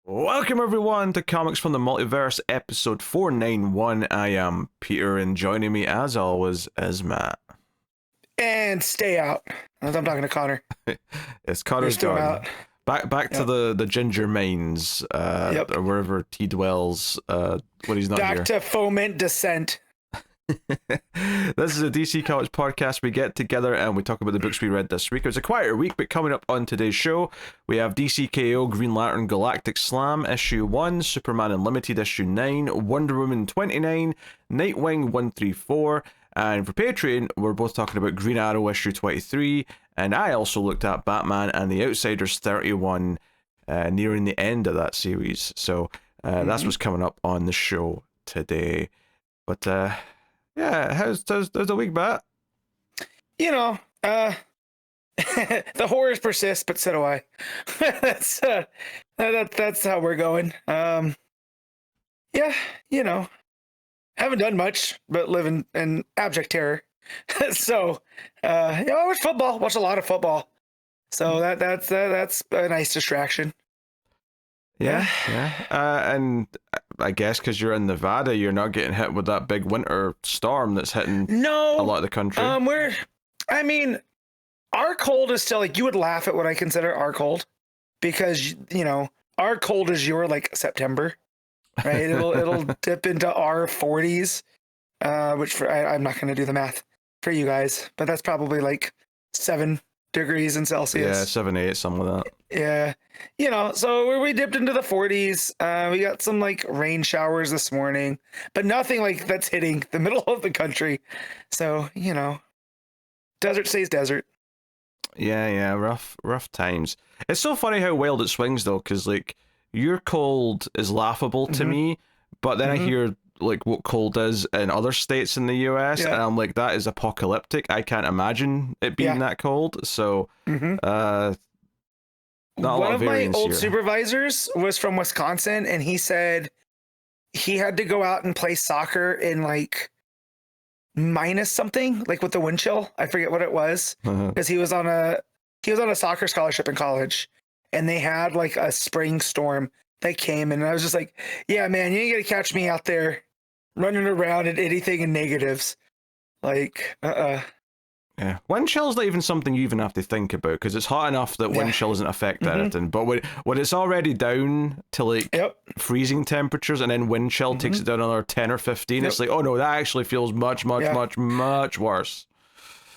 Welcome everyone to Comics from the Multiverse, episode 491. I am Peter, and joining me as always is Matt. And stay out. I'm talking to Connor. It's Connor's still gone. out. Back to the Ginger Mines, or wherever he dwells when he's not here. Back to foment descent. This is a DC Comics podcast. We get together and we talk about the books we read this week. It was a quieter week, but coming up on today's show, we have DCKO Green Lantern Galactic Slam issue 1, Superman Unlimited issue 9, Wonder Woman 29, Nightwing 134, and for Patreon, we're both talking about Green Arrow issue 23, and I also looked at Batman and the Outsiders 31, nearing the end of that series. So that's what's coming up on the show today. But yeah, how's the week, Bat? You know, the horrors persist, but so do I. that's how we're going. Yeah, you know, haven't done much but live in abject terror. So, I watch football. Watch a lot of football. So that's a nice distraction. Yeah. And I guess because you're in Nevada, you're not getting hit with that big winter storm that's hitting a lot of the country. Our cold is still, like, you would laugh at what I consider our cold, because, you know, our cold is your, like, September, right? It'll dip into our 40s, which I'm not going to do the math for you guys, but that's probably like 7 degrees in Celsius. Yeah, 7, 8, something like that. Yeah, you know, so we dipped into the 40s. We got some like rain showers this morning, but nothing like that's hitting the middle of the country. So, you know, desert stays desert. Yeah, rough times. It's so funny how wild it swings though, because like your cold is laughable to me, but then I hear like what cold is in other states in the US, and I'm like, that is apocalyptic. I can't imagine it being that cold. So one of my old supervisors was from Wisconsin, and he said he had to go out and play soccer in like minus something, like with the wind chill. I forget what it was, because he was on a soccer scholarship in college, and they had like a spring storm that came, and I was just like, yeah, man, you ain't gonna catch me out there running around at anything in negatives. Like, Yeah, wind chill's not even something you even have to think about, because it's hot enough that wind chill doesn't affect anything. But when it's already down to like freezing temperatures, and then wind chill takes it down another 10 or 15, it's like, oh no, that actually feels much worse.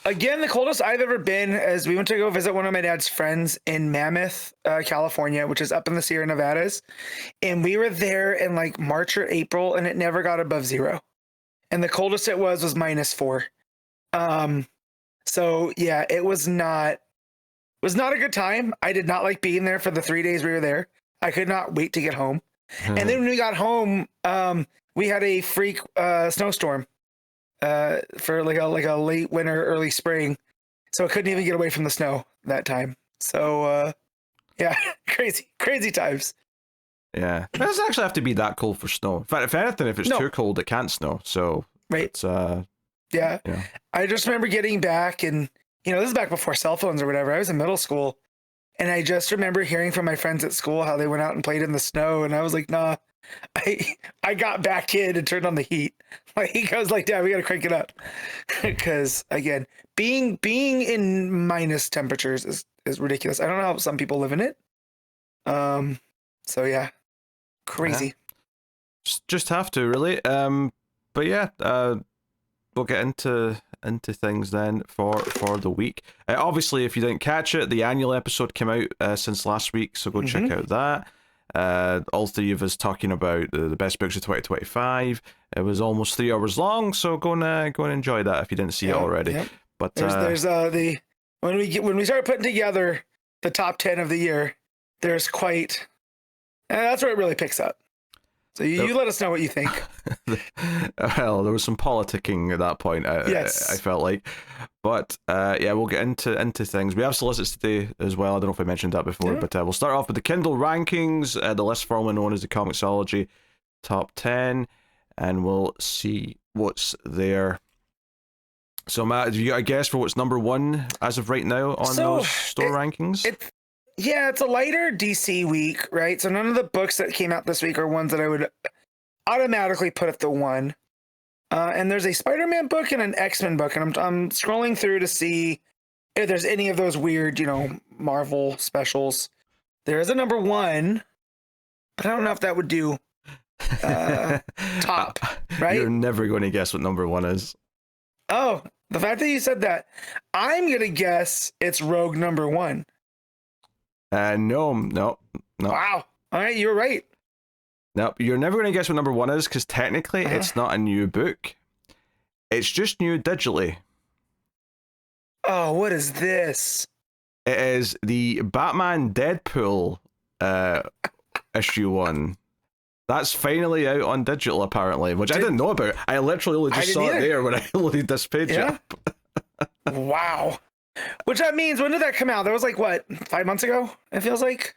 Again, the coldest I've ever been is we went to go visit one of my dad's friends in Mammoth, California, which is up in the Sierra Nevadas. And we were there in like March or April, and it never got above 0. And the coldest it was -4. So yeah, it was not a good time. I did not like being there for the 3 days we were there. I could not wait to get home. And then when we got home, we had a freak snowstorm for like a late winter, early spring. So I couldn't even get away from the snow that time. So yeah, crazy times. Yeah, it doesn't actually have to be that cold for snow. In fact, if anything, if it's too cold, it can't snow. So right. It's Yeah. I just remember getting back, and, you know, this is back before cell phones or whatever. I was in middle school, and I just remember hearing from my friends at school how they went out and played in the snow, and I was like, nah. I got back in and turned on the heat. Like, I was like, Dad, we gotta crank it up. Because again, being in minus temperatures is ridiculous. I don't know how some people live in it. So yeah. Crazy. Just have to, really. But yeah, we'll get into things then for the week. Obviously, if you didn't catch it, the annual episode came out since last week, so go check out that. All three of us talking about the best books of 2025. It was almost 3 hours long, so go and enjoy that if you didn't see it already. But there's when we start putting together the top 10 of the year, there's quite, and that's where it really picks up. So you let us know what you think. Well, there was some politicking at that point. I felt like, but yeah, we'll get into things. We have solicits today as well. I don't know if I mentioned that before, but we'll start off with the Kindle rankings, the list formerly known as the ComiXology top 10, and we'll see what's there. So Matt, have you got a guess for what's number 1 as of right now on those store rankings? Yeah, it's a lighter DC week, right? So none of the books that came out this week are ones that I would automatically put at the one. And there's a Spider-Man book and an X-Men book, and I'm scrolling through to see if there's any of those weird, Marvel specials. There is a number one, but I don't know if that would do top, right? You're never going to guess what number one is. Oh, the fact that you said that, I'm going to guess it's Rogue number one. No. Wow. All right, you're right. No, you're never going to guess what number one is because technically it's not a new book. It's just new digitally. Oh, what is this? It is the Batman Deadpool issue 1. That's finally out on digital, apparently, which I didn't know about. I literally only just saw it there when I loaded this page up. Wow. Which that means, when did that come out? That was like, what, 5 months ago, it feels like?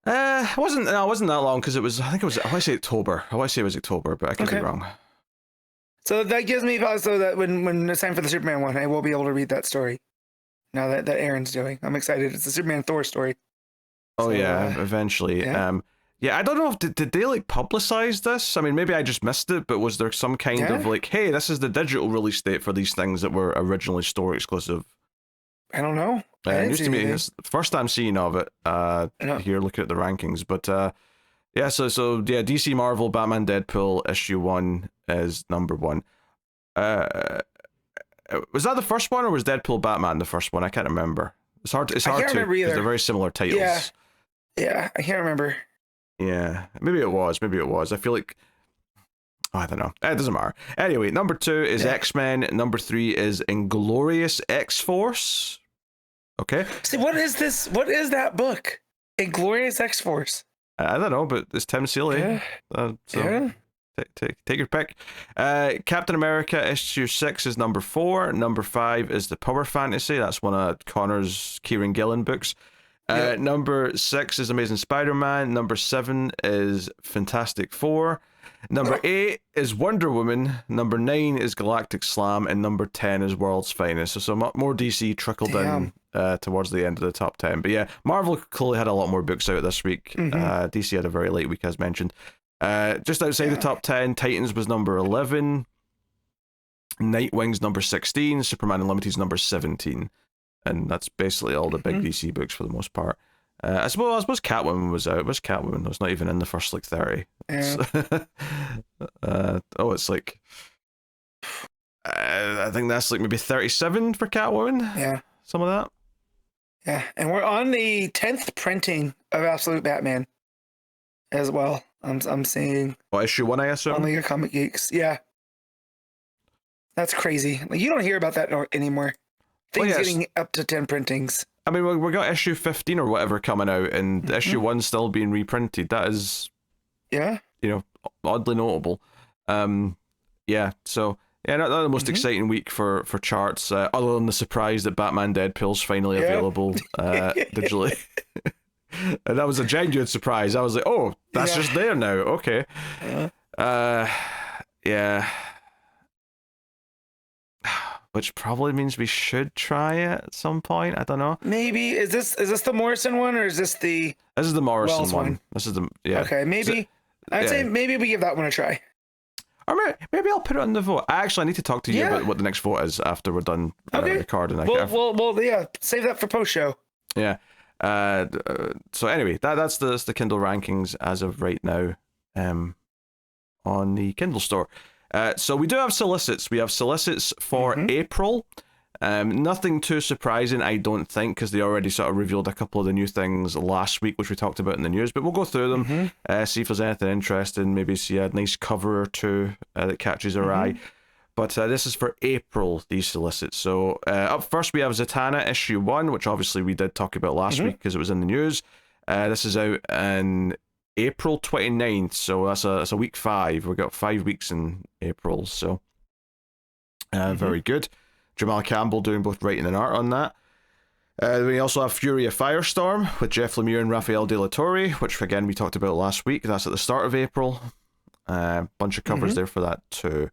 It wasn't that long because I want to say October. I want to say it was October, but I could be wrong. So that gives me pause so that when it's time for the Superman one, I will be able to read that story. Now that Aaron's doing, I'm excited. It's the Superman Thor story. Oh, so, eventually. Yeah. I don't know if did they like publicize this? I mean, maybe I just missed it, but was there some kind of like, hey, this is the digital release date for these things that were originally store exclusive? I don't know. News to me. It's the first time seeing of it. Here, looking at the rankings, but So DC Marvel Batman Deadpool issue 1 is number 1. Was that the first one, or was Deadpool Batman the first one? I can't remember. It's hard to because they're very similar titles. Yeah, I can't remember. Yeah, maybe it was. I feel like I don't know. It doesn't matter. Anyway, number 2 is X-Men. Number 3 is Inglorious X-Force. Okay. See, what is this? What is that book? Inglorious X-Force. I don't know, but it's Tim Seeley. Take your pick. Captain America issue 6 is number 4. Number 5 is the Power Fantasy. That's one of Connor's Kieran Gillen books. Number 6 is Amazing Spider-Man. Number 7 is Fantastic Four. Number 8 is Wonder Woman. Number 9 is Galactic Slam, and number 10 is World's Finest. So more DC trickled in towards the end of the top 10. But yeah, Marvel clearly had a lot more books out this week. DC had a very late week, as mentioned. Just outside the top 10, Titans was number 11. Nightwing's number 16. Superman Unlimited's number 17. And that's basically all the big DC books for the most part. I suppose Catwoman was out. Where's Catwoman? It was not even in the first 30. Yeah. It's like I think that's like maybe 37 for Catwoman. Yeah, some of that. Yeah, and we're on the 10th printing of Absolute Batman as well. I'm seeing. Issue 1, I assume. On League of Comic Geeks. Yeah, that's crazy. Like, you don't hear about that anymore. Things getting up to 10 printings. I mean, we got issue 15 or whatever coming out, and issue 1 still being reprinted. That is, oddly notable. So not the most exciting week for charts, other than the surprise that Batman Deadpool's finally available digitally. And that was a genuine surprise. I was like, oh, that's just there now. Okay. Which probably means we should try it at some point. I don't know. Maybe is this the Morrison one, or is this the? This is the Morrison one. This is the Okay, maybe I'd say maybe we give that one a try. Or maybe I'll put it on the vote. Actually, I need to talk to you about what the next vote is after we're done recording. Well, save that for post show. Yeah. So anyway, that's the Kindle rankings as of right now, on the Kindle store. So we do have solicits. We have solicits for April. Nothing too surprising, I don't think, because they already sort of revealed a couple of the new things last week, which we talked about in the news. But we'll go through them, see if there's anything interesting, maybe see a nice cover or two that catches our eye. But this is for April, these solicits. So up first, we have Zatanna issue 1, which obviously we did talk about last week because it was in the news. This is out in April 29th, so that's a week 5. We've got 5 weeks in April, so very good. Jamal Campbell doing both writing and art on that. We also have Fury of Firestorm with Jeff Lemire and Raphael De La Torre, which again we talked about last week. That's at the start of April. Bunch of covers there for that too.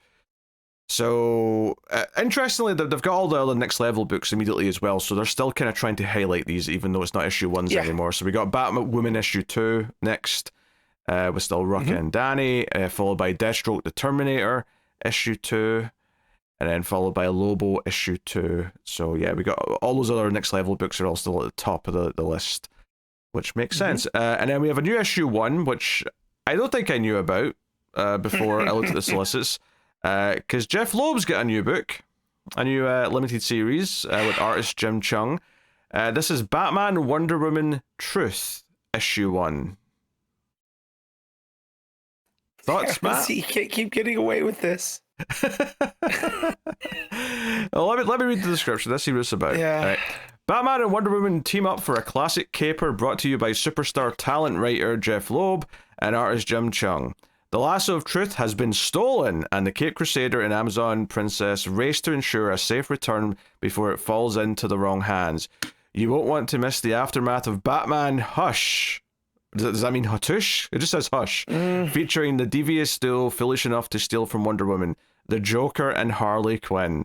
So, interestingly, they've got all the other next level books immediately as well, so they're still kind of trying to highlight these, even though it's not issue 1s anymore. So we got Batwoman issue 2 next, with still Rucka and Danny, followed by Deathstroke the Terminator issue 2, and then followed by Lobo issue 2. So yeah, we got all those other next level books are all still at the top of the list, which makes sense. And then we have a new issue 1, which I don't think I knew about before I looked at the solicits. Because Jeff Loeb's got a new book, a new limited series with artist Jim Chung. This is Batman Wonder Woman Truth, issue 1. Thoughts, Matt? You can't keep getting away with this. Well, let me read the description. Let's see what it's about. Yeah. All right. Batman and Wonder Woman team up for a classic caper brought to you by superstar talent writer Jeff Loeb and artist Jim Chung. The lasso of truth has been stolen, and the Cape Crusader and Amazon Princess race to ensure a safe return before it falls into the wrong hands. You won't want to miss the aftermath of Batman Hush. Does that mean Hattush? It just says Hush. Featuring the devious duo foolish enough to steal from Wonder Woman, the Joker and Harley Quinn.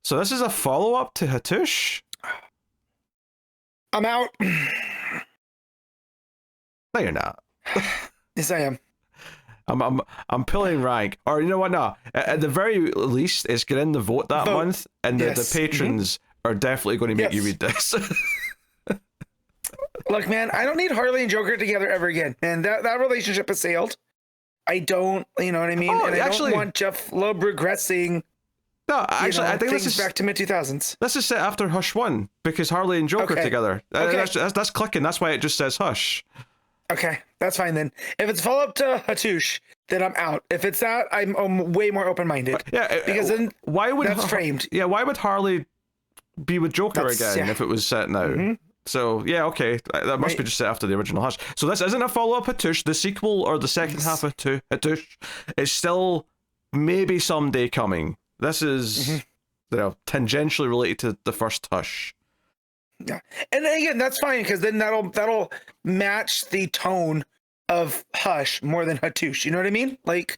So this is a follow-up to Hattush? I'm out. No, you're not. Yes, I am. I'm pulling rank, or you know what? No, at the very least, it's getting the vote that month, and the patrons are definitely going to make you read this. Look, man, I don't need Harley and Joker together ever again, man. That relationship has sailed. I don't, you know what I mean? Oh, and I don't want Jeff Loeb regressing. No, actually, I think this is back to mid-2000s. This is set after Hush 1 because Harley and Joker together. That's clicking. That's why it just says Hush. Okay, that's fine then. If it's follow-up to Hattush, then I'm out. If it's that, I'm way more open-minded. Yeah, because then that's framed. Yeah, why would Harley be with Joker again if it was set now? So, yeah, okay. That must be just set after the original Hush. So this isn't a follow-up Hattush. The sequel or the second half of Hattush is still maybe someday coming. This is, you know, tangentially related to the first Hush. Yeah, and again, that's fine because then that'll match the tone of Hush more than Hattush. You know what I mean? Like,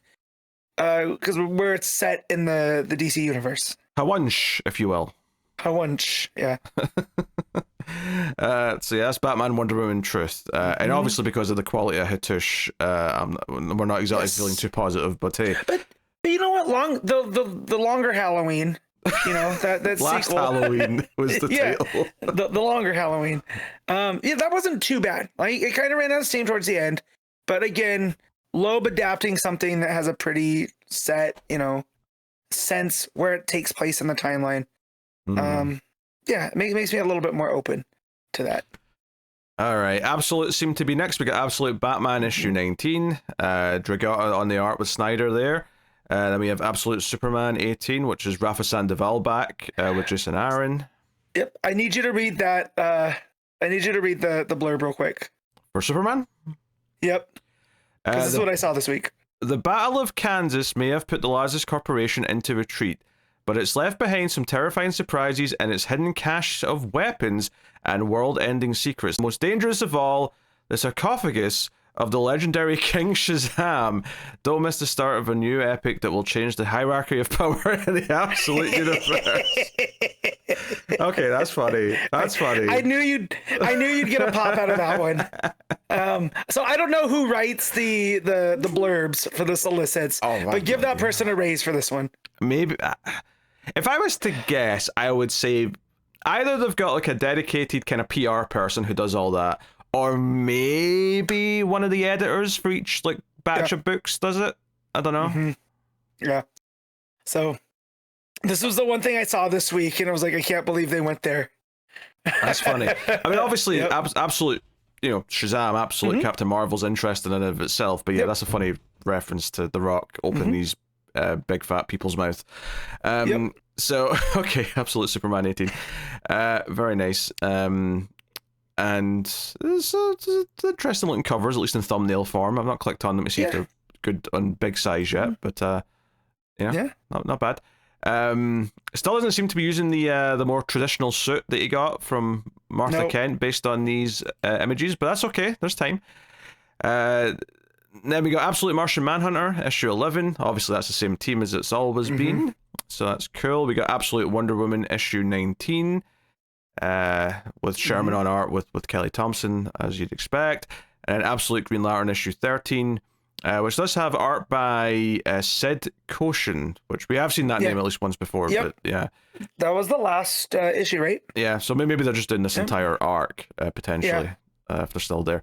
because where it's set in the DC universe. Hawunsh, if you will. Hawunsh, yeah. So yeah, that's Batman Wonder Woman Truth, and obviously because of the quality of Hattush, we're not exactly feeling too positive. But hey, but you know what? The longer Halloween. You know, that last sequel. Halloween was the title. The longer Halloween. That wasn't too bad. Like, it kind of ran out of steam towards the end. But again, Loeb adapting something that has a pretty set, you know, sense where it takes place in the timeline. It makes me a little bit more open to that. All right, Absolute seem to be next. We got Absolute Batman issue 19. Dragata on the art with Snyder there. Then we have Absolute Superman 18, which is Rafa Sandoval back with Jason Aaron. Yep, I need you to read that. I need you to read the blurb real quick. For Superman? Yep. This is what I saw this week. The Battle of Kansas may have put the Lazarus Corporation into retreat, but it's left behind some terrifying surprises and its hidden cache of weapons and world-ending secrets. Most dangerous of all, the sarcophagus of the legendary King Shazam. Don't miss the start of a new epic that will change the hierarchy of power in the Absolute universe. Okay, that's funny. That's funny. I knew you'd get a pop out of that one. So I don't know who writes the blurbs for the solicits, but give that person a raise for this one. Maybe if I was to guess, I would say either they've got like a dedicated kind of PR person who does all that, or maybe one of the editors for each like batch of books does it. I don't know. Yeah. So this was the one thing I saw this week, and I was like, I can't believe they went there. That's funny. I mean, obviously, Absolute, you know, Shazam, Absolute Captain Marvel's interesting in and of itself, but yeah, that's a funny reference to The Rock opening these big fat people's mouth. So, okay, Absolute Superman 18. Very nice. And it's interesting looking covers, at least in thumbnail form. I've not clicked on them to see if they're good on big size yet, but not bad. Still doesn't seem to be using the more traditional suit that he got from Martha Kent based on these images, but that's okay. There's time. Then we got Absolute Martian Manhunter issue 11. Obviously, that's the same team as it's always been. So that's cool. We got Absolute Wonder Woman issue 19, with Sherman on art with Kelly Thompson, as you'd expect. And Absolute Green Lantern issue 13, which does have art by Sid Koshin, which we have seen that name at least once before. Yep. But yeah. That was the last issue, right? Yeah, so maybe they're just doing this entire arc, potentially, if they're still there.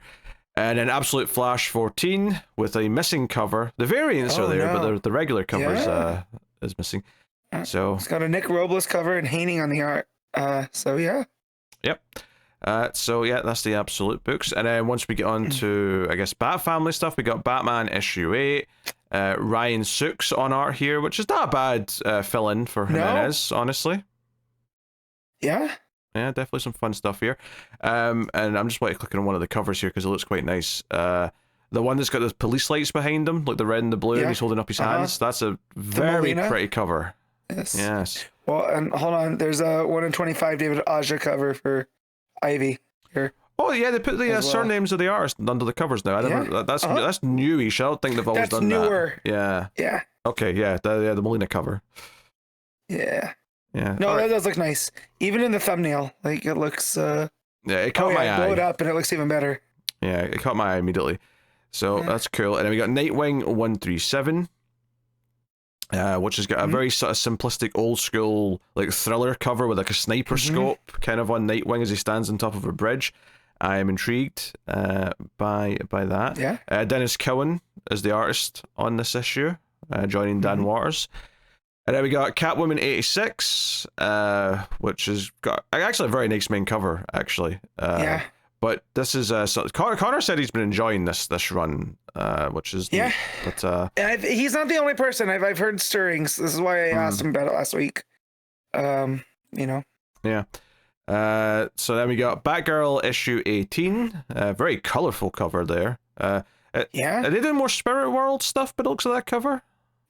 And then Absolute Flash 14 with a missing cover. The variants are there, but the regular cover is missing. So it's got a Nick Robles cover and Haining on the art. So yeah. Yep. So yeah, that's the Absolute books. And then once we get on to, I guess, Bat Family stuff, we got Batman issue 8. Ryan Sooks on art here, which is not a bad fill-in for Jimenez, honestly. Yeah. Yeah, definitely some fun stuff here. And I'm just clicking on one of the covers here because it looks quite nice. The one that's got the police lights behind him, like the red and the blue, and he's holding up his hands. That's a very pretty cover. Yes. Well, and hold on, there's a 1 in 25 David Aja cover for Ivy here. Oh yeah, they put the surnames of the artists under the covers now. That's newish. I don't think they've always done newer. that. Yeah. Yeah. Okay. Yeah. The Molina cover. Yeah. Yeah. No, that does look nice. Even in the thumbnail, like it looks. Yeah, it caught my eye. Blow it up, and it looks even better. Yeah, it caught my eye immediately. So that's cool. And then we got Nightwing 137. Which has got a very sort of simplistic, old school like thriller cover with like a sniper scope kind of on Nightwing as he stands on top of a bridge. I am intrigued by that. Yeah. Dennis Cowan is the artist on this issue, joining Dan Waters. And then we got Catwoman 86, which has got actually a very nice main cover, actually. But this is Connor said he's been enjoying this run, which is neat. But he's not the only person. I've heard stirrings. This is why I asked him about it last week. Yeah. So then we got Batgirl issue 18. Very colorful cover there. Are they doing more Spirit World stuff? But it looks at that cover.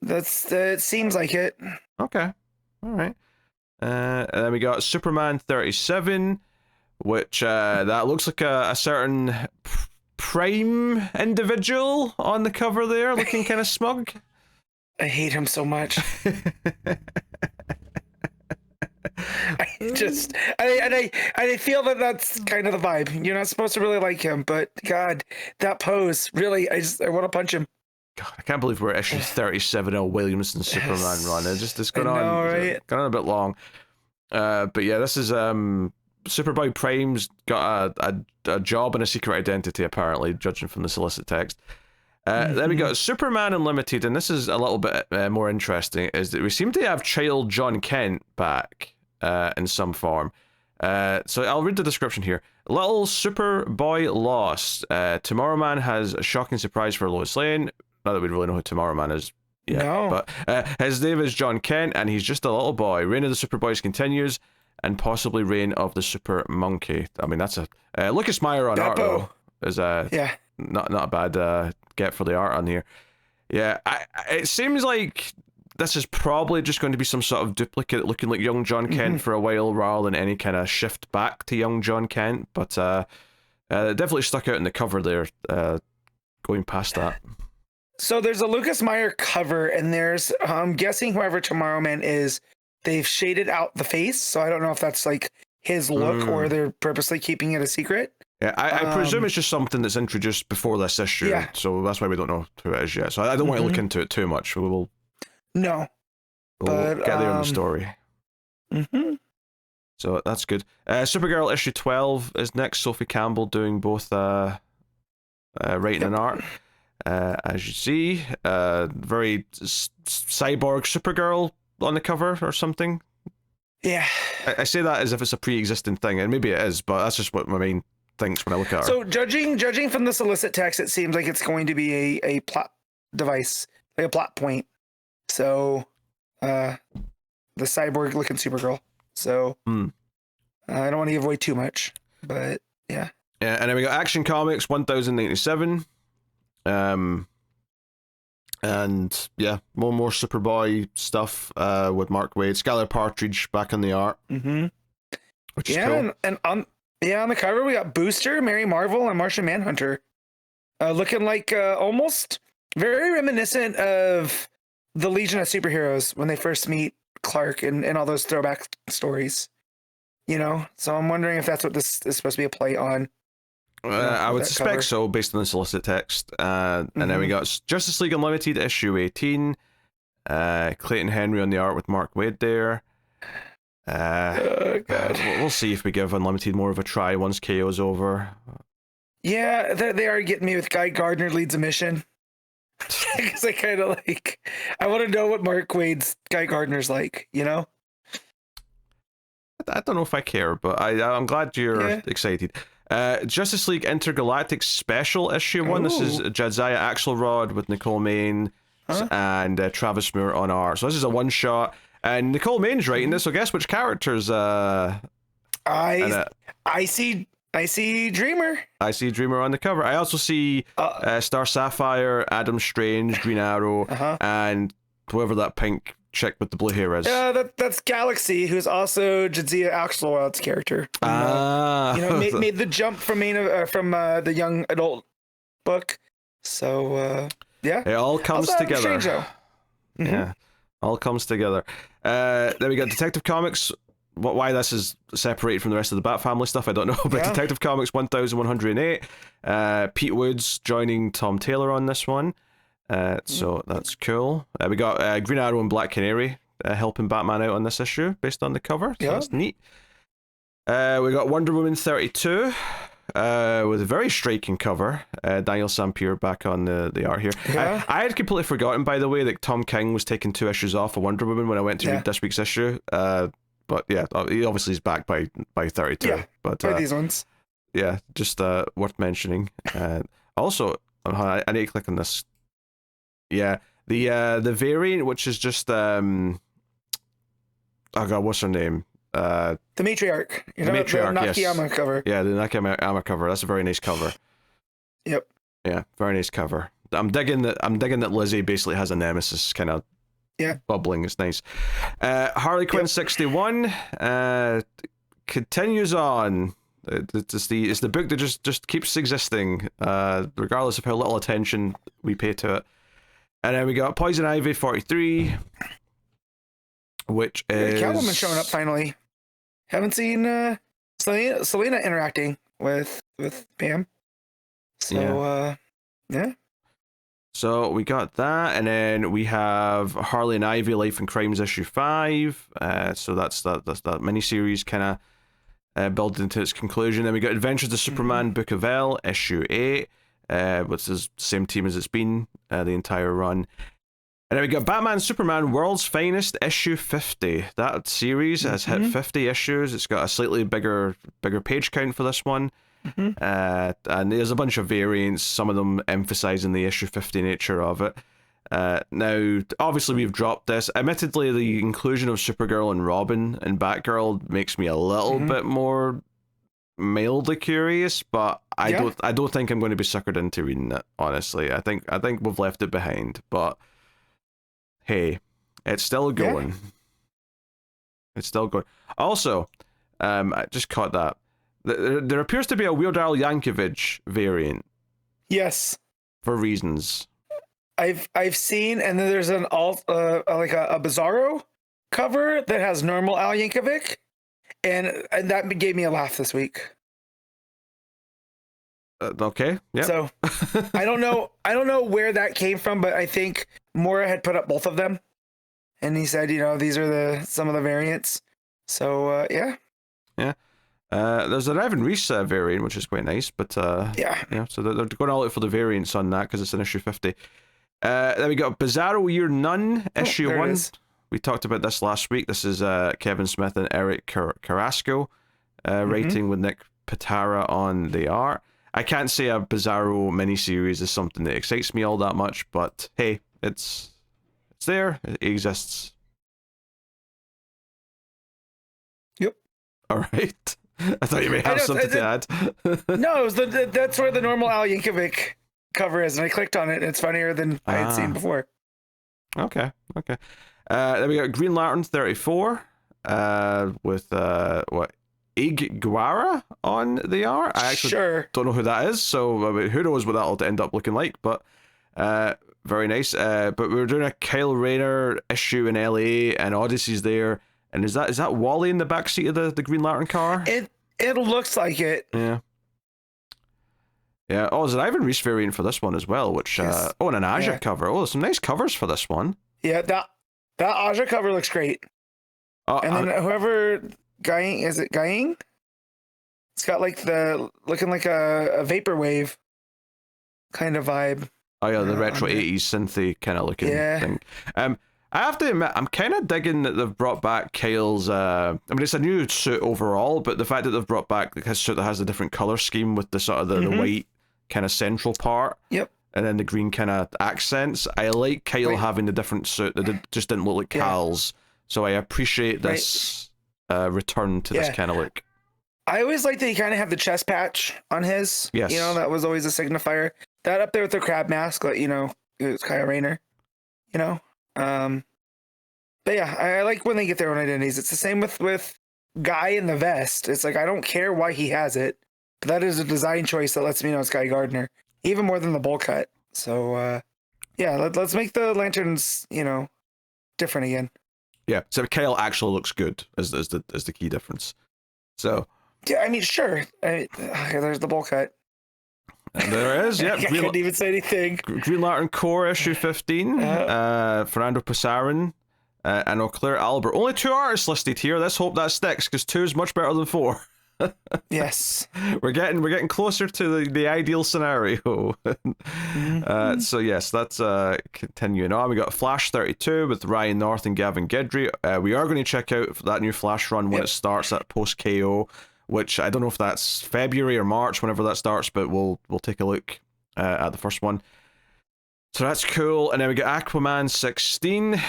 It seems like it. Okay. All right. And then we got Superman 37. Which that looks like a certain Prime individual on the cover there, looking kind of smug. I hate him so much. I feel that that's kind of the vibe. You're not supposed to really like him, but God, that pose really, I want to punch him. God, I can't believe we're at issue 37 of Williamson Superman run. It's gone on a bit long. But yeah, this is Superboy Prime's got a job and a secret identity, apparently, judging from the solicit text. Then we got Superman Unlimited, and this is a little bit more interesting, is that we seem to have child John Kent back in some form. So I'll read the description here. Little Superboy lost. Tomorrow Man has a shocking surprise for Lois Lane. Not that we really know who Tomorrow Man is yet, but his name is John Kent, and he's just a little boy. Reign of the Superboys continues, and possibly Reign of the Super Monkey. I mean, that's a Lucas Meyer on art, though, is not a bad get for the art on here. Yeah, it seems like this is probably just going to be some sort of duplicate looking like young John Kent for a while, rather than any kind of shift back to young John Kent. But it definitely stuck out in the cover there, going past that. So there's a Lucas Meyer cover, and there's, I'm guessing whoever Tomorrow Man is, they've shaded out the face, so I don't know if that's like his look or they're purposely keeping it a secret. Yeah, I presume it's just something that's introduced before this issue, so that's why we don't know who it is yet. So I don't want to look into it too much. We'll get there in the story. So that's good. Supergirl issue 12 is next. Sophie Campbell doing both writing and art. As you see, very cyborg Supergirl on the cover or something. Yeah. I say that as if it's a pre-existing thing, and maybe it is, but that's just what my main thinks when I look at her. So judging from the solicit text, it seems like it's going to be a plot device, like a plot point. So the cyborg looking Supergirl. So I don't want to give away too much, but yeah. Yeah, and then we got Action Comics 1097. And yeah, more Superboy stuff with Mark Waid, Skylar Partridge back on the art, which is cool. And on the cover we got Booster, Mary Marvel, and Martian Manhunter, looking like almost very reminiscent of the Legion of Superheroes when they first meet Clark and all those throwback stories. You know, so I'm wondering if that's what this is supposed to be a play on. I would suspect cover. So, based on the solicit text. And then we got Justice League Unlimited issue 18. Clayton Henry on the art with Mark Waid there. God. We'll see if we give Unlimited more of a try once KO's over. Yeah, they are getting me with Guy Gardner leads a mission. Because I kind of like, I want to know what Mark Waid's Guy Gardner's like, you know? I don't know if I care, but I'm glad you're excited. Justice League Intergalactic Special issue 1. Ooh. This is Jadzia Axelrod with Nicole Main and Travis Moore on art. So this is a one-shot. And Nicole Main's writing this, so guess which characters? I see Dreamer. I see Dreamer on the cover. I also see Star Sapphire, Adam Strange, Green Arrow, and whoever that pink chick with the blue hair is. Yeah, that's Galaxy, who's also Jadzia Axelrod's character. Made the jump from the young adult book. So yeah, it all comes together. Strange, Yeah, all comes together. Then we got Detective Comics. Why this is separated from the rest of the Bat Family stuff, I don't know. But Detective Comics 1108. Pete Woods joining Tom Taylor on this one. So that's cool. We got Green Arrow and Black Canary helping Batman out on this issue based on the cover. So that's neat. We got Wonder Woman 32 with a very striking cover. Daniel Sampere back on the art here. Yeah. I had completely forgotten, by the way, that Tom King was taking 2 issues off of Wonder Woman when I went to read this week's issue. But yeah, he obviously is back by 32. Yeah, but by these ones. Yeah, just worth mentioning. Also, I need to click on this. Yeah, the variant, which is just oh god, what's her name? The Matriarch. The Nakayama cover. Yeah, the Nakayama cover. That's a very nice cover. Yep. Yeah, very nice cover. I'm digging that Lizzie basically has a nemesis kind of bubbling. It's nice. Harley Quinn 61 continues on. It's the book that just keeps existing, regardless of how little attention we pay to it. And then we got Poison Ivy 43, which is Catwoman showing up finally. Haven't seen Selena interacting with Pam. So yeah. So we got that, and then we have Harley and Ivy Life and Crimes issue 5. So that's that miniseries kind of building into its conclusion. Then we got Adventures of Superman Book of L issue 8. Which is the same team as it's been the entire run. And then we got Batman Superman World's Finest issue 50. That series has hit 50 issues. It's got a slightly bigger page count for this one. And there's a bunch of variants, some of them emphasizing the issue 50 nature of it. Now, obviously we've dropped this. Admittedly, the inclusion of Supergirl and Robin and Batgirl makes me a little bit more mildly curious, but I don't think I'm going to be suckered into reading it, honestly. I think we've left it behind, but hey, it's still going. It's still going. Also, I just caught that there appears to be a Weird Al Yankovic variant. Yes, for reasons I've seen, and then there's an like a Bizarro cover that has normal Al Yankovic. And that gave me a laugh this week. Okay. Yeah. So I don't know where that came from, but I think Mora had put up both of them, and he said, these are some of the variants. So yeah. Yeah. There's an Evan Reese variant, which is quite nice, but so they're going all out for the variants on that because it's an issue 50. Then we got Bizarro Year None issue 1. We talked about this last week. This is Kevin Smith and Eric Carrasco writing with Nick Pitara on the art. I can't say a Bizarro miniseries is something that excites me all that much, but hey, it's there. It exists. Yep. All right. I thought you may have something to add. No, it was that's where the normal Al Yankovic cover is, and I clicked on it, and it's funnier than I had seen before. Okay. Then we got Green Lantern 34 with Ig Guara on the art. I actually don't know who that is, so who knows what that'll end up looking like. But very nice. But we were doing a Kyle Rayner issue in LA, and Odyssey's there. And is that Wally in the backseat of the Green Lantern car? It looks like it. Yeah. Yeah. Oh, there's an Ivan Reis variant for this one as well, which Yes. and an Aja Yeah. cover. Oh, there's some nice covers for this one. Yeah, that Aja cover looks great. And then whoever Guying, is it Guying? It's got like looking like a vaporwave kind of vibe. Oh yeah, the retro 80s synthy kind of looking thing. I have to admit, I'm kind of digging that they've brought back Kyle's. I mean, it's a new suit overall, but the fact that they've brought back his suit that has a different color scheme with the sort of the white kind of central part. Yep. And then the green kind of accents. I like Kyle having the different suit that just didn't look like Cal's. So I appreciate this return to this kind of look. I always like that he kind of had the chest patch on his. Yes. You know, that was always a signifier. That up there with the crab mask, like, you know, it was Kyle Rayner. You know? But yeah, I like when they get their own identities. It's the same with Guy in the vest. It's like, I don't care why he has it, but that is a design choice that lets me know it's Guy Gardner, even more than the bowl cut. So let's make the lanterns, you know, different again. Yeah, so Kyle actually looks good as the key difference. So yeah, I mean, sure. There's the bowl cut. And there is, yeah. I couldn't even say anything. Green Lantern Corps issue 15. Fernando Pasarin and Claire Albert. Only 2 artists listed here. Let's hope that sticks, because 2 is much better than 4. Yes. We're getting closer to the ideal scenario. So yes, that's continuing on. We got Flash 32 with Ryan North and Gavin Guidry. We are going to check out that new Flash run when it starts at post KO, which I don't know if that's February or March, whenever that starts, but we'll take a look at the first one. So that's cool. And then we got Aquaman 16,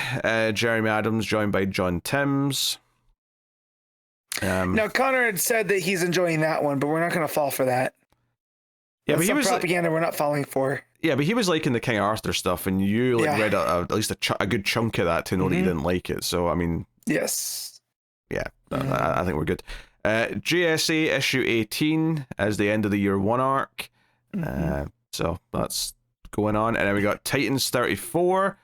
Jeremy Adams joined by John Timms. Now, Connor had said that he's enjoying that one, but we're not going to fall for that. Yeah, but he was propaganda we're not falling for. Yeah, but he was liking the King Arthur stuff, and you read at least a good chunk of that to know that he didn't like it. So I mean, yes, yeah, I think we're good. GSA issue 18 as the end of the year 1 arc. So that's going on, and then we got Titans 34.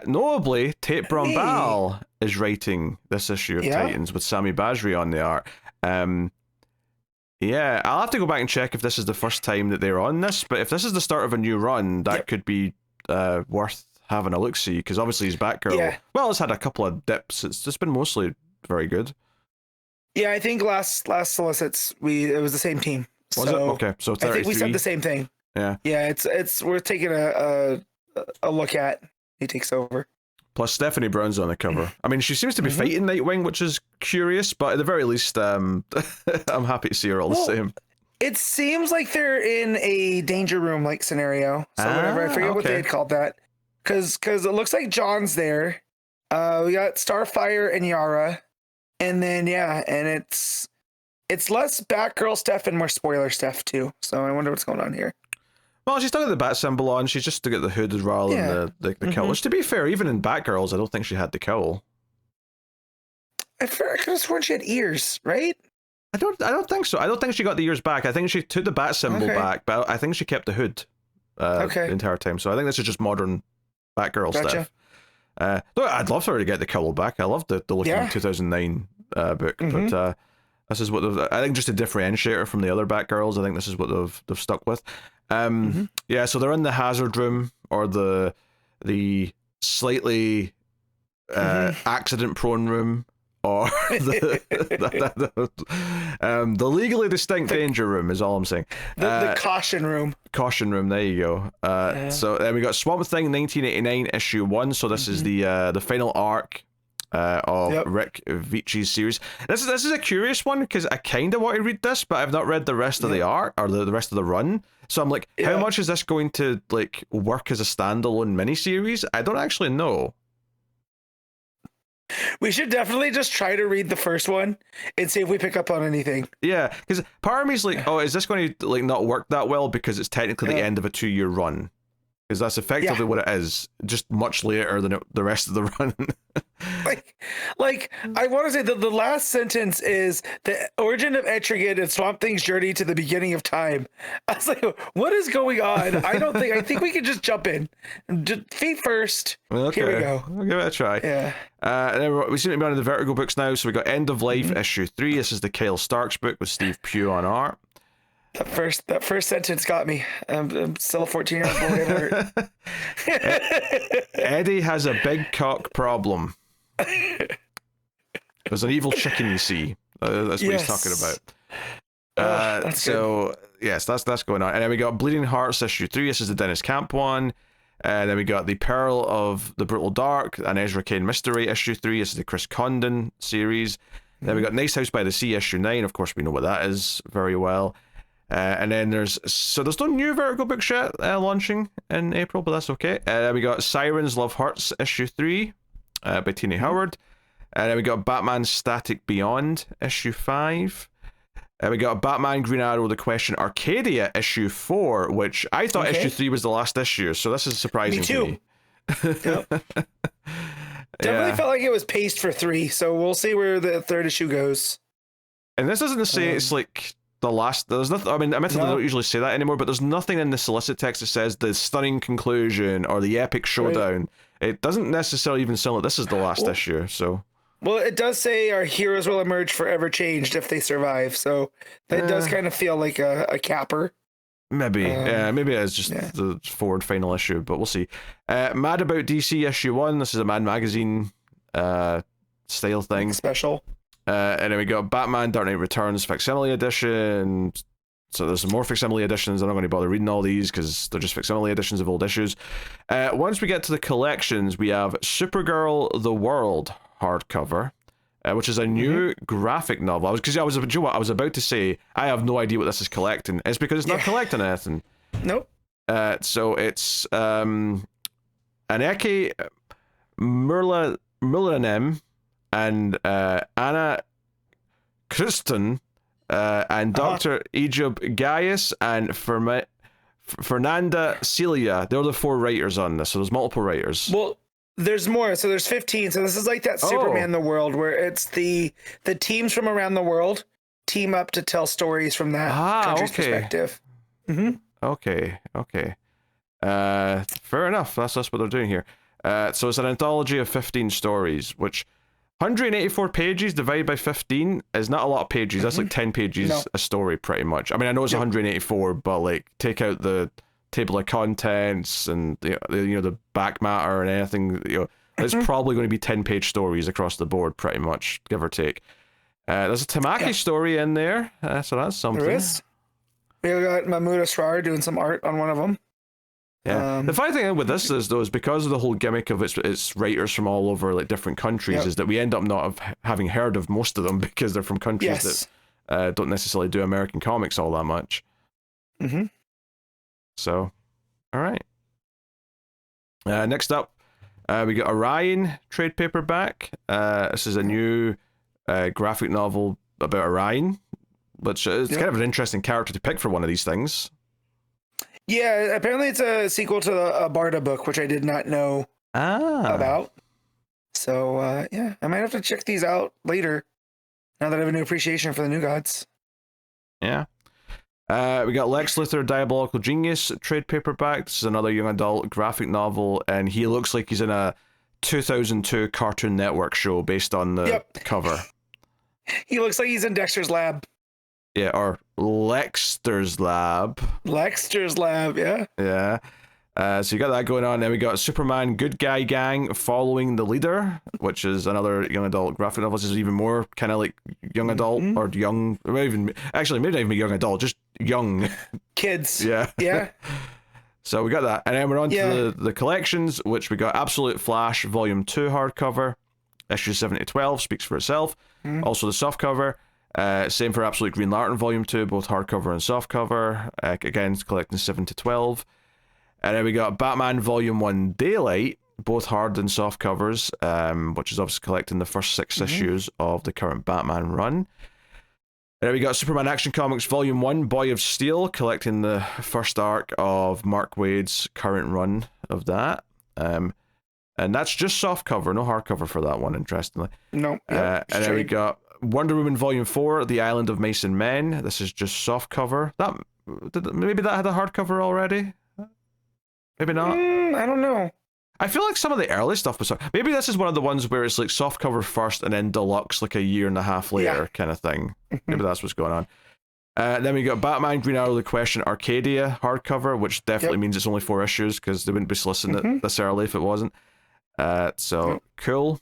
Notably, Tate Brombal is writing this issue of Titans with Sami Basri on the art. Yeah, I'll have to go back and check if this is the first time that they're on this, but if this is the start of a new run, that could be worth having a look-see, because obviously his Batgirl, well, it's had a couple of dips. It's just been mostly very good. Yeah, I think last Solicits, it was the same team. Was it? Okay, so 33. I think we said the same thing. Yeah. Yeah, it's worth taking a look at. He takes over. Plus, Stephanie Brown's on the cover. I mean, she seems to be fighting Nightwing, which is curious, but at the very least, I'm happy to see her all the same. It seems like they're in a danger room like scenario. So whatever, I forget what they had called that. Because it looks like John's there. We got Starfire and Yara, and then and it's less Batgirl stuff and more spoiler stuff too. So I wonder what's going on here. Well, she's still got the bat symbol on. She's just to get the hood rather than the cowl. Which, to be fair, even in Batgirls, I don't think she had the cowl. I could have sworn she had ears, right? I don't think so. I don't think she got the ears back. I think she took the bat symbol back, but I think she kept the hood the entire time. So I think this is just modern Batgirl stuff. I'd love for her to get the cowl back. I loved the look in the 2009 book, but this is what I think, just a differentiator from the other Batgirls. I think this is what they've stuck with. Yeah, so they're in the hazard room, or the slightly accident prone room, or the legally distinct danger room is all I'm saying. The caution room. Caution room, there you go. So then we got Swamp Thing 1989 issue 1. So this is the final arc of Rick Veitch's series. This is a curious one, because I kind of want to read this, but I've not read the rest of the arc, or the rest of the run. So I'm like, how much is this going to like work as a standalone miniseries? I don't actually know. We should definitely just try to read the first one and see if we pick up on anything. Yeah, because part of me's like, oh, is this going to like not work that well because it's technically the end of a 2-year run? because that's effectively what it is, just much later than the rest of the run. like I want to say that the last sentence is the origin of Etrigan and Swamp Thing's journey to the beginning of time. I was like, what is going on? I think we can just jump in. Feet first. Okay. Here we go. We'll give it a try. Yeah. And then we seem to be on the Vertigo books now, so we got End of Life issue 3. This is the Kyle Starks book with Steve Pugh on art. That first sentence got me. I'm still a 14-year-old boy at heart. Eddie has a big cock problem. There's an evil chicken, you see. That's what he's talking about. That's so good. Yes, that's going on. And then we got Bleeding Hearts issue 3. This is the Dennis Camp one. And then we got The Peril of the Brutal Dark and Ezra Kane Mystery issue 3. This is the Chris Condon series. Then we got Nice House by the Sea issue 9. Of course, we know what that is very well. And then there's no new Vertigo books yet launching in April, but that's okay. We got Sirens Love Hurts issue 3 by Tini Howard. And then we got Batman Static Beyond issue 5. We got Batman Green Arrow The Question Arcadia issue 4, which I thought issue 3 was the last issue, so this is surprising to me. Yep. Definitely felt like it was paced for 3, so we'll see where the third issue goes. And this doesn't say it's like the last. There's nothing. I mean, admittedly, they don't usually say that anymore, but there's nothing in the solicit text that says the stunning conclusion or the epic showdown. Right. It doesn't necessarily even sound like this is the last issue. So. Well, it does say our heroes will emerge forever changed if they survive, so that does kind of feel like a capper. Maybe, maybe it's just the forward final issue, but we'll see. Mad About DC issue 1. This is a Mad Magazine style thing. Special. And then we got Batman Dark Knight Returns facsimile edition. So there's some more facsimile editions. I'm not going to bother reading all these because they're just facsimile editions of old issues. Once we get to the collections, we have Supergirl The World hardcover, which is a new graphic novel. I was about to say I have no idea what this is collecting. It's because it's not collecting anything. Nope. So it's Aneke Mulanem and Anna Kristen and Dr. Egypt Gaius and Fernanda Celia. They're the 4 writers on this, so there's multiple writers. Well, there's more. So there's 15. So this is like that Superman the World where it's the teams from around the world team up to tell stories from that country's perspective. Okay. Fair enough. That's what they're doing here. So it's an anthology of 15 stories, which 184 pages divided by 15 is not a lot of pages. That's like 10 pages a story, pretty much. I mean, I know it's 184, but like take out the table of contents and the back matter and anything. It's probably going to be 10-page stories across the board, pretty much, give or take. There's a Tamaki story in there, so that's something. There is. We got Mahmoud Asrar doing some art on one of them. Yeah. The funny thing with this is because of the whole gimmick of its writers from all over like different countries is that we end up not having heard of most of them because they're from countries that don't necessarily do American comics all that much. So, all right. Next up, we got Orion trade paperback. This is a new graphic novel about Orion, which is kind of an interesting character to pick for one of these things. Yeah, apparently it's a sequel to a Barda book, which I did not know about. So, I might have to check these out later, now that I have a new appreciation for the New Gods. Yeah. We got Lex Luthor Diabolical Genius trade paperback. This is another young adult graphic novel, and he looks like he's in a 2002 Cartoon Network show based on the cover. He looks like he's in Dexter's Lab. Yeah, or Lexter's Lab. Lexter's Lab, yeah. Yeah. So you got that going on. Then we got Superman Good Guy Gang Following the Leader, which is another young adult graphic novel. This is even more kind of like young adult or young, maybe not even young adult, just young. Kids. Yeah. Yeah. So we got that. And then we're on to the collections, which we got Absolute Flash Volume 2 hardcover. Issue 7 to 12 speaks for itself. Also the softcover. Same for Absolute Green Lantern Volume 2, both hardcover and softcover. Again, collecting 7 to 12. And then we got Batman Volume 1 Daylight, both hard and soft covers, which is obviously collecting the first 6 issues of the current Batman run. And then we got Superman Action Comics Volume 1, Boy of Steel, collecting the first arc of Mark Waid's current run of that. And that's just softcover, no hardcover for that one, interestingly. No. And then we got Wonder Woman Volume 4, The Island of Mice and Men. This is just softcover. Maybe that had a hardcover already? Maybe not? I don't know. I feel like some of the early stuff was... Maybe this is one of the ones where it's like softcover first and then deluxe like a year and a half later kind of thing. Maybe that's what's going on. Then we got Batman Green Arrow The Question Arcadia hardcover, which definitely means it's only 4 issues because they wouldn't be soliciting it this early if it wasn't. Cool.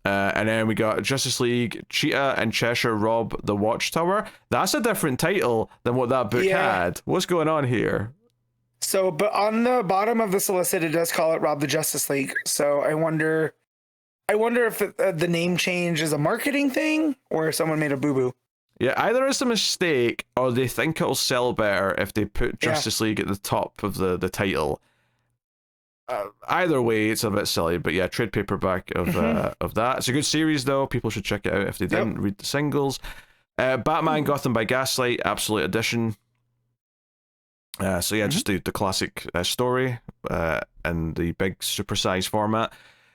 And then we got Justice League Cheetah and Cheshire Rob the Watchtower. That's a different title than what that book had. What's going on here? So, but on the bottom of the solicit, it does call it Rob the Justice League. So I wonder if the name change is a marketing thing or if someone made a boo-boo. Yeah, either it's a mistake or they think it'll sell better if they put Justice League at the top of the title. Either way, it's a bit silly, but yeah, trade paperback of that. It's a good series, though. People should check it out if they didn't read the singles. Batman Gotham by Gaslight, Absolute Edition. Just the classic story and the big supersized format.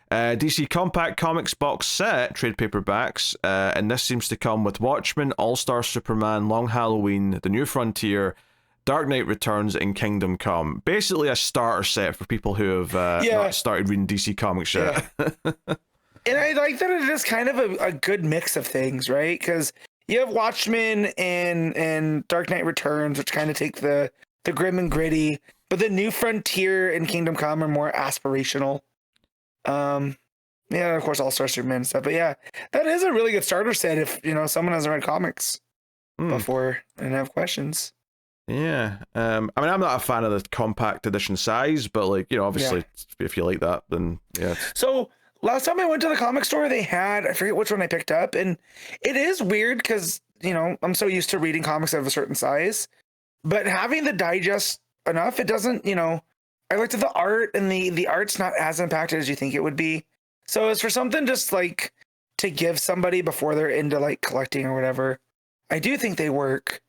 DC Compact Comics box set, trade paperbacks, and this seems to come with Watchmen, All-Star Superman, Long Halloween, The New Frontier, Dark Knight Returns, and Kingdom Come. Basically a starter set for people who have not started reading DC Comics yet. And I like that it is kind of a good mix of things, right? Because you have Watchmen and Dark Knight Returns, which kind of take the grim and gritty, but the New Frontier and Kingdom Come are more aspirational. Of course, All-Star Superman and stuff. But yeah, that is a really good starter set if someone hasn't read comics before and have questions. Yeah. I mean, I'm not a fan of the compact edition size, but obviously if you like that, then yeah. So last time I went to the comic store, they had, I forget which one I picked up, and it is weird because I'm so used to reading comics of a certain size, but having the digest enough, it doesn't, I looked at the art and the art's not as impacted as you think it would be. So it's for something just like to give somebody before they're into like collecting or whatever. I do think they work.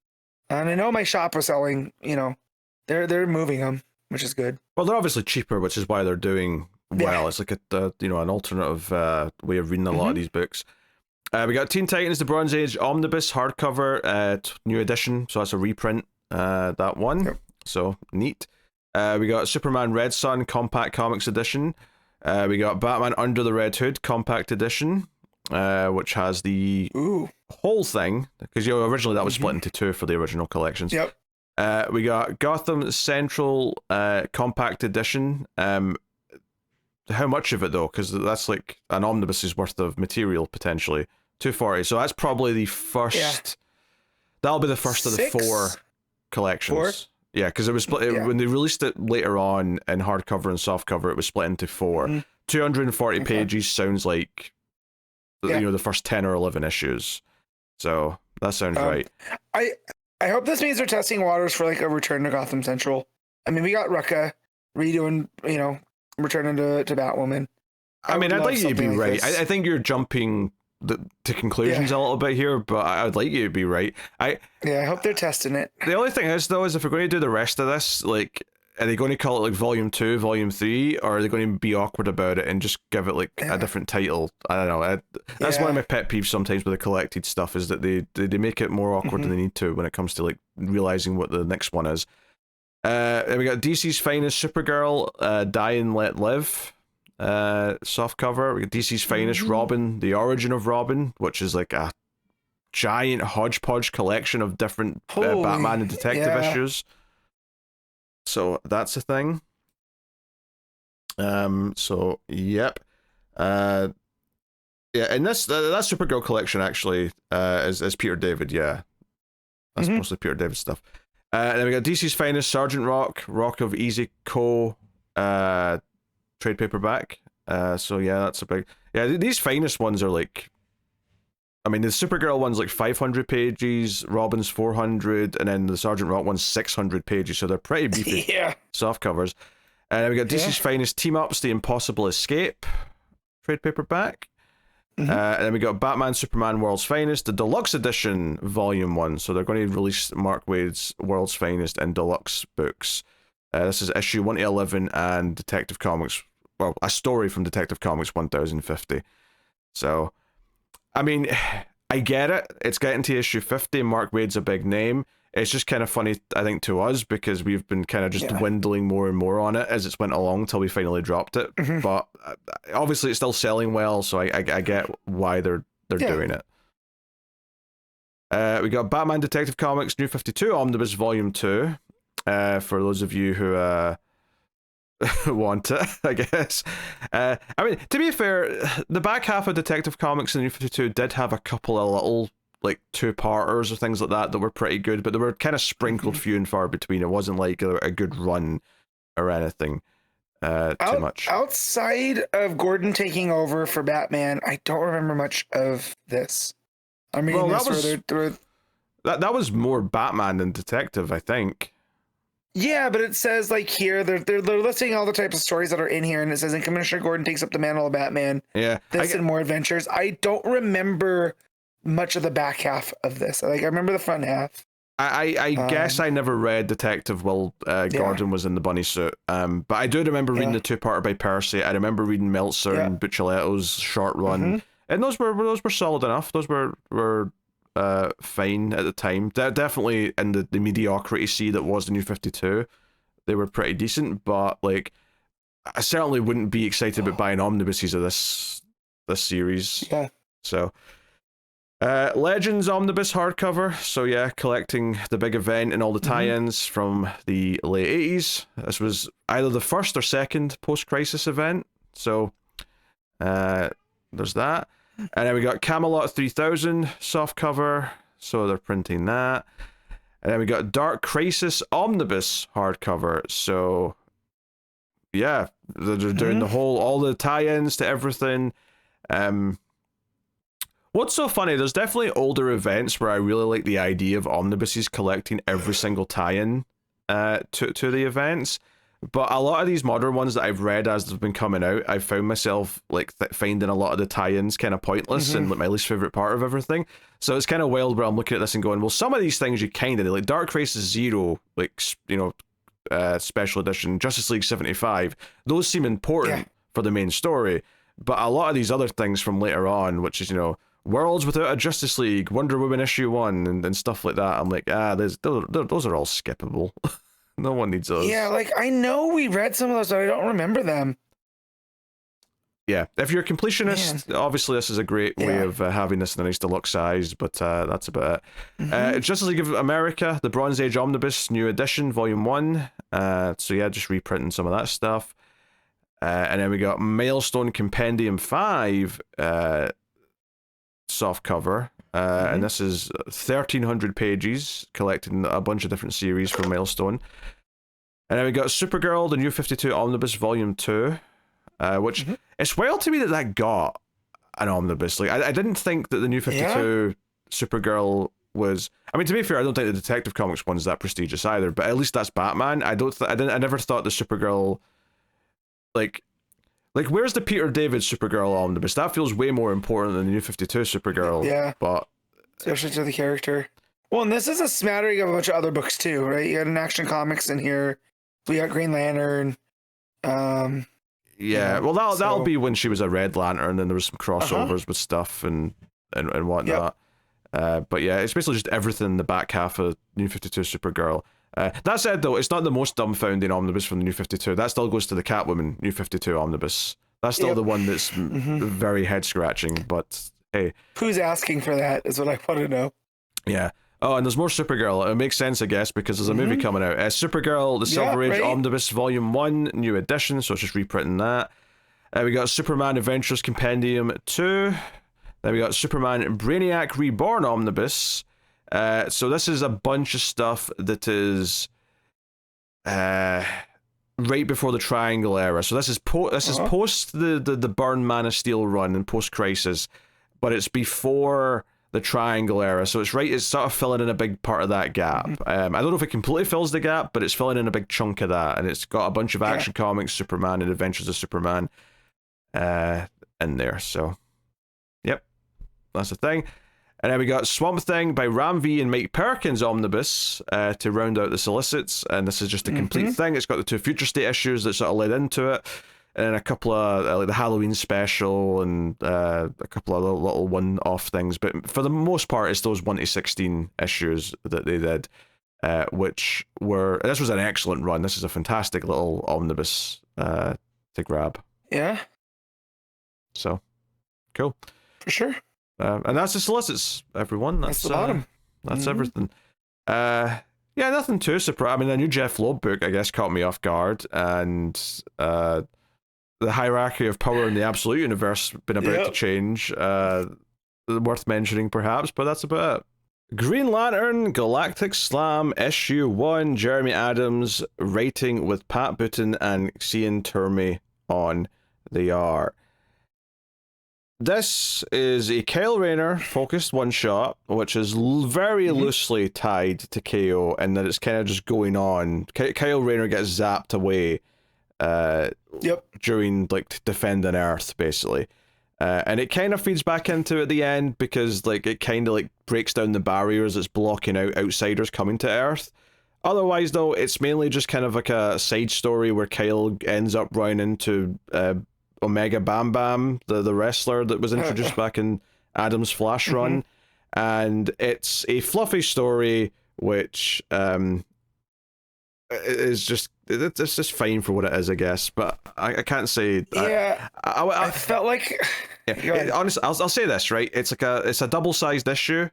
And I know my shop was selling, they're moving them, which is good. Well, they're obviously cheaper, which is why they're doing well. Yeah. It's like an alternative way of reading a lot of these books. We got Teen Titans, The Bronze Age Omnibus hardcover, new edition. So that's a reprint, that one. Yep. So neat. We got Superman Red Sun Compact Comics Edition. We got Batman Under the Red Hood Compact Edition, which has the whole thing, because originally that was split into 2 for the original collections. Yep. We got Gotham Central Compact Edition. How much of it though? Because that's like an omnibus's worth of material potentially. 240. So that's probably the first. Yeah. That'll be the first 6? Of the 4 collections. 4? Yeah, because it was split when they released it later on in hardcover and softcover. It was split into 4. 240 pages sounds like the first 10 or 11 issues. So that sounds right. I hope this means they're testing waters for like a return to Gotham Central. I mean, we got Rucka redoing, returning to Batwoman. I mean, I'd like you to be right. I think you're jumping to conclusions a little bit here, but I'd like you to be right. I hope they're testing it. The only thing is though, is if we're going to do the rest of this, like, are they going to call it like Volume 2, Volume 3, or are they going to be awkward about it and just give it like a different title? I don't know. That's one of my pet peeves sometimes with the collected stuff, is that they make it more awkward than they need to when it comes to like realizing what the next one is. And we got DC's Finest Supergirl, Die and Let Live. Softcover. We got DC's Finest Robin, The Origin of Robin, which is like a giant hodgepodge collection of different Batman and detective issues. So that's a thing. Yep. And this that Supergirl collection actually is Peter David. Yeah, that's mostly Peter David stuff. And then we got DC's Finest Sergeant Rock of Easy Co. Trade paperback. So yeah, that's a big. Yeah, these Finest ones are like. I mean, the Supergirl one's like 500 pages, Robin's 400, and then the Sergeant Rock one's 600 pages, so they're pretty beefy soft covers. And then we got DC's Finest Team Ups, The Impossible Escape trade paperback. And then we got Batman Superman World's Finest, the Deluxe Edition, Volume 1. So they're going to release Mark Waid's World's Finest in deluxe books. This is issue 1 to 11 and Detective Comics, well, a story from Detective Comics 1050. So, I mean, I get it. It's getting to issue 50. Mark Waid's a big name. It's just kind of funny, I think, to us because we've been kind of just dwindling more and more on it as it's went along till we finally dropped it. But obviously, it's still selling well, so I get why they're doing it. We got Batman Detective Comics New 52 Omnibus Volume 2. For those of you who want it, I guess. I mean, to be fair, the back half of Detective Comics in New 52 did have a couple of little like two-parters or things like that were pretty good, but they were kind of sprinkled few and far between. It wasn't like a good run or anything too much. Outside of Gordon taking over for Batman, I don't remember much of this. I mean, well, that was more Batman than Detective, I think. Yeah, but it says like here they're listing all the types of stories that are in here, and it says, "And Commissioner Gordon takes up the mantle of Batman." Yeah, this and more adventures. I don't remember much of the back half of this. Like I remember the front half. I guess I never read Detective while Gordon was in the bunny suit. But I do remember reading the two-parter by Percy. I remember reading Meltzer and Bucciolato's short run, and those were solid enough. Those were fine at the time. Definitely in the mediocrity sea that was the New 52, they were pretty decent. But like, I certainly wouldn't be excited about buying omnibuses of this series. Yeah. So. Legends Omnibus hardcover, so yeah, collecting the big event and all the tie-ins from the late 80s. This was either the first or second post-crisis event, so there's that. And then we got Camelot 3000 softcover, so they're printing that. And then we got Dark Crisis Omnibus hardcover, so yeah, they're doing all the tie-ins to everything. What's so funny, there's definitely older events where I really like the idea of omnibuses collecting every single tie-in to the events, but a lot of these modern ones that I've read as they've been coming out, I've found myself like finding a lot of the tie-ins kind of pointless and like my least favorite part of everything. So it's kind of wild where I'm looking at this and going, well, some of these things you kind of like Dark Crisis Zero, like, you know, special edition, Justice League 75, those seem important for the main story, but a lot of these other things from later on, which is, you know, Worlds Without a Justice League, Wonder Woman issue 1, and stuff like that. I'm like, those are all skippable. No one needs those. Yeah, like I know we read some of those, but I don't remember them. Yeah, if you're a completionist, obviously this is a great way of having this in a nice deluxe size, but that's about it. Justice League of America, the Bronze Age Omnibus, new edition, volume 1. So yeah, just reprinting some of that stuff. And then we got Milestone Compendium 5, soft cover, and this is 1,300 pages collecting a bunch of different series from Milestone. And then we got Supergirl, the New 52 Omnibus Volume 2, which it's wild to me that got an omnibus. Like I didn't think that the New 52 Supergirl was. I mean, to be fair, I don't think the Detective Comics one's that prestigious either. But at least that's Batman. I never thought the Supergirl, like, where's the Peter David Supergirl omnibus? That feels way more important than the New 52 Supergirl. Yeah. But especially to the character. Well, and this is a smattering of a bunch of other books too, right? You got an Action Comics in here. We got Green Lantern. Yeah. Well, that'll be when she was a Red Lantern, and there was some crossovers with stuff and whatnot. But yeah, it's basically just everything in the back half of New 52 Supergirl. That said, though, it's not the most dumbfounding omnibus from the New 52. That still goes to the Catwoman New 52 omnibus. That's still the one that's very head-scratching, but hey. Who's asking for that is what I want to know. Yeah. Oh, and there's more Supergirl. It makes sense, I guess, because there's a movie coming out. Supergirl, the Silver Age Omnibus Volume 1, new edition, so it's just reprinting that. We got Superman Adventures Compendium 2. Then we got Superman Brainiac Reborn Omnibus. So this is a bunch of stuff that is right before the Triangle era. So this is post the Byrne Man of Steel run and post-Crisis, but it's before the Triangle era. So it's sort of filling in a big part of that gap. I don't know if it completely fills the gap, but it's filling in a big chunk of that, and it's got a bunch of Action Comics, Superman, and Adventures of Superman in there. So, yep. that's the thing. And then we got Swamp Thing by Ram V and Mike Perkins omnibus to round out the solicits, and this is just a complete thing. It's got the 2 Future State issues that sort of led into it, and then a couple of like the Halloween special and a couple of little one-off things. But for the most part, it's those 1 to 16 issues that they did, which were, this was an excellent run. This is a fantastic little omnibus to grab. Yeah. So, cool. For sure. And that's the solicits, everyone. That's the bottom. That's everything. Yeah, nothing too surprising. I mean, the new Jeff Loeb book, I guess, caught me off guard, and the hierarchy of power in the absolute universe been about to change. Worth mentioning, perhaps, but that's about it. Green Lantern Galactic Slam issue 1. Jeremy Adams writing with Pat Boutin and Cian Tormey on the art. This is a Kyle Rayner focused one-shot, which is very loosely tied to KO, and that it's kind of just going on. Kyle Rayner gets zapped away during, like, defending Earth, basically. And it kind of feeds back into it at the end, because, like, it kind of, like, breaks down the barriers that's blocking out outsiders coming to Earth. Otherwise, though, it's mainly just kind of like a side story where Kyle ends up running into Omega Bam Bam, the wrestler that was introduced back in Adam's Flash run, and it's a fluffy story which is just, it's just fine for what it is, I guess. But I can't say. Yeah, I felt like. Honestly, I'll say this, right? It's a double-sized issue.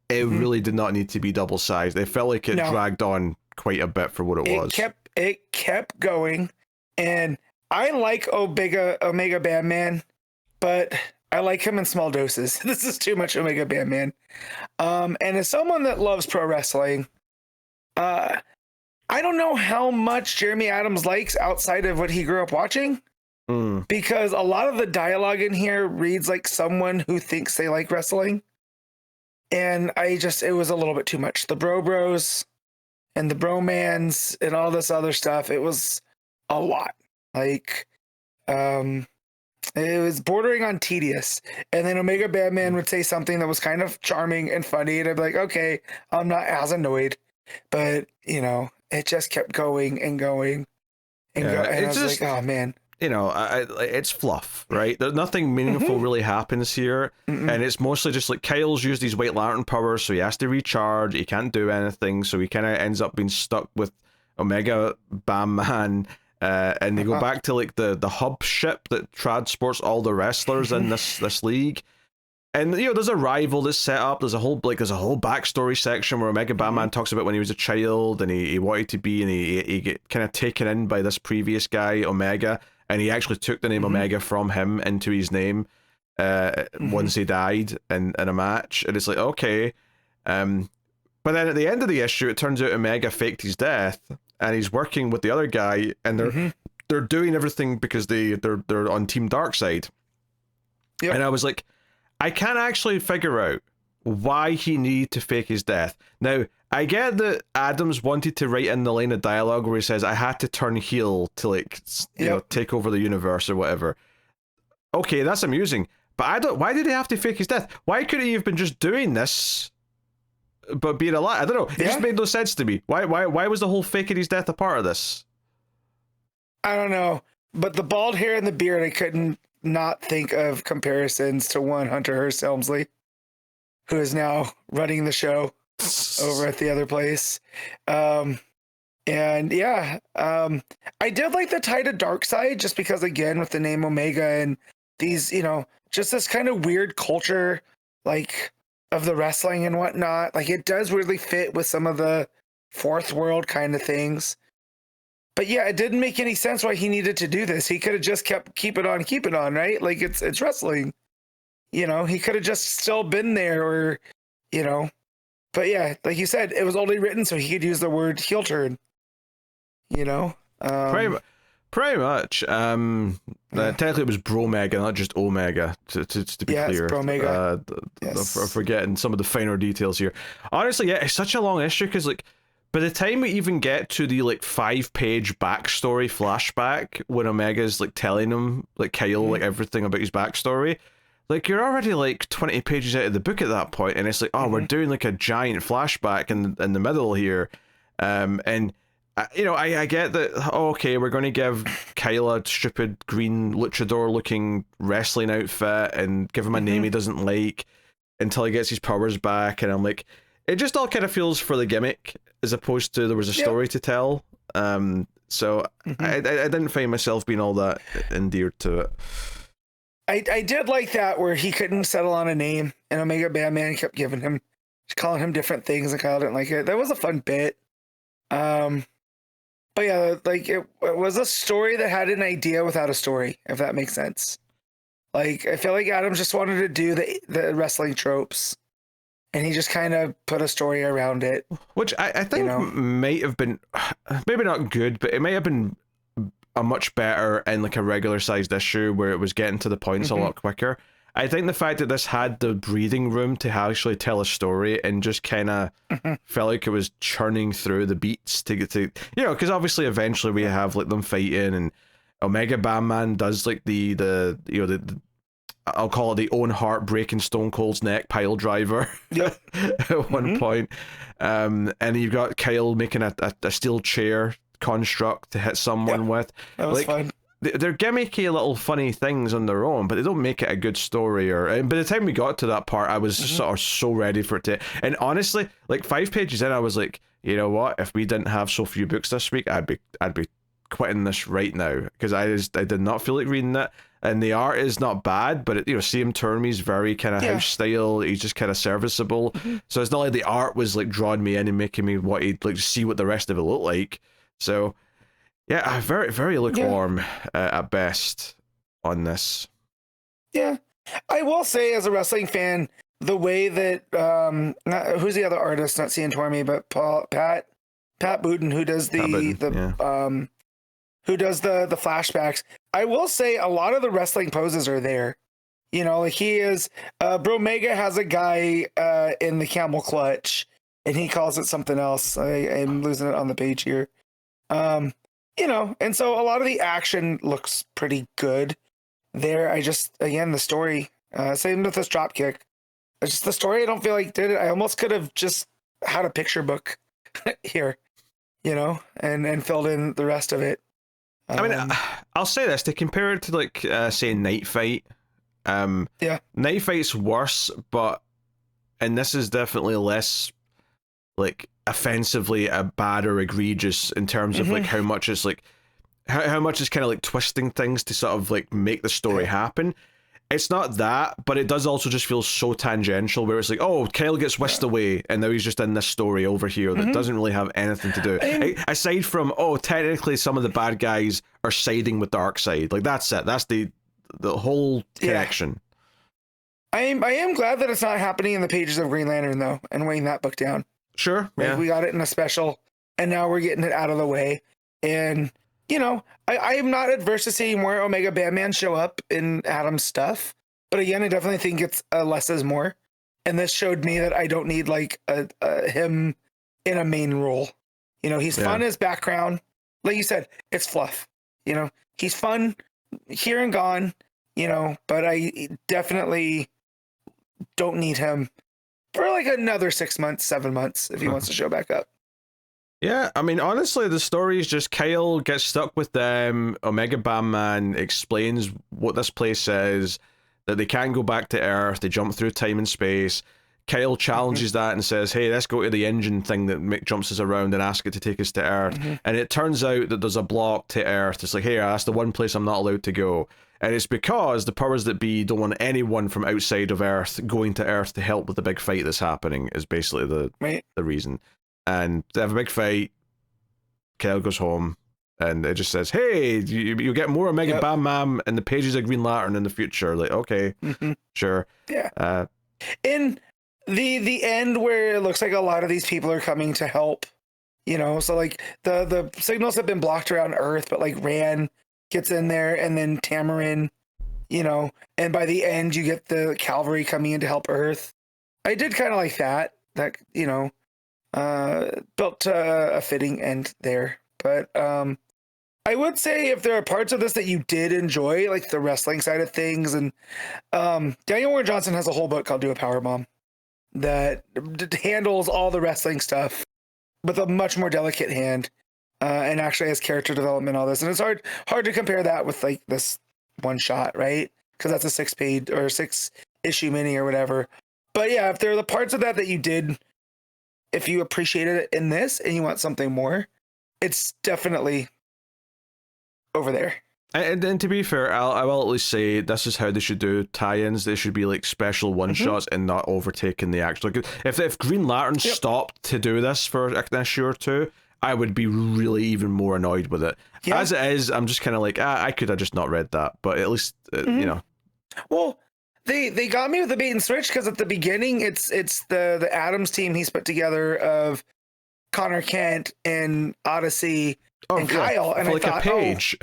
It really did not need to be double-sized. It felt like it dragged on quite a bit for what it was. It kept going, and I like Omega Batman, but I like him in small doses. This is too much Omega Batman. And as someone that loves pro wrestling, I don't know how much Jeremy Adams likes outside of what he grew up watching, because a lot of the dialogue in here reads like someone who thinks they like wrestling. And it was a little bit too much. The bros and the bromans and all this other stuff, it was a lot. Like, it was bordering on tedious. And then Omega Batman would say something that was kind of charming and funny, and I'd be like, okay, I'm not as annoyed. But, you know, it just kept going and going and going. And I was like, oh, man. You know, it's fluff, right? There's nothing meaningful really happens here, and it's mostly just like Kyle's used these White Lantern powers, so he has to recharge. He can't do anything, so he kind of ends up being stuck with Omega Bam Man. And they go back to like the hub ship that transports all the wrestlers in this league, and you know there's a rival that's set up. There's a whole backstory section where Omega Batman talks about when he was a child and he wanted to be, and he get kind of taken in by this previous guy Omega, and he actually took the name Omega from him into his name once he died in a match, and it's like okay, but then at the end of the issue it turns out Omega faked his death. And he's working with the other guy, and they're doing everything because they're on Team Darkseid. Yep. And I was like, I can't actually figure out why he needed to fake his death. Now, I get that Adams wanted to write in the line of dialogue where he says, I had to turn heel to like you know take over the universe or whatever. Okay, that's amusing. But why did he have to fake his death? Why couldn't he have been just doing this but being alive? I don't know. It just made no sense to me. Why was the whole faking his death a part of this? I don't know. But the bald hair and the beard, I couldn't not think of comparisons to one Hunter Hearst Helmsley, who is now running the show over at the other place. I did like the tie to Darkseid just because, again, with the name Omega and these, you know, just this kind of weird culture, like, of the wrestling and whatnot. Like, it does really fit with some of the fourth world kind of things. But yeah, it didn't make any sense why he needed to do this. He could have just kept keep it on, right? Like, it's wrestling. You know, he could have just still been there, or, you know. But yeah, like you said, it was only written so he could use the word heel turn. You know? Pretty much. Technically it was Bromega, not just Omega, to be clear. It's Bromega. I'm forgetting some of the finer details here. Honestly, yeah, it's such a long issue, because like by the time we even get to the like 5-page backstory flashback when Omega's like telling him, like Kyle, like everything about his backstory, like you're already like 20 pages out of the book at that point, and it's like, oh, we're doing like a giant flashback in the middle here, and I get that. Oh, okay, we're going to give Kyle a stupid green luchador looking wrestling outfit and give him a name he doesn't like until he gets his powers back, and I'm like, it just all kind of feels for the gimmick as opposed to there was a story to tell. So I didn't find myself being all that endeared to it. I did like that where he couldn't settle on a name, and Omega Batman kept calling him different things, and Kyle didn't like it. That was a fun bit. But yeah, like it was a story that had an idea without a story, if that makes sense. Like I feel like Adam just wanted to do the wrestling tropes, and he just kind of put a story around it. Which I think might have been, maybe not good, but it might have been a much better in like a regular sized issue where it was getting to the points a lot quicker. I think the fact that this had the breathing room to actually tell a story and just kind of felt like it was churning through the beats to get to, because obviously eventually we have like them fighting, and Omega Batman does like the I'll call it the own heart breaking Stone Cold's neck pile driver at one point. And you've got Kyle making a steel chair construct to hit someone with. That was fun. They're gimmicky little funny things on their own, but they don't make it a good story. And by the time we got to that part, I was sort of so ready for it to. And honestly, like 5 pages in, I was like, you know what? If we didn't have so few books this week, I'd be quitting this right now, because I did not feel like reading it. And the art is not bad, but CM Tormey's very kind of house style. He's just kind of serviceable. So it's not like the art was like drawing me in and making me want to like see what the rest of it looked like. So. Yeah, very, very lukewarm at best on this. Yeah. I will say, as a wrestling fan, the way that, who's the other artist, not Cian Tormey, but Pat Boutin, who does the flashbacks. I will say a lot of the wrestling poses are there. Like he is, Bromega has a guy in the camel clutch, and he calls it something else. I'm losing it on the page here. And so a lot of the action looks pretty good there. The story, same with this dropkick. It's just the story, I don't feel like did it. I almost could have just had a picture book here, and filled in the rest of it. I mean, I'll say this, to compare it to like, say, Night Fight. Night Fight's worse, and this is definitely less like offensively bad or egregious in terms of like how much is like how much is kind of like twisting things to sort of like make the story happen. It's not that, but it does also just feel so tangential, where it's like, oh, Kyle gets whisked away and now he's just in this story over here that doesn't really have anything to do aside from, oh, technically some of the bad guys are siding with Darkseid. Like that's it, that's the whole connection. I am glad that it's not happening in the pages of Green Lantern though, and weighing that book down. Sure. Like, we got it in a special, and now we're getting it out of the way. And, I am not adverse to seeing more Omega Batman show up in Adam's stuff. But again, I definitely think it's less is more. And this showed me that I don't need like him in a main role. He's fun as background. Like you said, it's fluff. He's fun here and gone, but I definitely don't need him for like another 6 months, 7 months, if he wants to show back up. Yeah, I mean, honestly, the story is just Kyle gets stuck with them. Omega Batman explains what this place is, that they can't go back to Earth. They jump through time and space. Kyle challenges that and says, hey, let's go to the engine thing that jumps us around and ask it to take us to Earth. And it turns out that there's a block to Earth. It's like, hey, that's the one place I'm not allowed to go. And it's because the powers that be don't want anyone from outside of Earth going to Earth to help with the big fight that's happening, is basically the reason. And they have a big fight. Kyle goes home, and it just says, hey, you get more Omega Batman in the pages of Green Lantern in the future. Like, okay, sure. Yeah. In the end where it looks like a lot of these people are coming to help, so like the signals have been blocked around Earth, but like Ran gets in there, and then Tamarin, and by the end you get the cavalry coming in to help Earth. I did kind of like that built a fitting end there, but I would say if there are parts of this that you did enjoy, like the wrestling side of things, and Daniel Warren Johnson has a whole book called Do a Power Bomb that handles all the wrestling stuff with a much more delicate hand, and actually has character development, all this. And it's hard to compare that with like this one shot, right? Because that's a 6-page or 6-issue mini or whatever. But yeah, if there are the parts of that you did, if you appreciated it in this and you want something more, it's definitely over there. And to be fair, I will at least say this is how they should do tie-ins. They should be like special one-shots and not overtaking the actual. Like, if Green Lantern stopped to do this for an issue or two, I would be really even more annoyed with it. Yeah. As it is, I'm just kind of like, I could have just not read that. But at least, you know. Well, they got me with the bait and switch because at the beginning, it's the Adams team he's put together of Connor Kent and Odyssey and Kyle. And like I thought, a page.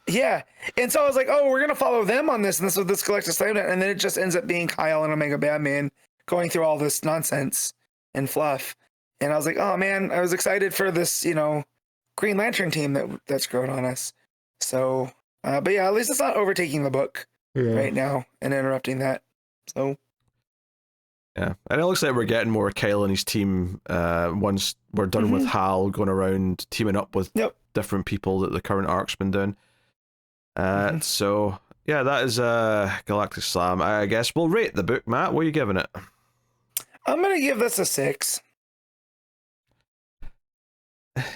Yeah. And so I was like, oh, we're going to follow them on this. And this was this Galactic Slam. And then it just ends up being Kyle and Omega Batman going through all this nonsense and fluff. And I was like, oh man, I was excited for this, you know, Green Lantern team that's grown on us. So, but yeah, at least it's not overtaking the book right now and interrupting that. So. Yeah. And it looks like we're getting more Kyle and his team once we're done with Hal going around teaming up with different people that the current arc's been doing. So yeah, that is Galactic Slam. I guess we'll rate the book. Matt, what are you giving it? I'm gonna give this a 6.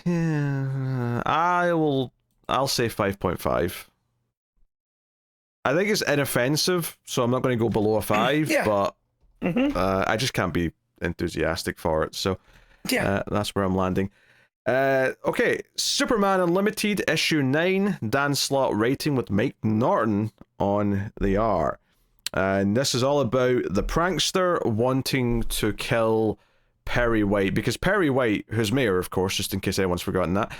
Yeah, I'll say 5.5. I think it's inoffensive, so I'm not going to go below a 5, but I just can't be enthusiastic for it. So that's where I'm landing. Okay, Superman Unlimited issue 9, Dan Slott writing with Mike Norton on the art. And this is all about the prankster wanting to kill Perry White, because Perry White, who's mayor, of course, just in case anyone's forgotten that,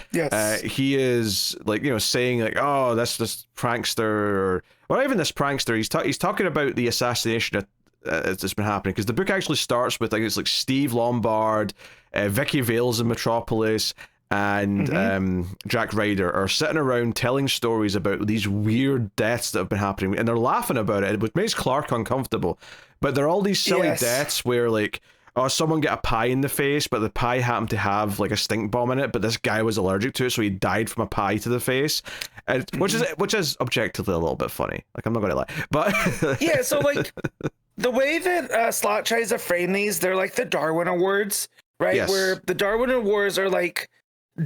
he is like, you know, saying like, oh, this prankster, or not even this prankster, he's talking about the assassination that's been happening, because the book actually starts with like, it's like Steve Lombard, Vicky Vales in Metropolis, and Jack Ryder are sitting around telling stories about these weird deaths that have been happening, and they're laughing about it, which makes Clark uncomfortable. But they're all these silly deaths where like, oh, someone got a pie in the face, but the pie happened to have like a stink bomb in it, but this guy was allergic to it, so he died from a pie to the face, and which is objectively a little bit funny. Like, I'm not gonna lie, but yeah. So like the way that Slott tries to frame these, they're like the Darwin Awards, right? Yes. Where the Darwin Awards are like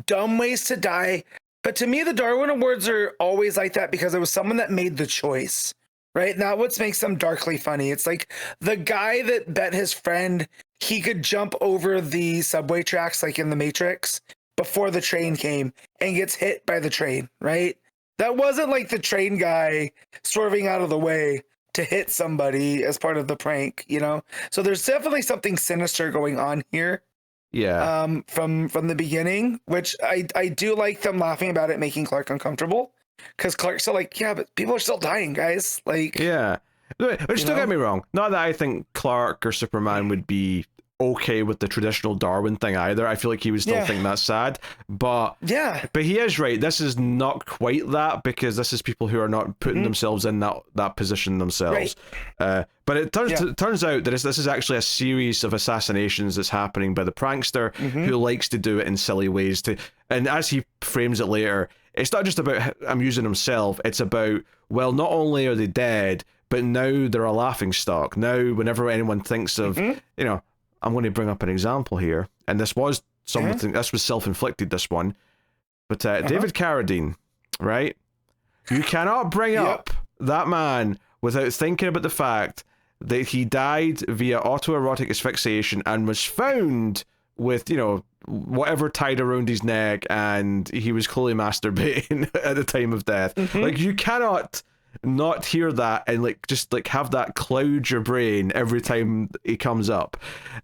dumb ways to die, but to me, the Darwin Awards are always like that because it was someone that made the choice. Right? Not what makes them darkly funny. It's like the guy that bet his friend he could jump over the subway tracks like in the Matrix before the train came and gets hit by the train, right? That wasn't like the train guy swerving out of the way to hit somebody as part of the prank, you know? So there's definitely something sinister going on here. Yeah. From the beginning, which I do like them laughing about it, making Clark uncomfortable. Because Clark's still like, yeah, but people are still dying, guys. Like, yeah. But don't get me wrong. Not that I think Clark or Superman would be okay with the traditional Darwin thing either. I feel like he would still think that's sad. But he is right. This is not quite that, because this is people who are not putting themselves in that position themselves. Right. But it turns out that this is actually a series of assassinations that's happening by the prankster who likes to do it in silly ways. And as he frames it later, it's not just about amusing himself. It's about, well, not only are they dead, but now they're a laughing stock. Now, whenever anyone thinks of, you know, I'm going to bring up an example here, and this was something, this was self-inflicted, this one, but David Carradine, right? You cannot bring up that man without thinking about the fact that he died via autoerotic asphyxiation and was found with, you know, whatever tied around his neck, and he was clearly masturbating at the time of death. Like, you cannot not hear that and like just like have that cloud your brain every time he comes up.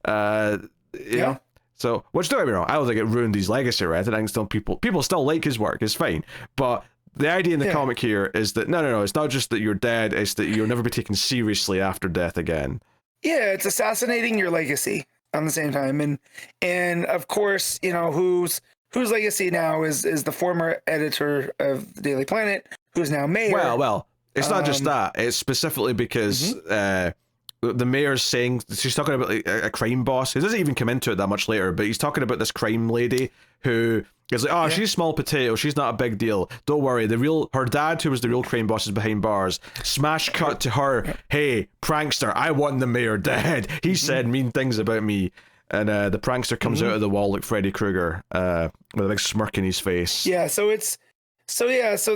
You know? So, which, don't get me wrong, I don't think it ruined his legacy, right? I think still people still like his work, it's fine. But the idea in the comic here is that no, it's not just that you're dead, it's that you'll never be taken seriously after death again. Yeah, it's assassinating your legacy on the same time. And of course, you know, who's whose legacy now is the former editor of the Daily Planet, who's now mayor. Well, it's not just that. It's specifically because the mayor's saying, she's talking about like, a crime boss. He doesn't even come into it that much later, but he's talking about this crime lady who is like, oh, she's small potato, she's not a big deal. Don't worry, her dad, who was the real crime boss, is behind bars. Smash cut to her, hey, prankster, I want the mayor dead. He said mean things about me. And the prankster comes out of the wall like Freddy Krueger, with a big smirk in his face. Yeah, so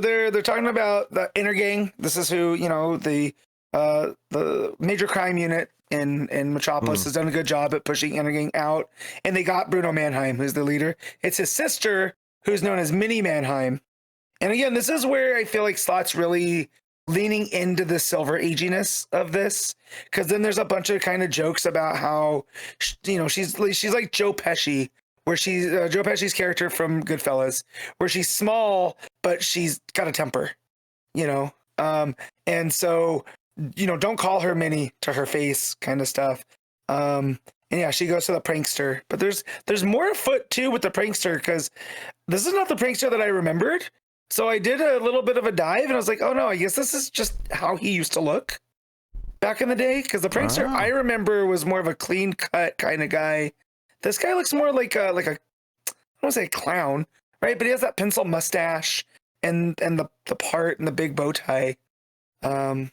they're talking about the Inner Gang. This is who, the major crime unit in Metropolis has done a good job at pushing Inner Gang out. And they got Bruno Mannheim, who's the leader. It's his sister, who's known as Minnie Mannheim. And again, this is where I feel like Slott's really leaning into the silver aginess of this, because then there's a bunch of kind of jokes about how she's like Joe Pesci, where she's Joe Pesci's character from Goodfellas, where she's small but she's got a temper, and so don't call her Minnie to her face kind of stuff. And yeah, she goes to the prankster, but there's more afoot too with the prankster, because this is not the prankster that I remembered. So I did a little bit of a dive, and I was like, oh no, I guess this is just how he used to look back in the day. Because the prankster I remember was more of a clean cut kind of guy. This guy looks more like a I don't want to say clown, right? But he has that pencil mustache and the part and the big bow tie. The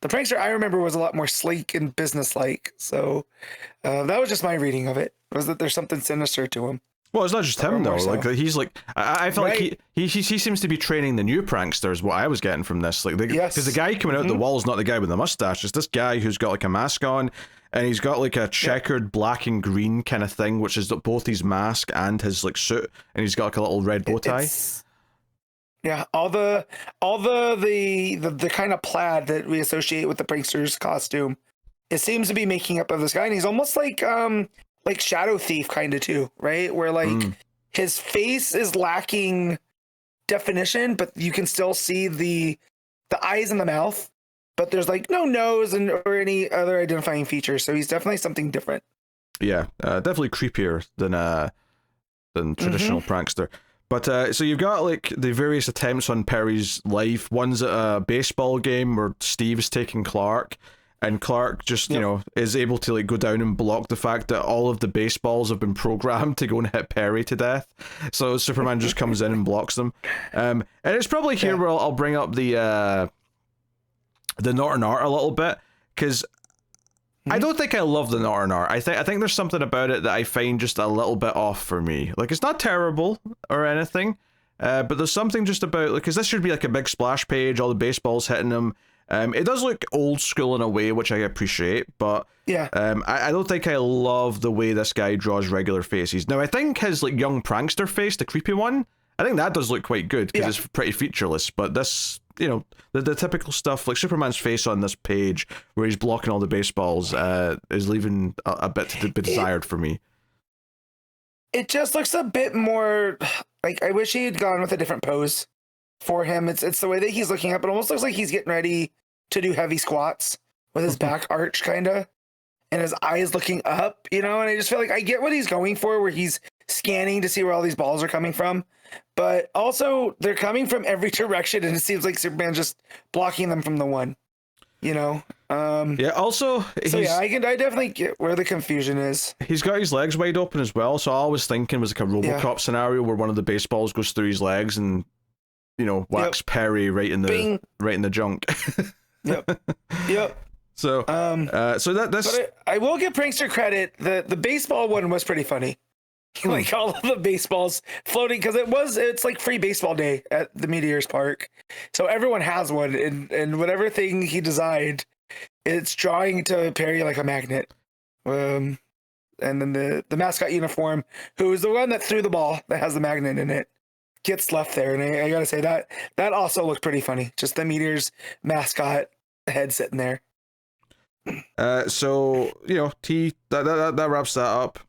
prankster I remember was a lot more sleek and businesslike. So that was just my reading of it. Was that there's something sinister to him. Well, it's not just him though. So. Like he's like, I felt like he seems to be training the new pranksters. What I was getting from this, like, because the guy coming out the wall is not the guy with the mustache. It's this guy who's got like a mask on, and he's got like a checkered black and green kind of thing, which is both his mask and his like suit, and he's got like a little red bow tie. All the kind of plaid that we associate with the prankster's costume, it seems to be making up of this guy, and he's almost like Shadow Thief kind of too, right? Where like his face is lacking definition, but you can still see the eyes and the mouth, but there's like no nose or any other identifying features. So he's definitely something different. Yeah, definitely creepier than traditional prankster. But so you've got like the various attempts on Perry's life. One's at a baseball game where Steve's taking Clark. And Clark just, is able to like go down and block the fact that all of the baseballs have been programmed to go and hit Perry to death. So Superman just comes in and blocks them. And it's probably here where I'll bring up the Norton art a little bit, because I don't think I love the Norton art. I think there's something about it that I find just a little bit off for me. Like, it's not terrible or anything, but there's something just about, like, because this should be like a big splash page, all the baseballs hitting them. It does look old school in a way, which I appreciate, but I don't think I love the way this guy draws regular faces. Now, I think his like young prankster face, the creepy one, I think that does look quite good because it's pretty featureless. But this, the typical stuff, like Superman's face on this page where he's blocking all the baseballs, is leaving a bit to be desired for me. It just looks a bit more like, I wish he had gone with a different pose for him. It's the way that he's looking up. It almost looks like he's getting ready to do heavy squats with his back arch kind of, and his eyes looking up, and I just feel like I get what he's going for, where he's scanning to see where all these balls are coming from, but also they're coming from every direction, and it seems like Superman's just blocking them from the one, also, I definitely get where the confusion is. He's got his legs wide open as well, so all I was thinking was like a RoboCop scenario where one of the baseballs goes through his legs and whacks Perry right in the junk. Yep. So that's. But I will give Prankster credit. The baseball one was pretty funny. Like all of the baseballs floating, because it's like free baseball day at the Meteors Park, so everyone has one, and whatever thing he designed, it's drawing to Perry like a magnet. And then the mascot uniform, who is the one that threw the ball that has the magnet in it, gets left there, and I gotta say that also looked pretty funny. Just the Meteors mascot head sitting there. So that wraps that up.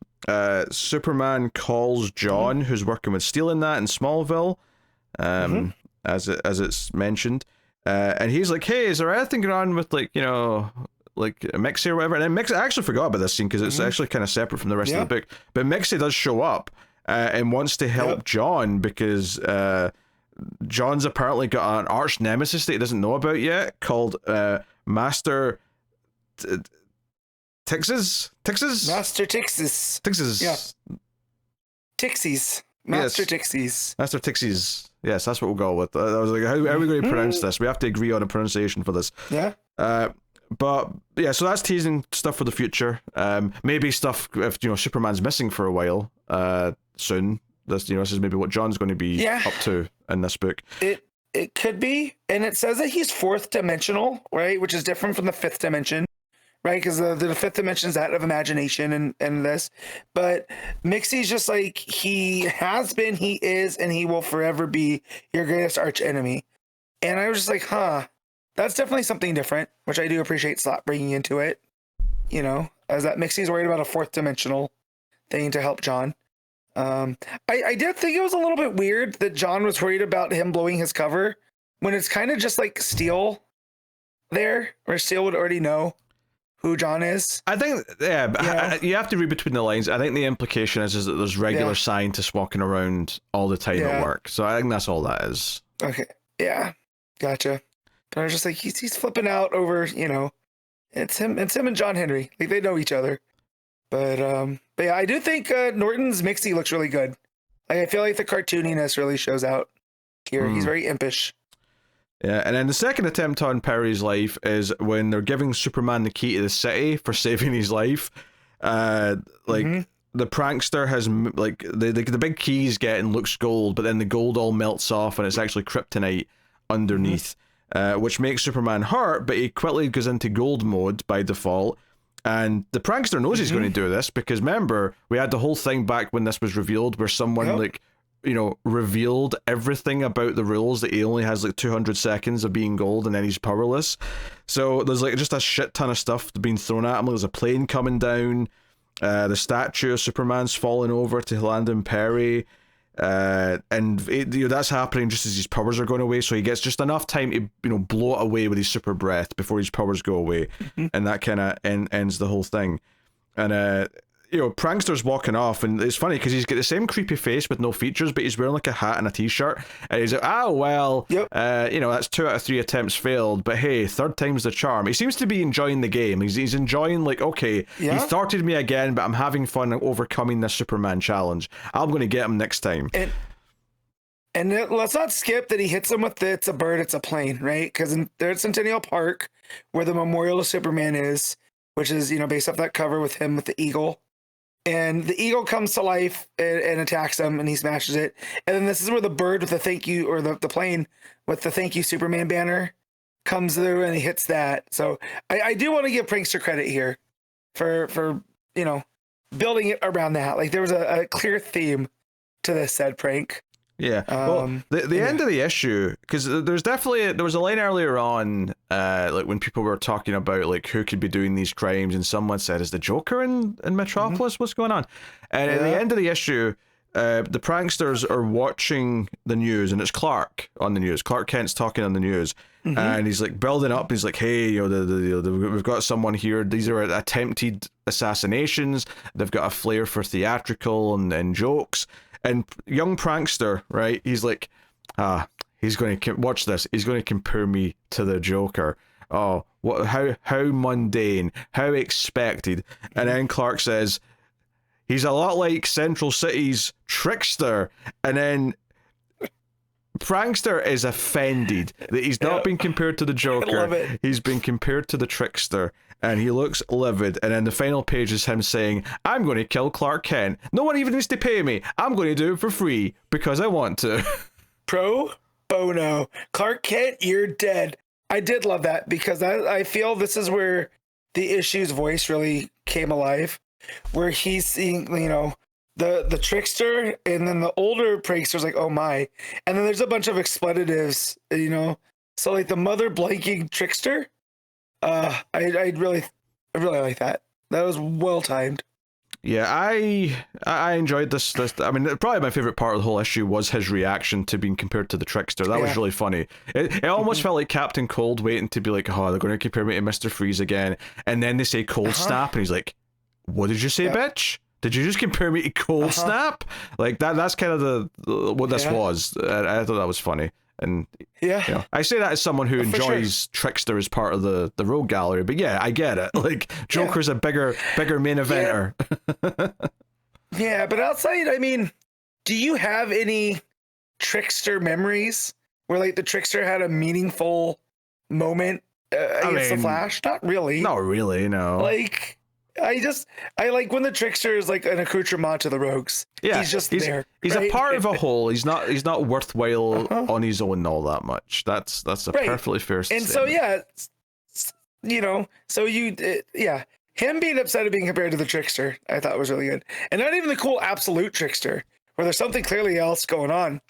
Superman calls John, who's working with Steel in that in Smallville, as it's mentioned, and he's like, "Hey, is there anything going on with like Mixie or whatever?" And then Mixie, I actually forgot about this scene because it's actually kind of separate from the rest of the book. But Mixie does show up. and wants to help John because John's apparently got an arch nemesis that he doesn't know about yet called Master Tixes? Master Tixes. Tixes. Yeah. Tixies. Master Tixies. Master Tixies. Yes, that's what we'll go with. I was like, how are we going to pronounce this? We have to agree on a pronunciation for this. Yeah. But yeah, so that's teasing stuff for the future. Maybe stuff if Superman's missing for a while. Soon. This is maybe what John's going to be up to in this book. It could be, and it says that he's fourth dimensional, right? Which is different from the fifth dimension, right? Because the fifth dimension is that of imagination and this. But Mixie's just like he has been, he is, and he will forever be your greatest arch enemy. And I was just like, that's definitely something different, which I do appreciate Slott bringing into it. As that Mixie's worried about a fourth dimensional thing to help John. I did think it was a little bit weird that John was worried about him blowing his cover when it's kind of just like Steel there, where Steel would already know who John is. I think, you have to read between the lines. I think the implication is that there's regular scientists walking around all the time at work. So I think that's all that is. Okay. Yeah. Gotcha. But I was just like, he's flipping out over, it's him and John Henry. Like they know each other. But yeah, I do think Norton's Mixie looks really good. Like, I feel like the cartooniness really shows out here. He's very impish. Yeah, and then the second attempt on Perry's life is when they're giving Superman the key to the city for saving his life. The prankster has the big key he's getting looks gold, but then the gold all melts off and it's actually kryptonite underneath, which makes Superman hurt, but he quickly goes into gold mode by default. And the prankster knows he's going to do this because remember, we had the whole thing back when this was revealed where someone revealed everything about the rules that he only has 200 seconds of being gold and then he's powerless. So there's just a shit ton of stuff being thrown at him. There's a plane coming down. The statue of Superman's falling over to land in Perry. And that's happening just as his powers are going away, so he gets just enough time to blow it away with his super breath before his powers go away, and that kind of ends the whole thing. And Prankster's walking off, and it's funny because he's got the same creepy face with no features, but he's wearing a hat and a t-shirt, and he's like, that's 2 out of 3 attempts failed, but hey, third time's the charm. He seems to be enjoying the game. He's enjoying he thwarted me again, but I'm having fun overcoming this Superman challenge. I'm going to get him next time. And let's not skip that he hits him with it's a bird, it's a plane, right? Because there's Centennial Park, where the memorial to Superman is, which is based off that cover with him with the eagle. And the eagle comes to life and attacks him, and he smashes it. And then this is where the bird with the thank you, or the plane with the thank you Superman banner comes through, and he hits that. So I do want to give Prankster credit here for building it around that. Like there was a clear theme to this said prank. Yeah. Well, the end of the issue, because there was a line earlier on, when people were talking about who could be doing these crimes, and someone said, "Is the Joker in Metropolis? What's going on?" And at the end of the issue, the pranksters are watching the news, and it's Clark on the news. Clark Kent's talking on the news, and he's building up. He's like, "Hey, we've got someone here. These are attempted assassinations. They've got a flair for theatrical and jokes." And young prankster, right? He's like, he's going to watch this. He's going to compare me to the Joker. Oh, what? How mundane, how expected. And then Clark says, he's a lot like Central City's Trickster. And then prankster is offended that he's not been compared to the Joker. I love it. He's been compared to the Trickster. And he looks livid, and then the final page is him saying, "I'm going to kill Clark Kent. No one even needs to pay me. I'm going to do it for free because I want to." Pro bono. Clark Kent, you're dead. I did love that because I feel this is where the issue's voice really came alive, where he's seeing, the trickster, and then the older prankster's like, "Oh my," and then there's a bunch of expletives, so the mother blanking trickster. I really like that. That was well timed. Yeah, I enjoyed this. I mean, probably my favorite part of the whole issue was his reaction to being compared to the Trickster. That was really funny. It almost felt like Captain Cold waiting to be like, "Oh, they're going to compare me to Mr. Freeze again," and then they say Cold Snap, and he's like, "What did you say, bitch?" Did you just compare me to Cold Snap? Like that's kind of what this was. I thought that was funny. And I say that as someone who enjoys Trickster as part of the Rogue Gallery, but yeah, I get it. Like Joker's a bigger main eventer. Yeah, but outside, I mean, do you have any Trickster memories where like the Trickster had a meaningful moment against the Flash? Not really, no. Like I like when the Trickster is like an accoutrement to the Rogues. Yeah, he's there. He's a part of a whole. He's not worthwhile on his own all that much. That's a perfectly fair statement. And so him being upset at being compared to the Trickster, I thought was really good. And not even the cool absolute Trickster, where there's something clearly else going on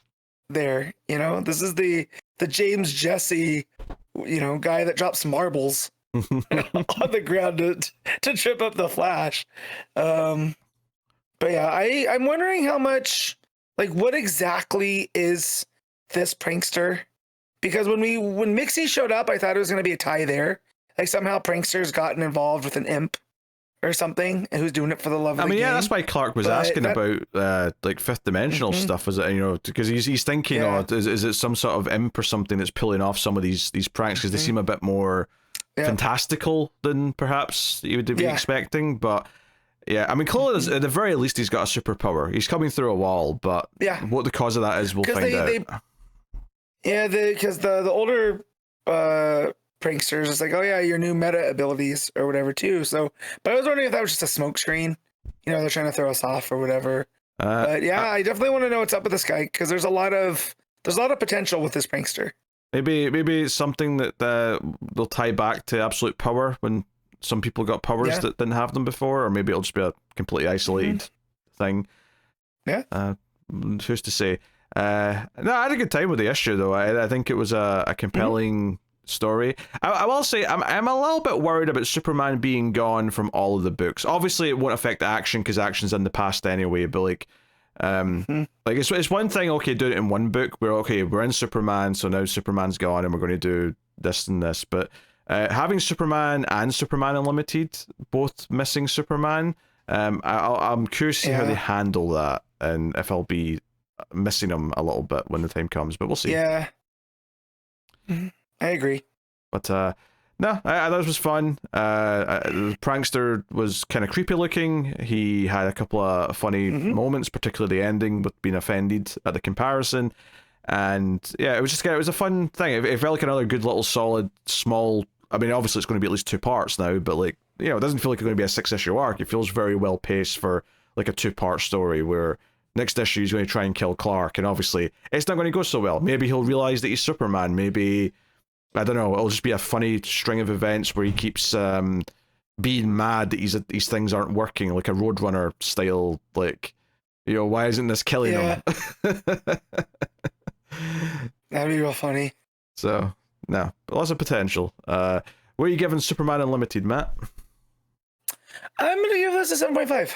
there. You know, this is the James Jesse, guy that drops marbles on the ground to trip up the Flash. But yeah, I'm wondering how much, like, what exactly is this prankster? Because when Mixie showed up, I thought it was going to be a tie there. Like somehow prankster's gotten involved with an imp or something, and who's doing it for the love of the game. That's why Clark was asking about like fifth dimensional stuff. Is it, because he's thinking, is it some sort of imp or something that's pulling off some of these pranks, because they seem a bit more fantastical than perhaps you would be expecting. But yeah, I mean, clearly at the very least he's got a superpower. He's coming through a wall, but what the cause of that is, we'll find out. Because the older pranksters, it's like, oh yeah, your new meta abilities or whatever too. So, but I was wondering if that was just a smoke screen. They're trying to throw us off or whatever. But yeah, I definitely want to know what's up with this guy, because there's a lot of potential with this prankster. Maybe it's something that they'll tie back to absolute power, when some people got powers that didn't have them before, or maybe it'll just be a completely isolated thing. Yeah. Who's to say? No, I had a good time with the issue though. I think it was a compelling story. I will say I'm a little bit worried about Superman being gone from all of the books. Obviously it won't affect the action, because action's in the past anyway, but like it's one thing, okay, do it in one book, we're in Superman, so now Superman's gone and we're going to do this and this, but having Superman and Superman Unlimited both missing Superman, I'm curious to see how they handle that, and if I'll be missing him a little bit when the time comes, but we'll see. I agree. But no, I thought it was fun. The prankster was kind of creepy looking. He had a couple of funny moments, particularly the ending with being offended at the comparison. And yeah, it was a fun thing. It felt like another good little solid small. I mean, obviously it's going to be at least 2 parts now, but like, it doesn't feel like it's going to be a 6-issue arc. It feels very well paced for like a 2-part story, where next issue he's going to try and kill Clark, and obviously it's not going to go so well. Maybe he'll realize that he's Superman. Maybe, I don't know, it'll just be a funny string of events where he keeps being mad that these things aren't working, like a Roadrunner style, like, why isn't this killing him? That'd be real funny. So, no, but lots of potential. What are you giving Superman Unlimited, Matt? I'm going to give this a 7.5.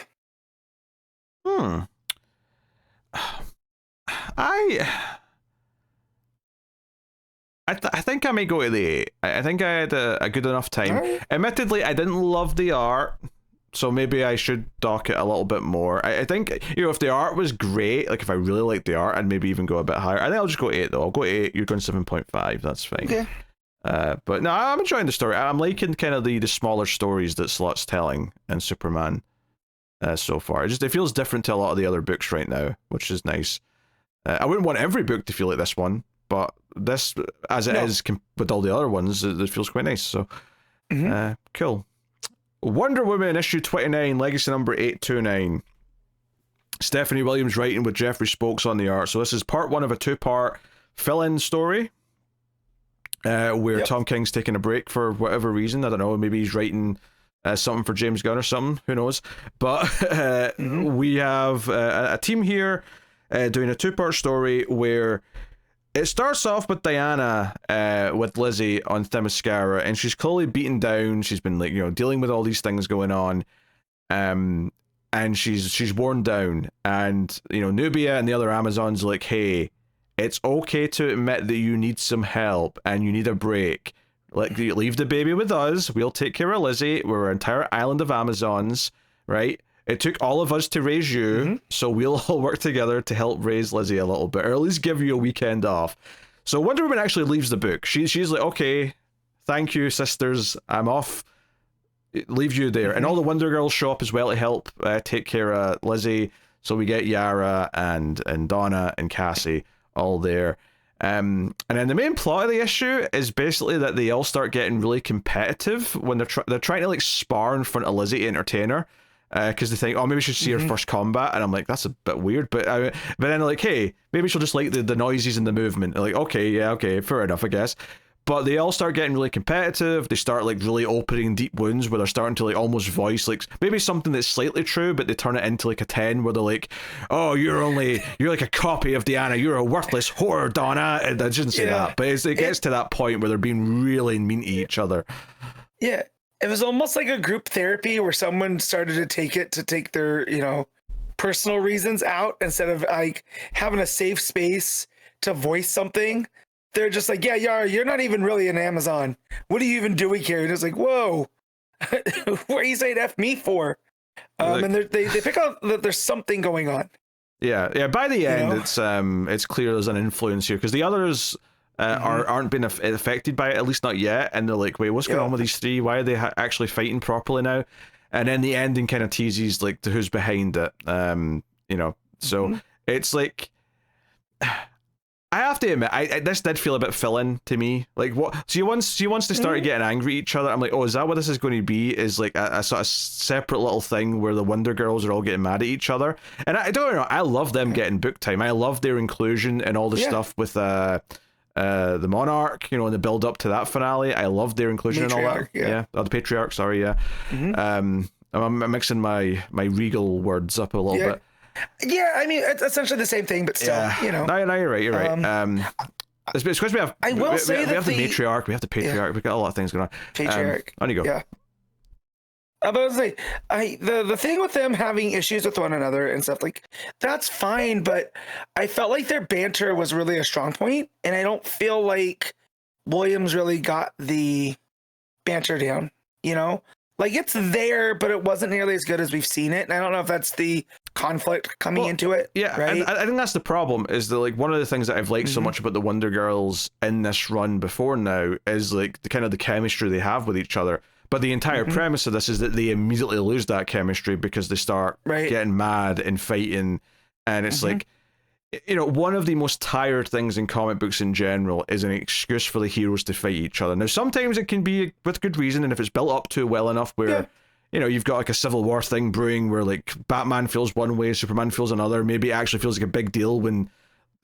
I think I may go to the 8. I think I had a good enough time. Right. Admittedly, I didn't love the art, so maybe I should dock it a little bit more. I think, if the art was great, like if I really liked the art, I'd maybe even go a bit higher. I think I'll just go 8 though. I'll go 8. You're going 7.5. That's fine. Okay. But no, I'm enjoying the story. I'm liking kind of the smaller stories that Slott's telling in Superman so far. It feels different to a lot of the other books right now, which is nice. I wouldn't want every book to feel like this one, but this, as it is with all the other ones, it feels quite nice. So, cool. Wonder Woman issue 29, legacy number 829. Stephanie Williams writing with Jeffrey Spokes on the art. So this is part 1 of a 2-part fill-in story, where Tom King's taking a break for whatever reason. I don't know, maybe he's writing something for James Gunn or something, who knows. But we have a team here doing a 2-part story where it starts off with Diana with Lizzie on Themyscira, and she's clearly beaten down. She's been dealing with all these things going on, and she's worn down. And Nubia and the other Amazons are like, hey, it's okay to admit that you need some help and you need a break. Leave the baby with us. We'll take care of Lizzie. We're an entire island of Amazons, right? it took all of us to raise you, so we'll all work together to help raise Lizzie a little bit, or at least give you a weekend off. So Wonder Woman actually leaves the book. She's like, okay, thank you, sisters, I'm off. Leave you there. And all the Wonder Girls show up as well to help take care of Lizzie. So we get Yara and Donna and Cassie all there. And then the main plot of the issue is basically that they all start getting really competitive when they're trying to like spar in front of Lizzie to entertain her. Because they think, oh, maybe we should see her first combat. And I'm like, that's a bit weird. But then they're like, hey, maybe she'll just like the noises and the movement. They're like, okay, fair enough, I guess. But they all start getting really competitive. They start like really opening deep wounds where they're starting to like almost voice like maybe something that's slightly true, but they turn it into like a 10 where they're like, oh, you're like a copy of Diana. You're a worthless whore, Donna. And I shouldn't say that, but it gets to that point where they're being really mean to each other. Yeah. It was almost like a group therapy where someone started to take their, personal reasons out instead of like having a safe space to voice something. They're just like, yeah, Yara, you're not even really an Amazon. What are you even doing here? And it's like, whoa, what are you saying F me for? And they pick out that there's something going on. Yeah. By the end, it's clear there's an influence here because the others aren't being affected by it, at least not yet. And they're like, wait, what's going on with these three? Why are they actually fighting properly now? And then the ending kind of teases like who's behind it. So it's like. I have to admit, this did feel a bit fill-in to me. Like, what? So once they started getting angry at each other, I'm like, oh, is that what this is going to be? Is like a sort of separate little thing where the Wonder Girls are all getting mad at each other? And I don't know, I love them getting book time. I love their inclusion and all the stuff with the Monarch, and the build up to that finale. I love their inclusion and all that. Oh, the Patriarch. Sorry, yeah. I'm mixing my regal words up a little bit. Yeah, I mean, it's essentially the same thing, but still, No, you're right. You're right. It's because we have. I will say we have the matriarch, we have the patriarch, we've got a lot of things going on. Patriarch. On you go. Yeah. I was like, the thing with them having issues with one another and stuff, like, that's fine, but I felt like their banter was really a strong point, and I don't feel like Williams really got the banter down, Like, it's there, but it wasn't nearly as good as we've seen it, and I don't know if that's the conflict coming into it. Yeah, right? And I think that's the problem, is that, like, one of the things that I've liked so much about the Wonder Girls in this run before now is, like, the chemistry they have with each other. But the entire premise of this is that they immediately lose that chemistry because they start getting mad and fighting, and it's like, one of the most tired things in comic books in general is an excuse for the heroes to fight each other. Now, sometimes it can be with good reason, and if it's built up to well enough where, you've got like a Civil War thing brewing where like Batman feels one way, Superman feels another, maybe it actually feels like a big deal when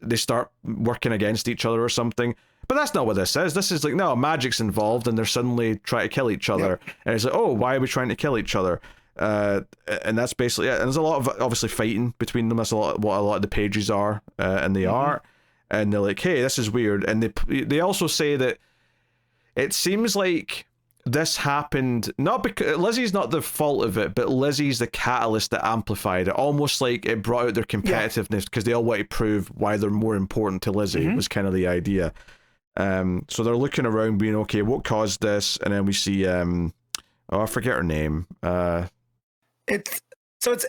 they start working against each other or something. But that's not what this is. This is like, no, magic's involved and they're suddenly trying to kill each other. And it's like, oh, why are we trying to kill each other? And that's basically it. And there's a lot of obviously fighting between them. That's what a lot of the pages are in the art. And they're like, hey, this is weird. And they also say that it seems like this happened not because Lizzie's not the fault of it, but Lizzie's the catalyst that amplified it. Almost like it brought out their competitiveness because they all want to prove why they're more important to Lizzie. Was kind of the idea. So they're looking around, being okay, what caused this? And then we see I forget her name. It's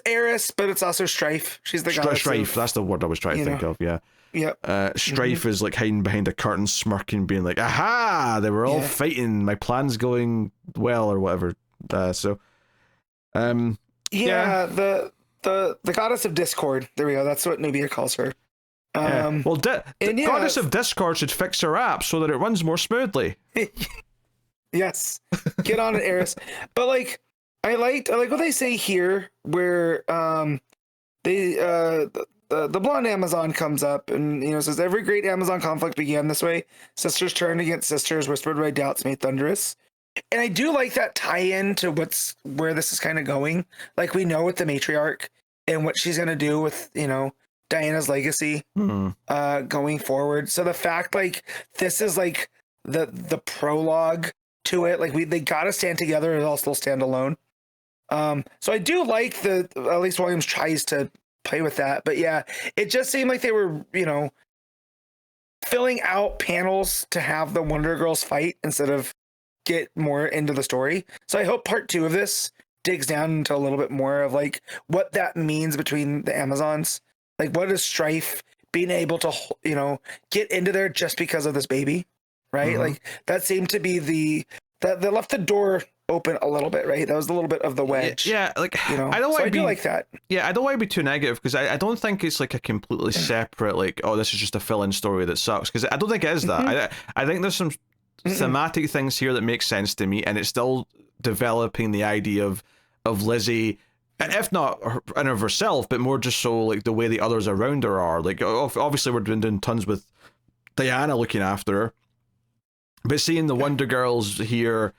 Eris, but it's also Strife. She's the goddess. Strife, that's the word I was trying to think of. Yeah. Yep. Strife is like hiding behind a curtain, smirking, being like, "Aha! They were all fighting. My plan's going well, or whatever." The goddess of discord. There we go. That's what Nubia calls her. Well, the goddess of discord should fix her app so that it runs more smoothly. Yes, get on it, Eris. But like, I like what they say here, where the blonde Amazon comes up and says every great Amazon conflict began this way. Sisters turned against sisters, whispered by doubts made thunderous. And I do like that tie-in to where this is kind of going. Like, we know with the matriarch and what she's gonna do with Diana's legacy going forward. So the fact like this is like the prologue to it, like they gotta stand together and all still stand alone. So I do like at least Williams tries to play with that, but yeah, it just seemed like they were filling out panels to have the Wonder Girls fight instead of get more into the story. So I hope part 2 of this digs down into a little bit more of like what that means between the Amazons. Like, what is Strife being able to, get into there just because of this baby, right? Mm-hmm. Like, that seemed to be that left the door open a little bit, right? That was a little bit of the wedge. Yeah, like, I do like that. Yeah, I don't want to be too negative, because I don't think it's like a completely separate, like, oh, this is just a fill-in story that sucks, because I don't think it is that. Mm-hmm. I think there's some thematic things here that make sense to me, and it's still developing the idea of Lizzie, if not in of herself, but more just so like the way the others around her are. Like, obviously we're doing tons with Diana looking after her, but seeing the Wonder Girls here,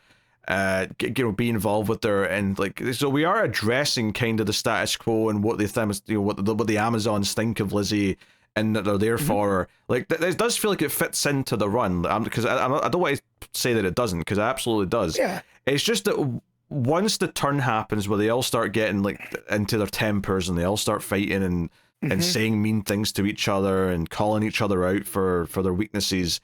be involved with her, and like, so we are addressing kind of the status quo and what what the Amazons think of Lizzie, and that they're there for her. Like, it does feel like it fits into the run, because I don't want to say that it doesn't, because it absolutely does. Yeah, it's just that once the turn happens where they all start getting like into their tempers, and they all start fighting and saying mean things to each other and calling each other out for their weaknesses,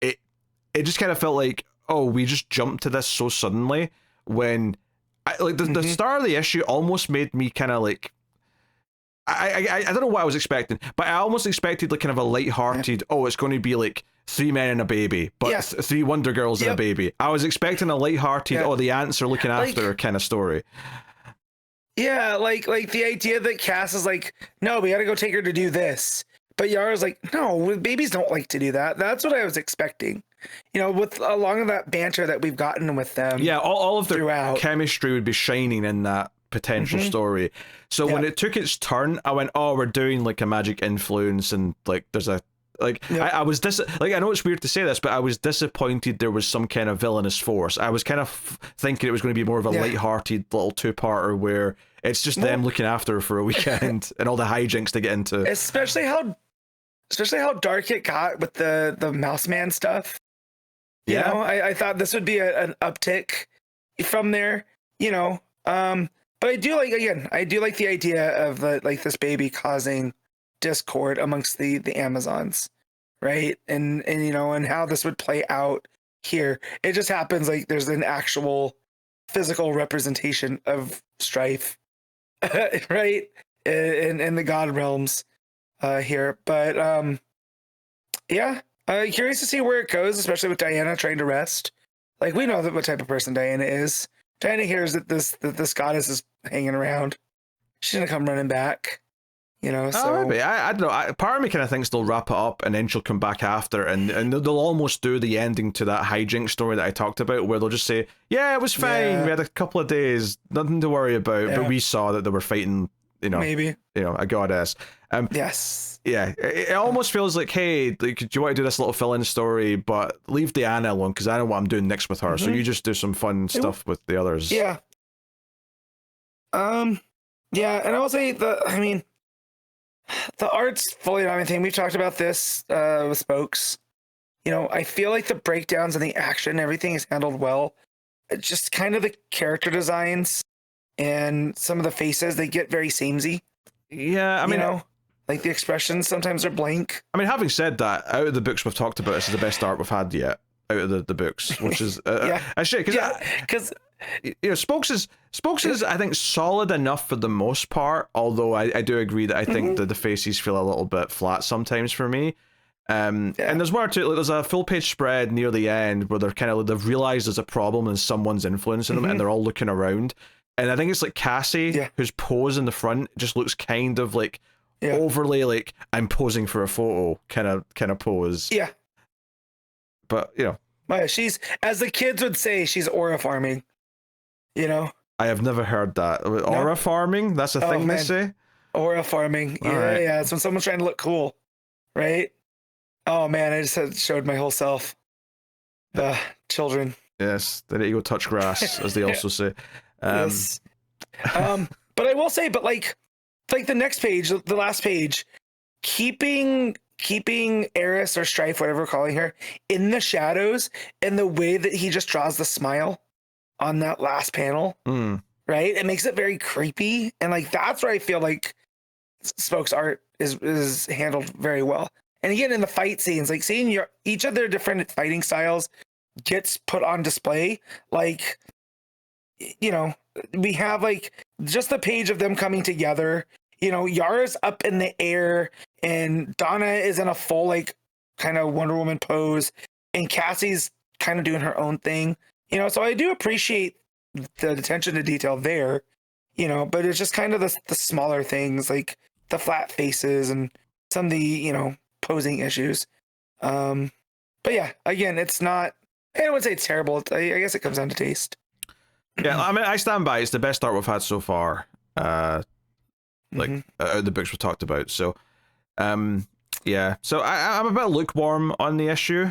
it just kind of felt like, oh, we just jumped to this so suddenly, when the start of the issue almost made me kind of like, I don't know what I was expecting, but I almost expected like kind of a lighthearted, oh, it's going to be like 3 men and a baby, but 3 Wonder Girls and a baby. I was expecting a lighthearted, oh, the ants are looking after her kind of story. Yeah, like the idea that Cass is like, no, we got to go take her to do this. But Yara's like, no, babies don't like to do that. That's what I was expecting. With along of that banter that we've gotten with them. Yeah, all of their chemistry would be shining in that potential story. So when it took its turn, I went, oh, we're doing like a magic influence, and like there's a I was I know it's weird to say this, but I was disappointed there was some kind of villainous force. I was kind of thinking it was going to be more of a light-hearted little two-parter where it's just them looking after her for a weekend and all the hijinks to get into. Especially how dark it got with the Mouse Man stuff. I thought this would be an uptick from there. But I do like the idea of this baby causing discord amongst the Amazons, right? And how this would play out here. It just happens like there's an actual physical representation of strife, right? In the God realms here. But curious to see where it goes, especially with Diana trying to rest. Like, we know what type of person Diana is. Diana hears that this goddess is hanging around. She's gonna come running back. So maybe. I don't know. Part of me kind of thinks they'll wrap it up and then she'll come back after, and they'll almost do the ending to that hijink story that I talked about, where they'll just say, yeah, it was fine. We had a couple of days, nothing to worry about, but we saw that they were fighting, maybe, a goddess. Yes. Yeah. It almost feels like, hey, do you want to do this little fill-in story, but leave Diana alone, because I know what I'm doing next with her. So you just do some fun stuff with the others. Yeah. Yeah, and I will say the art's fully on anything. We've talked about this with Spokes. I feel like the breakdowns and the action, everything is handled well. It's just kind of the character designs and some of the faces, they get very samey. Yeah, I mean, like the expressions sometimes are blank. I mean, having said that, out of the books we've talked about, this is the best art we've had yet out of the books, which is a shame, because Spokes is I think solid enough for the most part, although I do agree that I think that the faces feel a little bit flat sometimes for me. And there's one or two, there's a full page spread near the end where they've realized there's a problem and someone's influencing them, and they're all looking around, and I think it's like Cassie, whose pose in the front just looks kind of like overly like I'm posing for a photo kind of pose. But she's, as the kids would say, she's aura farming. I have never heard that. Aura farming? That's a thing they say? Aura farming. Yeah. It's when someone's trying to look cool, right? Oh man, I just showed my whole self. The children. Yes, they need to go touch grass, as they also say. Yes. But I will say, like the next page, the last page, keeping Eris or Strife, whatever we're calling her, in the shadows, and the way that he just draws the smile on that last panel, right? It makes it very creepy, and like that's where I feel like Spoke's art is handled very well. And again, in the fight scenes, like seeing each of their different fighting styles gets put on display. Like you know, we have like just the page of them coming together. You know, Yara's up in the air and Donna is in a full like kind of Wonder Woman pose and Cassie's kind of doing her own thing. You know, so I do appreciate the attention to detail there, you know, but it's just kind of the smaller things like the flat faces and some of the, you know, posing issues. But yeah, again, it's not, I don't want to say it's terrible. I guess it comes down to taste. Yeah, I mean, I stand by. It's the best art we've had so far. Out of the books we've talked about. So, yeah. So I'm a bit lukewarm on the issue.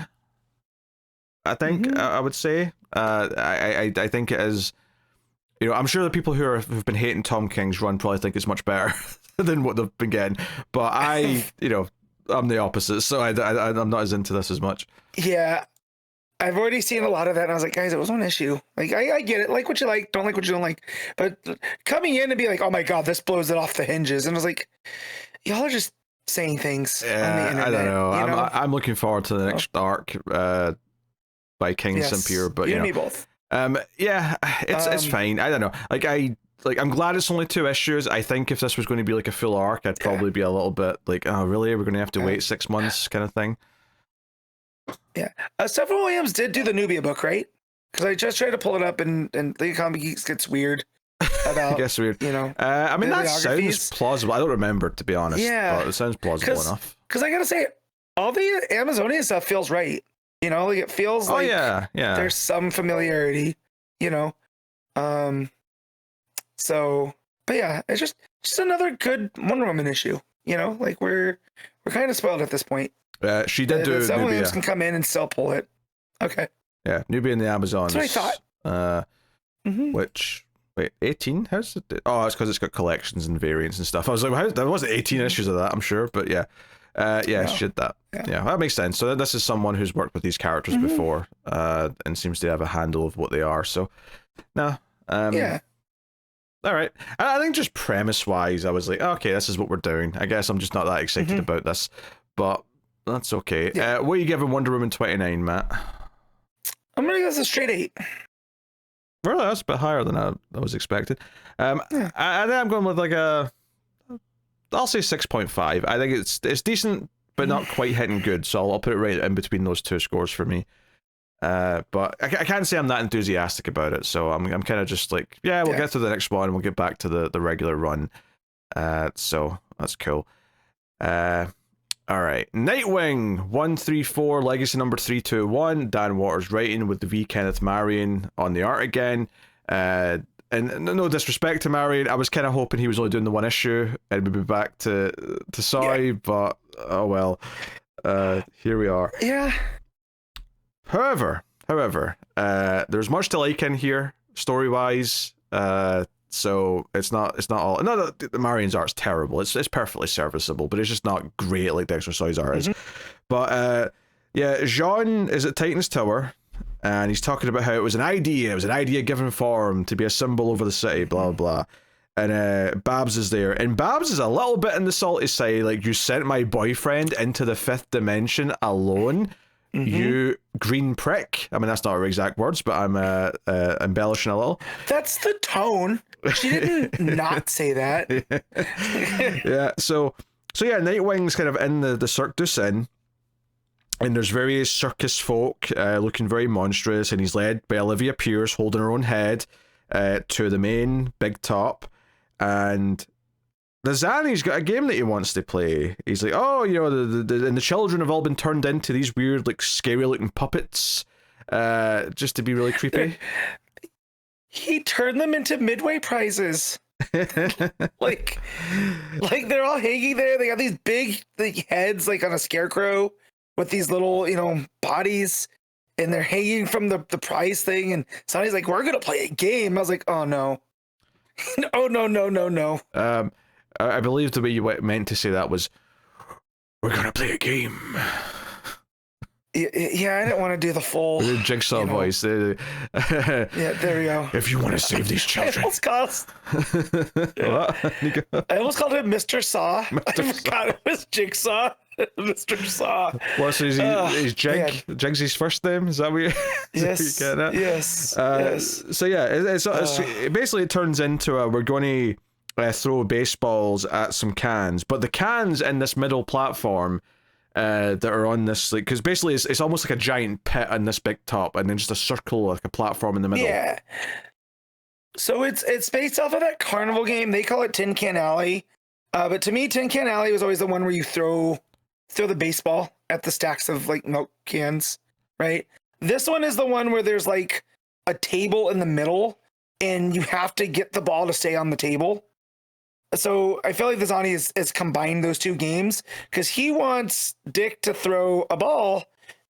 I think I would say. I think it is. You know, I'm sure the people who've been hating Tom King's run probably think it's much better than what they've been getting. But you know, I'm the opposite, so I'm not as into this as much. Yeah, I've already seen a lot of that, and I was like, guys, it was one issue. Like, I get it. Like what you like, don't like what you don't like. But coming in and be like, oh my god, this blows it off the hinges, and I was like, y'all are just saying things on the internet. I don't know. You know? I'm looking forward to the next arc by King Simpier, but you know, and me both. Yeah, it's fine. I don't know. I'm glad it's only 2 issues. I think if this was going to be like a full arc, I'd probably be a little bit like, oh, really? We're going to have to wait 6 months, kind of thing. Yeah, Stephen Williams did do the Nubia book, right? Because I just tried to pull it up, and the Comic Geeks gets weird about. It gets weird. You know, I mean, that sounds plausible. I don't remember, to be honest. Yeah, but it sounds plausible enough. Because I gotta say, all the Amazonian stuff feels right. You know, like it feels like yeah. There's some familiarity. You know, so, but yeah, it's just another good Wonder Woman issue. You know, like we're kind of spoiled at this point. She did do Someone Nubia. else can come in and still pull it. Okay. Yeah, Nubia and the Amazons. That's what I thought. Which, wait, 18? How's it? Oh, it's because it's got collections and variants and stuff. I was like, there wasn't 18 issues of that, I'm sure, but yeah. She did that. Yeah, that makes sense. So this is someone who's worked with these characters before, and seems to have a handle of what they are. So, no. Yeah. All right. I think just premise-wise, I was like, okay, this is what we're doing. I guess I'm just not that excited about this, but that's okay. Yeah. What are you giving Wonder Woman 29, Matt? I'm gonna go with a straight 8. Really, that's a bit higher than I was expecting. I think I'm going with like I'll say 6.5. I think it's decent, but not quite hitting good. So I'll put it right in between those 2 scores for me. But I can't say I'm that enthusiastic about it. So I'm kind of just like, we'll get to the next one and we'll get back to the regular run. So that's cool. All right, Nightwing 134, Legacy number 321. Dan Waters writing with the V. Kenneth Marion on the art again. And no disrespect to Marion, I was kind of hoping he was only doing the 1 issue and we'd be back to Soy, but oh well. Here we are. Yeah. However, there's much to like in here story wise. So it's not all. Not that Marion's art's terrible. It's perfectly serviceable, but it's just not great like Dexter Soy's art is. But Jean is at Titan's Tower, and he's talking about how it was an idea. It was an idea given form to be a symbol over the city. Blah blah. And Babs is there, and Babs is a little bit in the salty side. Like, you sent my boyfriend into the 5th dimension alone. You green prick. I mean, that's not her exact words, but I'm embellishing a little. That's the tone. She didn't not say that. Yeah. So yeah, Nightwing's kind of in the Cirque du Soleil, and there's various circus folk looking very monstrous, and he's led by Olivia Pierce holding her own head to the main big top, and the Zanny's got a game that he wants to play. He's like, oh, you know, the children have all been turned into these weird, like, scary-looking puppets, just to be really creepy. He turned them into Midway prizes. like they're all hanging there. They got these big heads, like on a scarecrow, with these little, you know, bodies, and they're hanging from the prize thing. And Sonny's like, we're gonna play a game. I was like, oh no, oh no. I believe the way you meant to say that was, we're gonna play a game. Yeah, I didn't want to do the full Jigsaw voice. Yeah, there we go. If you want to save these children. I almost called him Mr. Saw. I forgot it was Jigsaw. Mr. Saw. What's his? He's Jig. Man. Jig's his first name. Is that what you? Yes. That what you Yes. Yes. So yeah, it basically turns into we're going to throw baseballs at some cans, but the cans in this middle platform that are on this, like, because basically it's almost like a giant pit on this big top, and then just a circle, like a platform in the middle. Yeah. So it's based off of that carnival game. They call it Tin Can Alley, but to me, Tin Can Alley was always the one where you throw the baseball at the stacks of like milk cans, right? This one is the one where there's like a table in the middle, and you have to get the ball to stay on the table. So I feel like the Zani is combined those two games because he wants Dick to throw a ball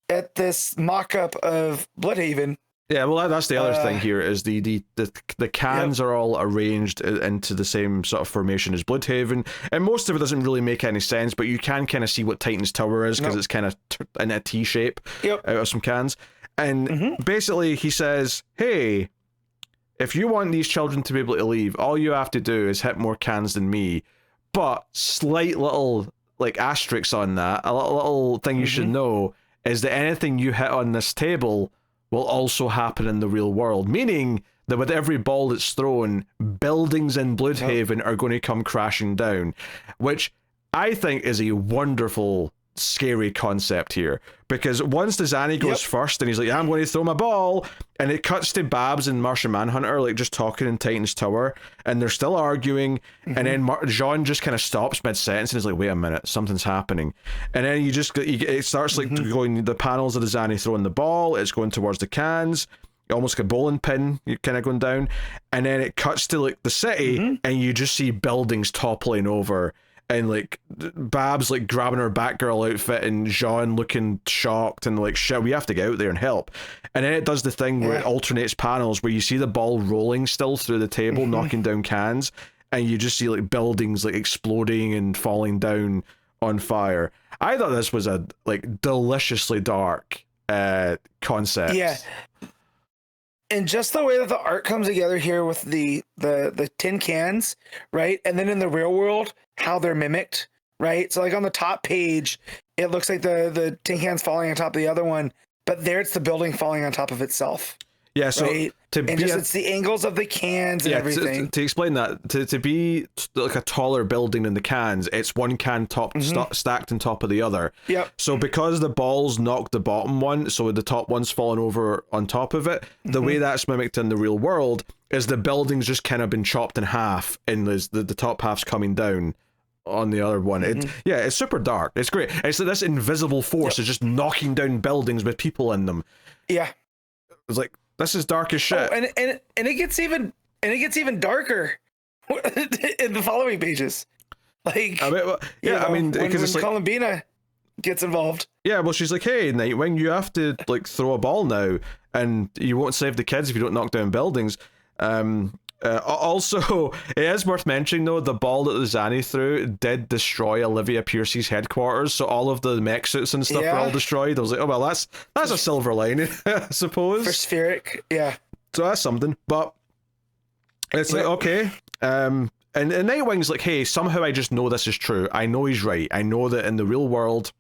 at this mock-up of Bloodhaven. Yeah, well, that's the other thing here is the cans are all arranged into the same sort of formation as Bloodhaven, and most of it doesn't really make any sense, but you can kind of see what Titan's Tower is because it's kind of in a T shape out of some cans. And basically he says, hey, if you want these children to be able to leave, all you have to do is hit more cans than me. But slight little like asterisks on that, a little thing you should know is that anything you hit on this table will also happen in the real world. Meaning that with every ball that's thrown, buildings in Bloodhaven are going to come crashing down. Which I think is a wonderful, scary concept here, because once the Zani goes first and he's like, I'm going to throw my ball, and it cuts to Babs and Martian Manhunter like just talking in Titan's Tower, and they're still arguing, and then Jean just kind of stops mid-sentence and is like, wait a minute, something's happening, and then it starts like going, the panels of the Zani throwing the ball, it's going towards the cans, almost like a bowling pin, you're kind of going down, and then it cuts to like the city, and you just see buildings toppling over, and like Babs like grabbing her Batgirl outfit, and Jean looking shocked and like, shit, we have to get out there and help. And then it does the thing where it alternates panels where you see the ball rolling still through the table, knocking down cans, and you just see like buildings like exploding and falling down on fire. I thought this was a like deliciously dark concept. Yeah. And just the way that the art comes together here with the tin cans, right? And then in the real world, how they're mimicked, right? So like on the top page, it looks like the tin cans falling on top of the other one, but there it's the building falling on top of itself. Yeah, so right? It's the angles of the cans and everything. To explain that, to be like a taller building than the cans, it's one can stacked on top of the other. Yep. So because the balls knocked the bottom one, so the top one's fallen over on top of it, the way that's mimicked in the real world is the building's just kind of been chopped in half, and the top half's coming down on the other one. It's super dark. It's great. It's like this invisible force is just knocking down buildings with people in them. Yeah. It's like, this is dark as shit. Oh, and it gets even darker in the following pages. Like, because it's like Columbina gets involved. Yeah, well, she's like, hey, Nightwing, you have to like throw a ball now, and you won't save the kids if you don't knock down buildings. Also, it is worth mentioning though, the ball that the Zani threw did destroy Olivia Piercy's headquarters, so all of the mech suits and stuff were all destroyed. I was like, oh well, that's a silver lining, I suppose. For Spheric, yeah. So that's something, but it's like, okay, and Nightwing's like, hey, somehow I just know this is true. I know he's right. I know that in the real world,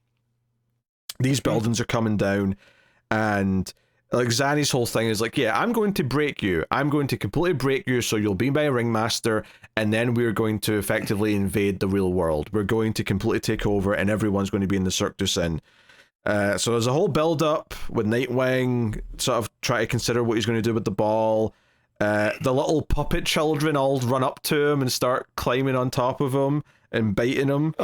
these buildings are coming down, and like Zani's whole thing is like, yeah, I'm going to break you. I'm going to completely break you so you'll be my ringmaster, and then we're going to effectively invade the real world. We're going to completely take over, and everyone's going to be in the Cirque du Soleil. So there's a whole build-up with Nightwing sort of try to consider what he's going to do with the ball. The little puppet children all run up to him and start climbing on top of him and biting him.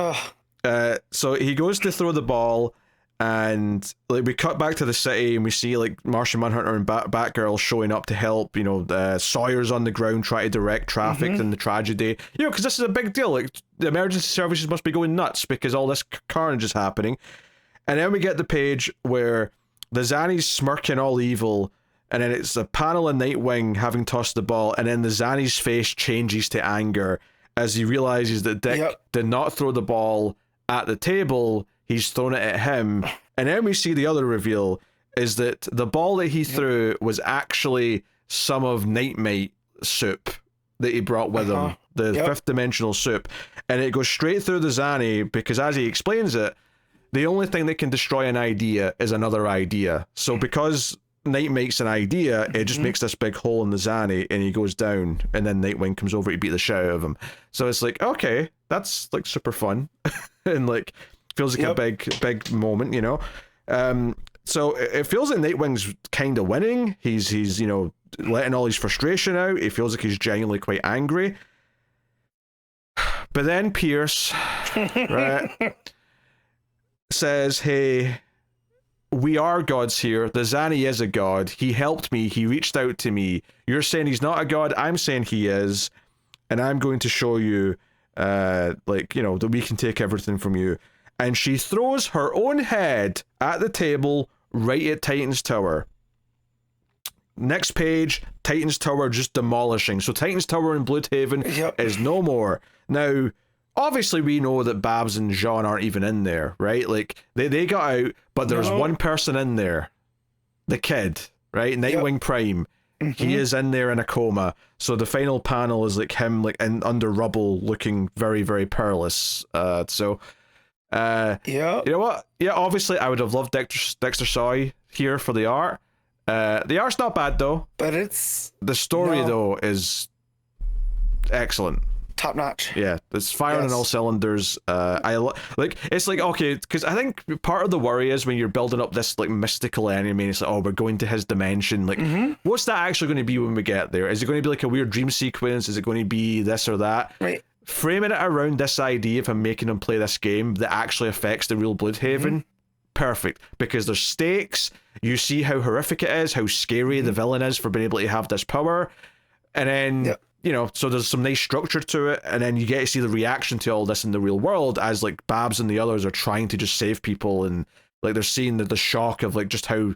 So he goes to throw the ball, and like we cut back to the city and we see like Martian Manhunter and Batgirl showing up to help. You know, Sawyer's on the ground trying to direct traffic in the tragedy. You know, because this is a big deal. Like the emergency services must be going nuts because all this carnage is happening. And then we get the page where the Zani's smirking all evil, and then it's a panel of Nightwing having tossed the ball, and then the Zani's face changes to anger as he realizes that Dick did not throw the ball at the table. He's thrown it at him. And then we see the other reveal is that the ball that he threw was actually some of Nightmite soup that he brought with him, the fifth dimensional soup. And it goes straight through the Zani because, as he explains it, the only thing that can destroy an idea is another idea. So because Night makes an idea, it just makes this big hole in the Zanny, and he goes down, and then Nightwing comes over to beat the shit out of him. So it's like, okay, that's like super fun, and like feels like a big moment, you know. So it feels like Nightwing's kind of winning. He's you know, letting all his frustration out. It feels like he's genuinely quite angry. But then Pierce, right, says, hey, we are gods here. The Zanny is a god. He helped me. He reached out to me. You're saying he's not a god. I'm saying he is. And I'm going to show you, like, you know, that we can take everything from you. And she throws her own head at the table right at Titan's Tower. Next page, Titan's Tower just demolishing. So Titan's Tower in Bloodhaven is no more. Now, obviously we know that Babs and Jean aren't even in there, right? Like, they got out, but there's one person in there. The kid, right? Nightwing Prime. He is in there in a coma. So the final panel is like him like under rubble looking very, very perilous. You know what? Yeah, obviously I would have loved Dexter Soy here for the art. The art's not bad though. But it's... The story though is excellent. Top notch. Yeah, it's firing on all cylinders. Like, it's like, okay, because I think part of the worry is when you're building up this like mystical enemy, it's like, oh, we're going to his dimension. Like, what's that actually going to be when we get there? Is it going to be like a weird dream sequence? Is it going to be this or that? Right. Framing it around this idea of him making him play this game that actually affects the real Bloodhaven, perfect. Because there's stakes. You see how horrific it is, how scary the villain is for being able to have this power, and then. You know, so there's some nice structure to it, and then you get to see the reaction to all this in the real world as like Babs and the others are trying to just save people, and like they're seeing the shock of like just how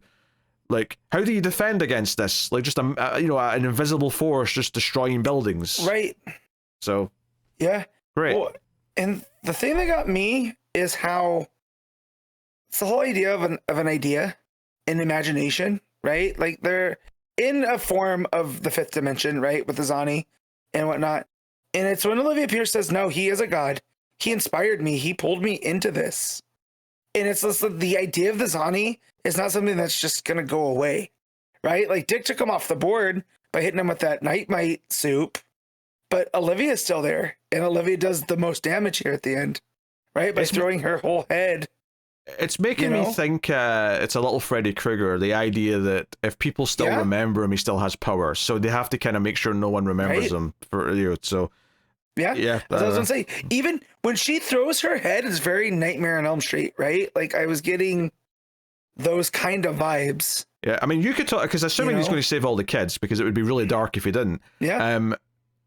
do you defend against this? Like just you know, an invisible force just destroying buildings. Right. So yeah, great. Well, and the thing that got me is how it's the whole idea of an idea, an imagination, right? Like they're in a form of the fifth dimension, right, with the Zani and whatnot. And it's when Olivia Pierce says, no, he is a god. He inspired me. He pulled me into this. And it's just the idea of the Zani is not something that's just going to go away, right? Like Dick took him off the board by hitting him with that Nightmite soup, but Olivia is still there. And Olivia does the most damage here at the end, right? By throwing her whole head. It's making me think it's a little Freddy Krueger, the idea that if people still remember him, he still has power. So they have to kind of make sure no one remembers him for you. So yeah. That's what I was gonna say. Even when she throws her head, it's very Nightmare on Elm Street, right? Like I was getting those kind of vibes. Yeah, I mean, you could talk because assuming he's going to save all the kids, because it would be really dark if he didn't. Yeah.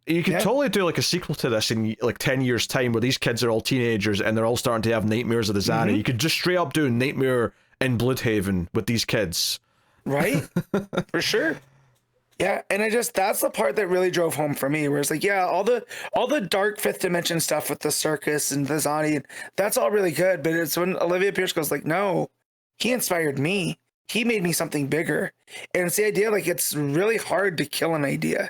You could totally do like a sequel to this in like 10 years time where these kids are all teenagers and they're all starting to have nightmares of the Zani. You could just straight up do Nightmare in Bloodhaven with these kids. Right. For sure. Yeah. And that's the part that really drove home for me, where it's like, yeah, all the dark fifth dimension stuff with the circus and the Zani, that's all really good. But it's when Olivia Pierce goes like, no, he inspired me. He made me something bigger. And it's the idea, like, it's really hard to kill an idea.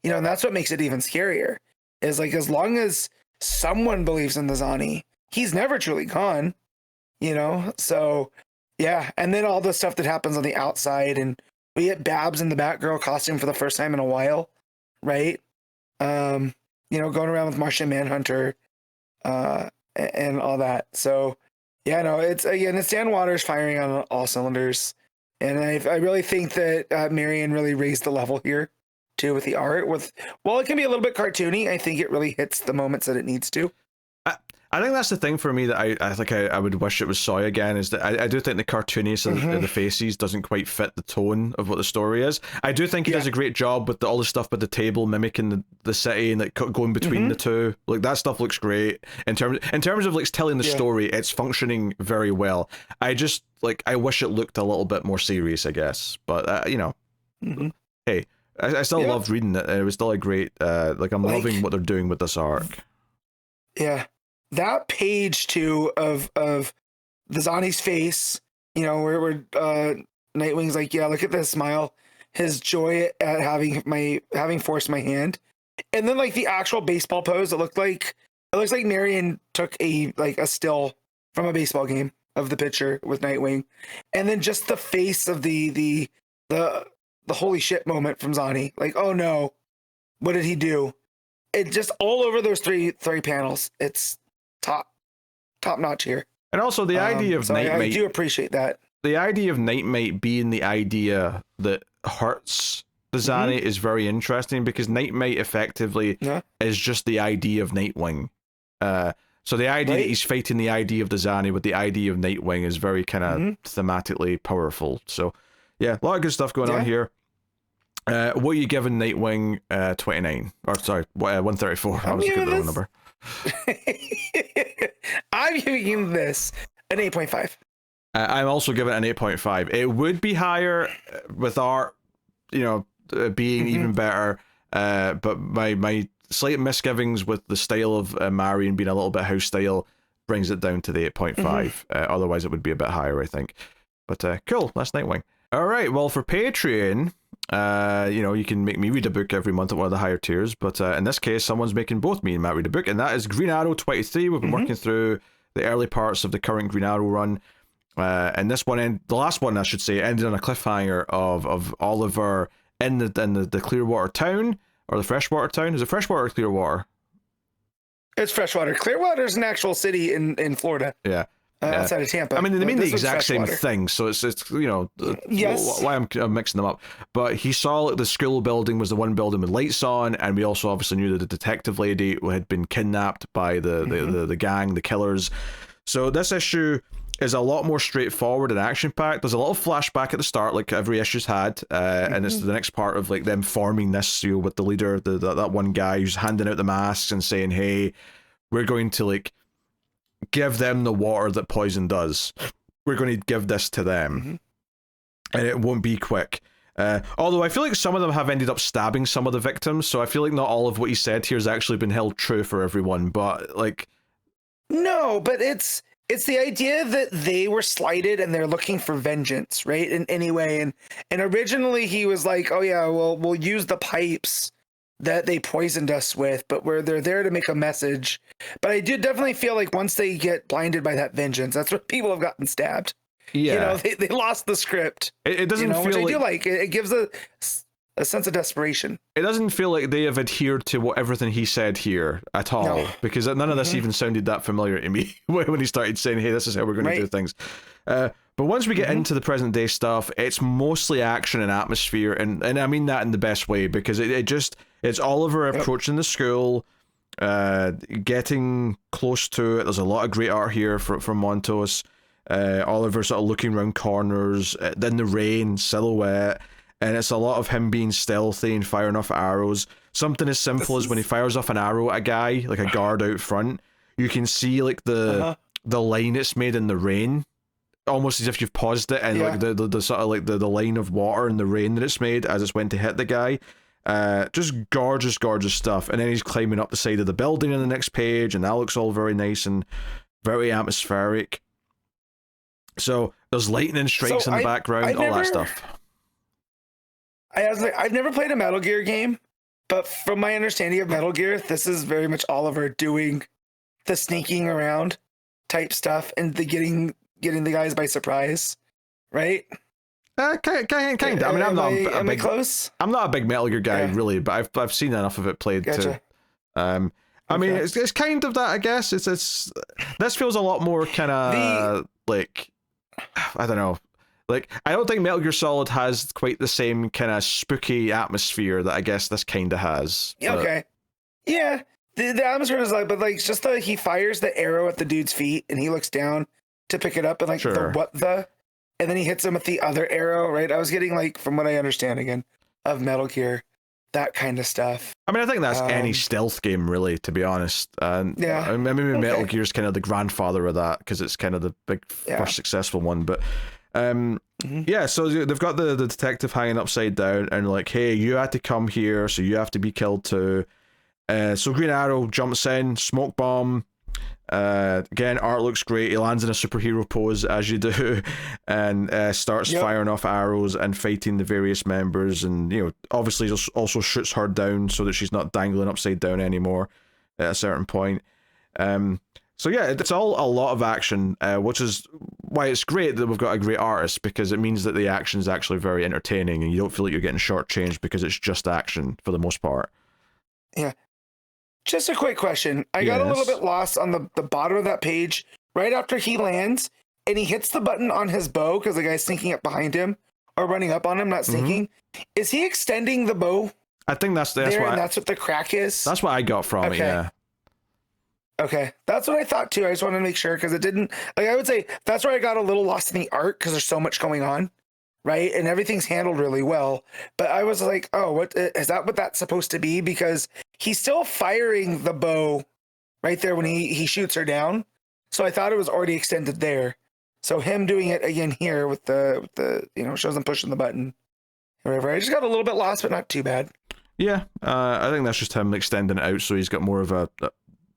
You know, and that's what makes it even scarier, is like, as long as someone believes in the Zani, he's never truly gone, you know? So, yeah. And then all the stuff that happens on the outside, and we get Babs in the Batgirl costume for the first time in a while, right? You know, going around with Martian Manhunter, and all that. So, yeah, no, it's Dan Waters firing on all cylinders. And I really think that Marion really raised the level here. Too, with the art, while it can be a little bit cartoony, I think it really hits the moments that it needs to. I think that's the thing for me that I think I would wish it was Soy again, is that I do think the cartooniness of the faces doesn't quite fit the tone of what the story is. I do think he does a great job with all the stuff with the table mimicking the city and like going between the two. Like that stuff looks great in terms of like telling the story. It's functioning very well. I just like I wish it looked a little bit more serious, I guess. But you know, hey. I still loved reading it. It was still a great, like I'm loving what they're doing with this arc. Yeah. That page too of the Zani's face, you know, where Nightwing's like, yeah, look at this smile. His joy at having forced my hand. And then like the actual baseball pose, it looks like Marion took a still from a baseball game of the pitcher with Nightwing, and then just the face of the holy shit moment from Zani. Like, oh no, what did he do? It just all over those three panels. It's top notch here. And also the idea of Nightmate. I do appreciate that. The idea of Nightmate being the idea that hurts the Zani is very interesting, because Nightmate effectively is just the idea of Nightwing. So the idea that he's fighting the idea of the Zani with the idea of Nightwing is very kind of thematically powerful. So yeah, a lot of good stuff going on here. What are you giving Nightwing 29? Or sorry, 134. That was a good little number. I'm giving this an 8.5. I'm also giving it an 8.5. It would be higher with art, being even better. But my slight misgivings with the style of Marion being a little bit house style brings it down to the 8.5. Otherwise, it would be a bit higher, I think. But cool, that's Nightwing. All right, well, for Patreon, you can make me read a book every month at one of the higher tiers, but in this case, someone's making both me and Matt read a book, and that is Green Arrow 23. We've been working through the early parts of the current Green Arrow run, and this one, the last one, I should say, ended on a cliffhanger of Oliver in the Clearwater town, or the Freshwater town. Is it Freshwater or Clearwater? It's Freshwater. Clearwater is an actual city in Florida. Yeah. Outside of Tampa. I mean, they mean the exact same thing, so it's yes. Why I'm mixing them up. But he saw the school building was the one building with lights on, and we also obviously knew that the detective lady had been kidnapped by the gang, the killers. So this issue is a lot more straightforward and action-packed. There's a little flashback at the start, like every issue's had, and it's the next part of like them forming this, with the leader, that one guy who's handing out the masks and saying, "Hey, we're going to like give them the water that poison does. We're going to give this to them, and it won't be quick." Although I feel like some of them have ended up stabbing some of the victims, so I feel like not all of what he said here has actually been held true for everyone. But like, no, but it's the idea that they were slighted and they're looking for vengeance, right? In any way, and originally he was like, "Oh yeah, well we'll use the pipes that they poisoned us with, but they're there to make a message." But I do definitely feel like once they get blinded by that vengeance, that's what people have gotten stabbed. Yeah, they lost the script. It doesn't feel which I like... do like. It gives a sense of desperation. It doesn't feel like they have adhered to everything he said here at all, because none of this even sounded that familiar to me when he started saying, "Hey, this is how we're going to do things." But once we get into the present day stuff, it's mostly action and atmosphere, and I mean that in the best way, because it's Oliver approaching the school, getting close to it. There's a lot of great art here from Montos. Oliver sort of looking around corners, in the rain, silhouette, and it's a lot of him being stealthy and firing off arrows. Something as simple as when he fires off an arrow at a guy, like a guard out front, you can see like the line it's made in the rain, almost as if you've paused it, and like the sort of like the line of water in the rain that it's made as it's went to hit the guy. Just gorgeous stuff. And then he's climbing up the side of the building in the next page, and that looks all very nice and very atmospheric. So there's lightning strikes in the background, all that stuff. I've never played a Metal Gear game, but from my understanding of Metal Gear, this is very much Oliver doing the sneaking around type stuff and the getting the guys by surprise, right? Kind of. I mean, am I close? I'm not a big Metal Gear guy, really, but I've seen enough of it played to. I mean, it's kind of that, I guess. It's this feels a lot more kind of like, I don't know. Like, I don't think Metal Gear Solid has quite the same kind of spooky atmosphere that I guess this kind of has. But... Okay. Yeah. The atmosphere is like, but like, it's just he fires the arrow at the dude's feet and he looks down to pick it up and like, and then he hits him with the other arrow, right? I was getting like, from what I understand again of Metal Gear, that kind of stuff. I mean, I think that's any stealth game, really, to be honest. Yeah. Maybe Metal Gear's kind of the grandfather of that because it's kind of the big first successful one, but. Yeah, so they've got the detective hanging upside down and like, "Hey, you had to come here, so you have to be killed too." So Green Arrow jumps in, smoke bomb. Again, art looks great. He lands in a superhero pose, as you do, and starts firing off arrows and fighting the various members. And obviously, also shoots her down so that she's not dangling upside down anymore at a certain point. So yeah, it's all a lot of action, which is why it's great that we've got a great artist, because it means that the action is actually very entertaining and you don't feel like you're getting shortchanged because it's just action for the most part. Yeah. Just a quick question. I got a little bit lost on the bottom of that page right after he lands and he hits the button on his bow because the guy's sneaking up behind him or running up on him, not sneaking. Is he extending the bow? I think that's what the crack is. That's what I got from it. Yeah. Okay, that's what I thought too. I just wanted to make sure because it didn't. Like I would say that's where I got a little lost in the art because there's so much going on, right? And everything's handled really well. But I was like, oh, what is that? What that's supposed to be? Because he's still firing the bow right there when he shoots her down. So I thought it was already extended there. So him doing it again here with the shows him pushing the button. Whatever. I just got a little bit lost, but not too bad. Yeah, I think that's just him extending it out so he's got more of a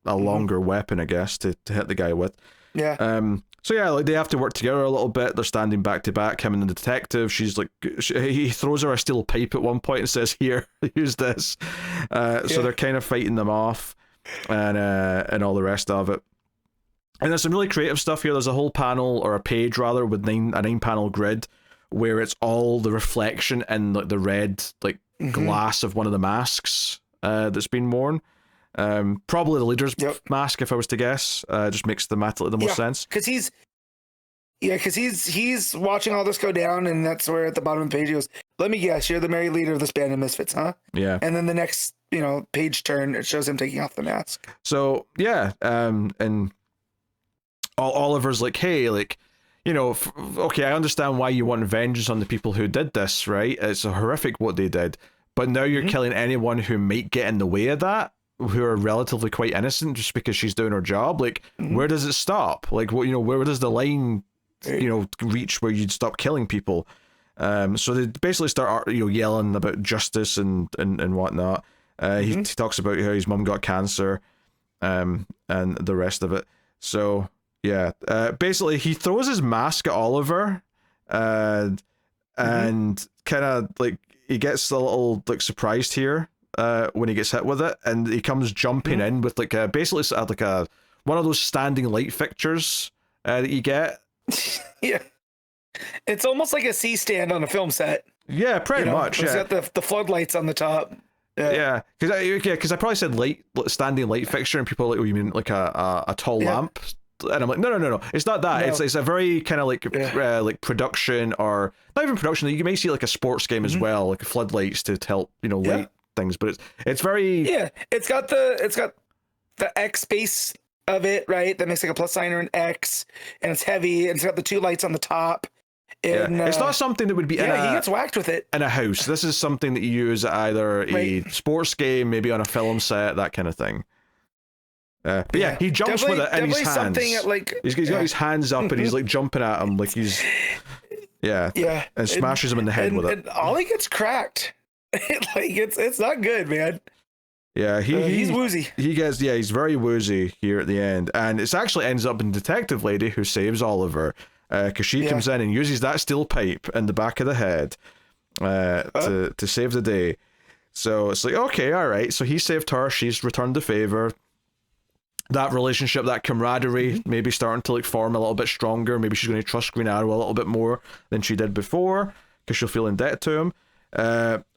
longer weapon, I guess, to hit the guy with. Yeah. So yeah, like they have to work together a little bit. They're standing back to back, him and the detective. She's like, he throws her a steel pipe at one point and says, "Here, use this." So they're kind of fighting them off, and all the rest of it. And there's some really creative stuff here. There's a whole panel, or a page rather, with a 9-panel grid where it's all the reflection in like the red glass of one of the masks that's been worn. Probably the leader's mask, if I was to guess. Just makes the most sense. Because he's watching all this go down, and that's where at the bottom of the page he goes, "Let me guess, you're the merry leader of this band of misfits, huh?" Yeah. And then the next, page turn, it shows him taking off the mask. So yeah, and Oliver's like, "Hey, like, okay, I understand why you want vengeance on the people who did this, right? It's horrific what they did, but now you're killing anyone who might get in the way of that, who are relatively quite innocent, just because she's doing her job. Like, where does it stop? Like, what, where does the line, reach where you'd stop killing people?" So they basically start, yelling about justice and whatnot. He talks about how his mum got cancer, and the rest of it. So yeah, basically he throws his mask at Oliver, and kind of like he gets a little like surprised here. When he gets hit with it, and he comes jumping in with basically one of those standing light fixtures that you get. Yeah, it's almost like a C-stand on a film set. Yeah, pretty much. It's got the floodlights on the top. Yeah, because I probably said standing light fixture, and people are like, "Oh, you mean like a tall lamp?" And I'm like, no, it's not that. No. It's a very kind of like production, or not even production. You may see like a sports game as well, like floodlights to help light things, but it's very it's got the X base of it, right? That makes like a plus sign or an X, and it's heavy, and it's got the two lights on the top. And it's not something that would be he gets whacked with it in a house. This is something that you use at either a sports game, maybe on a film set, that kind of thing. But he jumps with it in his hands. Something he's got his hands up and he's like jumping at him like he's and smashes him in the head with it. And Ollie gets cracked. It's not good, man. Yeah, he's woozy. He's very woozy here at the end, and it actually ends up in Detective Lady who saves Oliver, because she comes in and uses that steel pipe in the back of the head to save the day. So it's like, okay, all right. So he saved her. She's returned the favor. That relationship, that camaraderie, maybe starting to form a little bit stronger. Maybe she's going to trust Green Arrow a little bit more than she did before, because she'll feel in debt to him.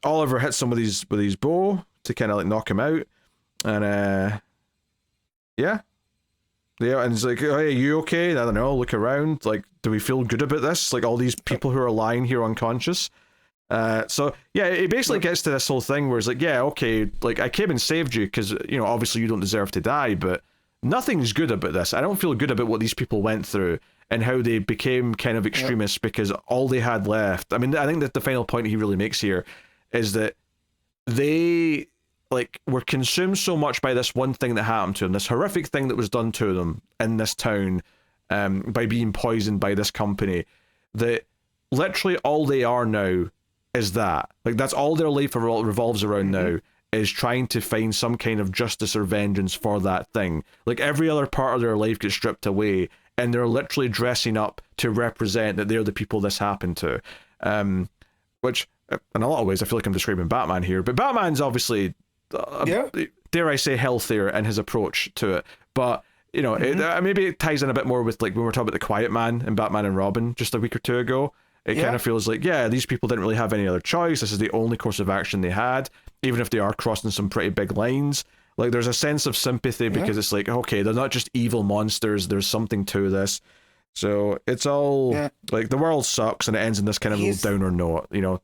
Oliver hits him with his bow to kind of knock him out, and and he's like, "Oh, hey, are you okay?" And I don't know, look around, like, do we feel good about this? Like, all these people who are lying here unconscious. So yeah, it basically gets to this whole thing where it's like, yeah, okay, like, I came and saved you because obviously you don't deserve to die, but nothing's good about this. I don't feel good about what these people went through and how they became kind of extremists because all they had left. I mean, I think that the final point he really makes here is that they were consumed so much by this one thing that happened to them, this horrific thing that was done to them in this town, by being poisoned by this company, that literally all they are now is that. Like, that's all their life revolves around now, is trying to find some kind of justice or vengeance for that thing. Like, every other part of their life gets stripped away, and they're literally dressing up to represent that they're the people this happened to. Which, in a lot of ways, I feel like I'm describing Batman here, but Batman's obviously, dare I say, healthier in his approach to it. But you know, maybe it ties in a bit more with like when we're talking about the Quiet Man and Batman and Robin just a week or two ago. It kind of feels like, yeah, these people didn't really have any other choice. This is the only course of action they had, even if they are crossing some pretty big lines. Like, there's a sense of sympathy because it's like, okay, they're not just evil monsters. There's something to this. So it's all like the world sucks and it ends in this kind of little downer note. You know,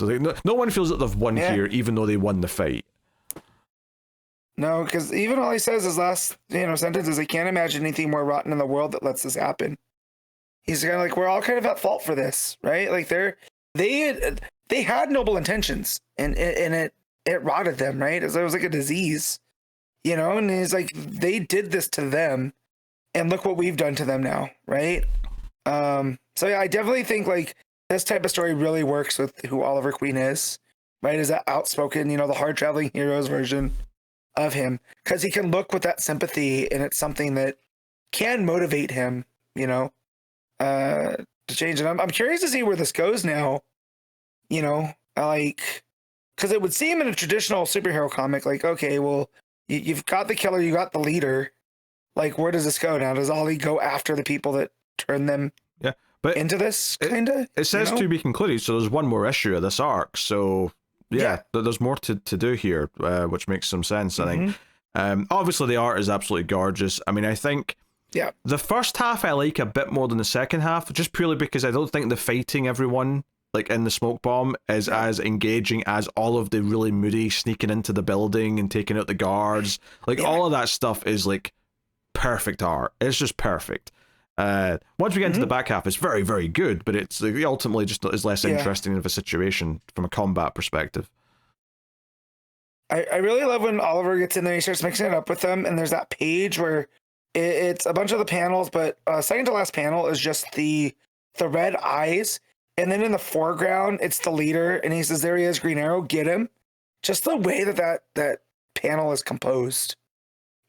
no one feels that they've won here, even though they won the fight. No, because even all he says his last sentence is, I can't imagine anything more rotten in the world that lets this happen. He's kind of like, we're all kind of at fault for this, right? Like they had noble intentions, and it rotted them, right? It was like a disease, you know. And he's like, they did this to them, and look what we've done to them now, right? So yeah, I definitely think like this type of story really works with who Oliver Queen is, right? Is that outspoken, the hard traveling heroes version of him, because he can look with that sympathy, and it's something that can motivate him, to change it. I'm curious to see where this goes now, like, because it would seem in a traditional superhero comic, like, okay, well, you've got the killer, you got the leader, like, where does this go now? Does Ollie go after the people that turn them into this, kind of? It says to be concluded, so there's one more issue of this arc, so there's more to do here, which makes some sense, I think. Obviously, the art is absolutely gorgeous. I mean, I think the first half I like a bit more than the second half, just purely because I don't think the fighting everyone, like in the smoke bomb, is as engaging as all of the really moody sneaking into the building and taking out the guards. Like, all of that stuff is like perfect art. It's just perfect. Once we get into the back half, it's very, very good, but it's ultimately just is less interesting of a situation from a combat perspective. I really love when Oliver gets in there, he starts mixing it up with them, and there's that page where it's a bunch of the panels, but second to last panel is just the red eyes, and then in the foreground it's the leader, and he says, there he is, Green Arrow, get him. Just the way that panel is composed,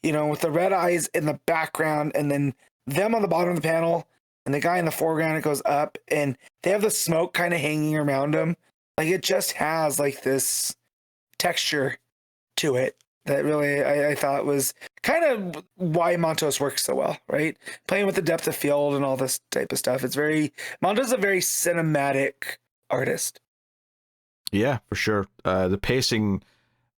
with the red eyes in the background, and then them on the bottom of the panel, and the guy in the foreground, it goes up, and they have the smoke kind of hanging around them. Like, it just has like this texture to it that really I thought was kind of why Montos works so well, right? Playing with the depth of field and all this type of stuff. Montos is a very cinematic artist. Yeah, for sure. The pacing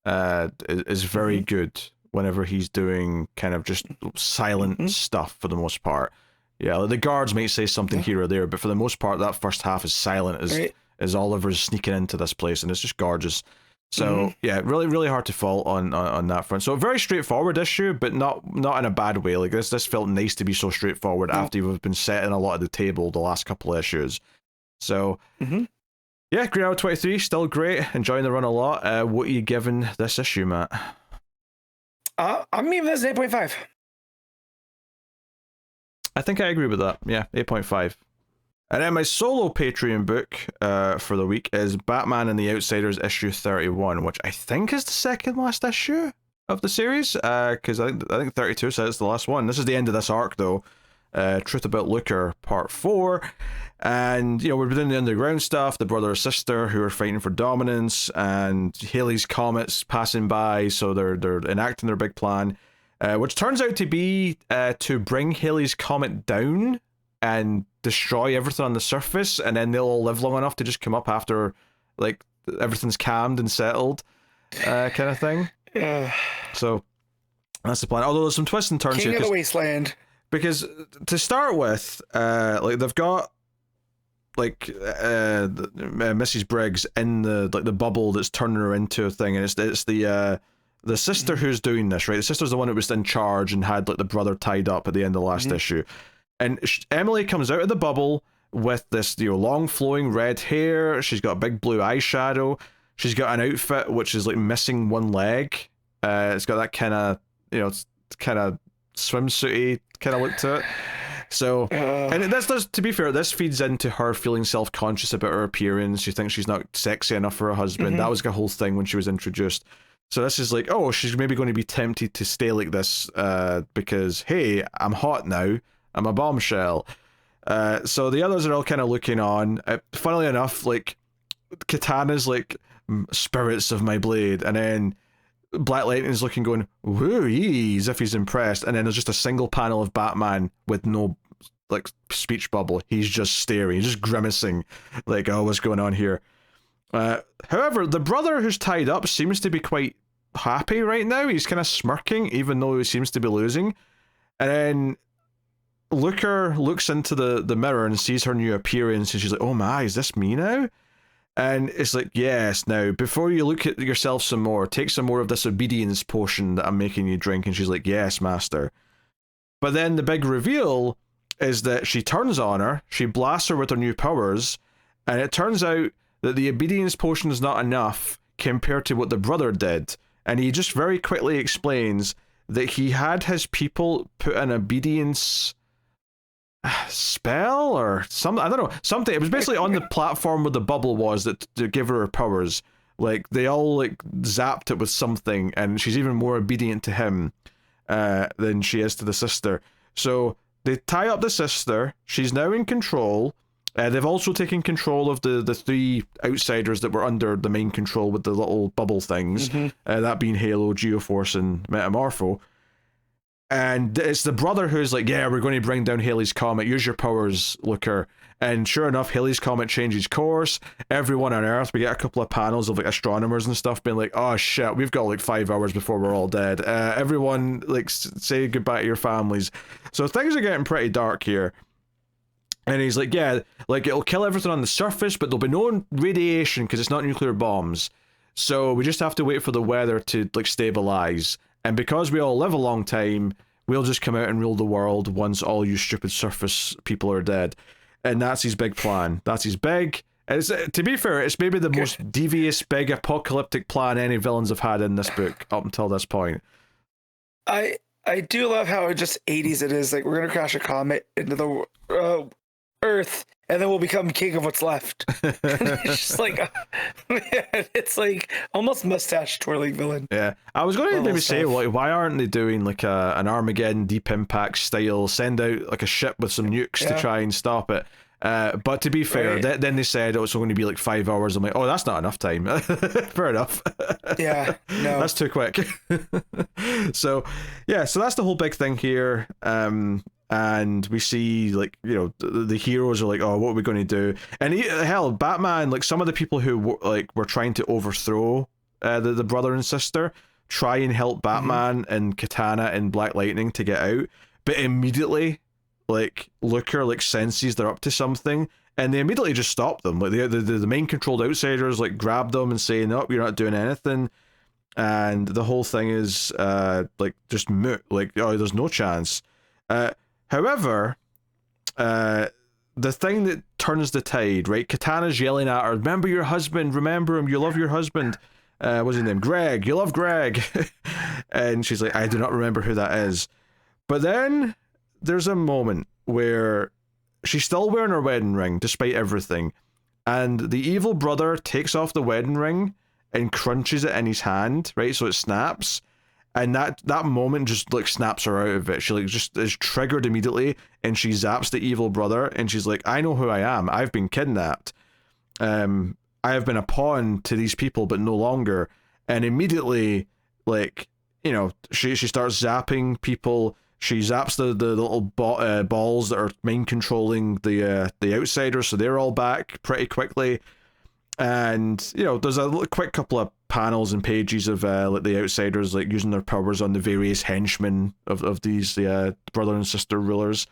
is very good whenever he's doing kind of just silent stuff for the most part. Yeah, the guards might say something here or there, but for the most part, that first half is silent as Oliver's sneaking into this place, and it's just gorgeous. So yeah, really, really hard to fault on that front. So a very straightforward issue, but not in a bad way. Like this felt nice to be so straightforward after we've been setting a lot of the table the last couple of issues. So yeah, Green Arrow 23, still great, enjoying the run a lot. What are you giving this issue, Matt? I'm giving this 8.5. I think I agree with that. Yeah, 8.5. And then my solo Patreon book for the week is Batman and the Outsiders issue 31, which I think is the second last issue of the series, because I think 32 says it's the last one. This is the end of this arc, though. Truth About Looker Part 4. And, we're doing the underground stuff, the brother or sister who are fighting for dominance, and Haley's Comet's passing by, so they're enacting their big plan, which turns out to be to bring Haley's Comet down and destroy everything on the surface, and then they'll all live long enough to just come up after, like, everything's calmed and settled, kind of thing. So that's the plan. Although there's some twists and turns King here. Of the Wasteland. Because to start with, like, they've got like Mrs. Briggs in the bubble that's turning her into a thing, and it's the sister who's doing this, right? The sister's the one that was in charge and had like the brother tied up at the end of the last issue. And Emily comes out of the bubble with this, long flowing red hair. She's got a big blue eyeshadow. She's got an outfit which is like missing one leg. It's got that kind of, kind of swimsuity kind of look to it. So, and this does, to be fair, this feeds into her feeling self-conscious about her appearance. She thinks she's not sexy enough for her husband. That was the whole thing when she was introduced. So this is like, oh, she's maybe going to be tempted to stay like this because, hey, I'm hot now. I'm a bombshell. So the others are all kind of looking on. Funnily enough, like, Katana's like, spirits of my blade. And then Black Lightning's looking, going, woo, as if he's impressed, and then there's just a single panel of Batman with no like speech bubble. He's just staring, he's just grimacing, like, oh, what's going on here? However, the brother who's tied up seems to be quite happy right now. He's kind of smirking, even though he seems to be losing. And then Looker looks into the mirror and sees her new appearance, and she's like, oh my, is this me now? And it's like, yes, now, before you look at yourself some more, take some more of this obedience potion that I'm making you drink. And she's like, yes, master. But then the big reveal is that she turns on her, she blasts her with her new powers, and it turns out that the obedience potion is not enough compared to what the brother did. And he just very quickly explains that he had his people put an obedience spell or something, I don't know, something. It was basically on the platform where the bubble was that to give her powers. Like, they all like zapped it with something, and she's even more obedient to him than she is to the sister. So they tie up the sister. She's now in control. They've also taken control of the three outsiders that were under the main control with the little bubble things. That being Halo, Geoforce, and Metamorpho. And it's the brother who's like, yeah, we're going to bring down Halley's Comet. Use your powers, Looker. And sure enough, Halley's Comet changes course. Everyone on Earth, we get a couple of panels of like astronomers and stuff being like, oh shit, we've got like 5 hours before we're all dead. Everyone, like, say goodbye to your families. So things are getting pretty dark here. And he's like, yeah, like, it'll kill everything on the surface, but there'll be no radiation because it's not nuclear bombs. So we just have to wait for the weather to like stabilize. And because we all live a long time, we'll just come out and rule the world once all you stupid surface people are dead. And that's his big plan. That's his big... It's, to be fair, it's maybe the most devious, big, apocalyptic plan any villains have had in this book up until this point. I do love how just 80s it is. Like, we're going to crash a comet into the Earth, and then we'll become king of what's left. It's just like, it's like almost mustache twirling villain. Yeah, I was going to maybe say, like, why aren't they doing like an Armageddon Deep Impact style, send out like a ship with some nukes to try and stop it? But to be fair, then they said it's only going to be like 5 hours. I'm like, oh, that's not enough time. Fair enough. Yeah, no, that's too quick. So yeah, so that's the whole big thing here. And we see, like, you know, the heroes are like, oh, what are we going to do? And hell, Batman, like, some of the people who were trying to overthrow the brother and sister try and help Batman and Katana and Black Lightning to get out, but immediately, like, Looker like senses they're up to something, and they immediately just stop them. Like, the main controlled outsiders like grab them and say, no, you're not doing anything. And the whole thing is like just moot. Like, oh, there's no chance. However, the thing that turns the tide, right? Katana's yelling at her, remember your husband, remember him, you love your husband. What's his name? Greg, you love Greg. And she's like, I do not remember who that is. But then there's a moment where she's still wearing her wedding ring, despite everything. And the evil brother takes off the wedding ring and crunches it in his hand, right? So it snaps. And that moment just like snaps her out of it. She like just is triggered immediately, and she zaps the evil brother, and she's like, I know who I am. I've been kidnapped. I have been a pawn to these people, but no longer. And immediately, like, you know, she starts zapping people. She zaps the little balls that are main controlling the outsiders, so they're all back pretty quickly. And, you know, there's a quick couple of panels and pages of like the outsiders like using their powers on the various henchmen of these brother and sister rulers.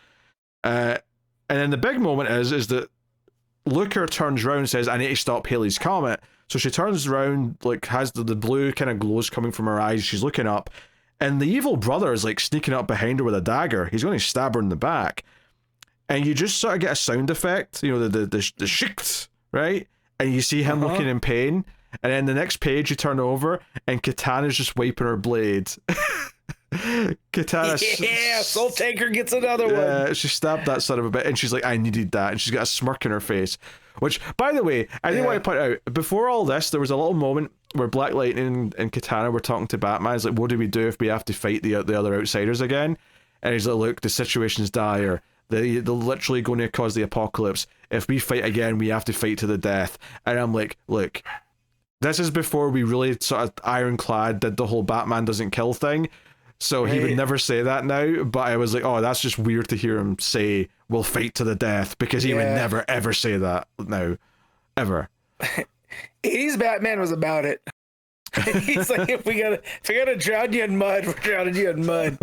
And then the big moment is that Looker turns around and says, I need to stop Halley's Comet. So she turns around, like, has the blue kind of glows coming from her eyes. She's looking up, and the evil brother is like sneaking up behind her with a dagger. He's going to stab her in the back. And you just sort of get a sound effect, you know, the shikt, right? And you see him looking in pain, and then the next page you turn over, and Katana's just wiping her blade. Katana, Soul Taker gets another one. Yeah, she stabbed that son of a bit, and she's like, I needed that, and she's got a smirk in her face. Which, by the way, I do want to point out, before all this, there was a little moment where Black Lightning and Katana were talking to Batman. It's like, what do we do if we have to fight the other outsiders again? And he's like, look, the situation's dire. They're literally going to cause the apocalypse. If we fight again, we have to fight to the death. And I'm like, look, this is before we really sort of ironclad did the whole Batman doesn't kill thing. So he would never say that now, but I was like, oh, that's just weird to hear him say, we'll fight to the death, because he would never, ever say that now. Ever. 80s Batman was about it. He's like, if we gotta drown you in mud, we're drowning you in mud.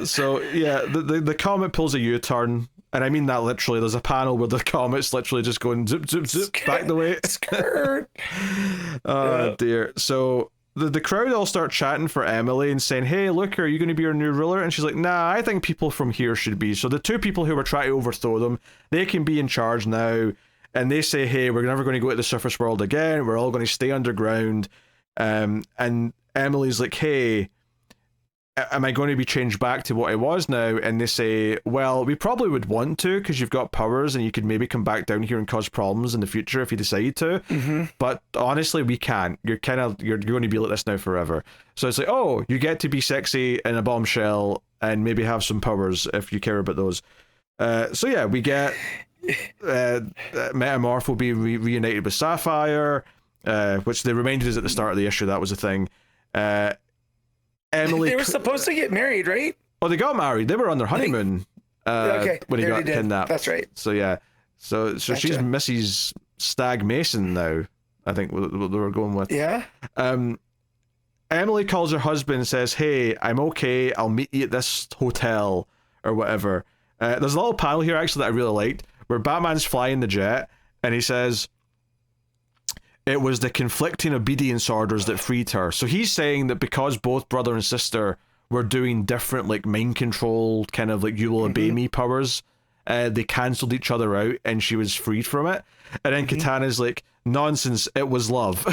So yeah, the comet pulls a U-turn, and I mean that literally. There's a panel where the comet's literally just going zip, zip, zip back the way. Skirt. Dear. So the crowd all start chatting for Emily and saying, hey, look, are you going to be our new ruler? And she's like, nah, I think people from here should be. So the two people who were trying to overthrow them, they can be in charge now. And they say, hey, we're never going to go to the surface world again. We're all going to stay underground. And Emily's like, hey, am I going to be changed back to what I was now? And they say, well, we probably would want to, because you've got powers and you could maybe come back down here and cause problems in the future if you decide to. But honestly, we can't. You're going to be like this now forever. So it's like, oh, you get to be sexy in a bombshell and maybe have some powers if you care about those. So yeah, we get Metamorph will be reunited with Sapphire, which they reminded us at the start of the issue that was a thing. Emily, they were supposed to get married, right? Oh, they got married. They were on their honeymoon when he got kidnapped. That's right. So yeah, so gotcha. She's Mrs. Stag Mason now, I think what they were going with. Yeah. Emily calls her husband and says, hey, I'm okay, I'll meet you at this hotel or whatever. There's a little panel here actually that I really liked where Batman's flying the jet and he says, it was the conflicting obedience orders that freed her. So he's saying that because both brother and sister were doing different, like, mind control, kind of like you will obey me powers, they cancelled each other out and she was freed from it. And then Katana's like, nonsense, it was love.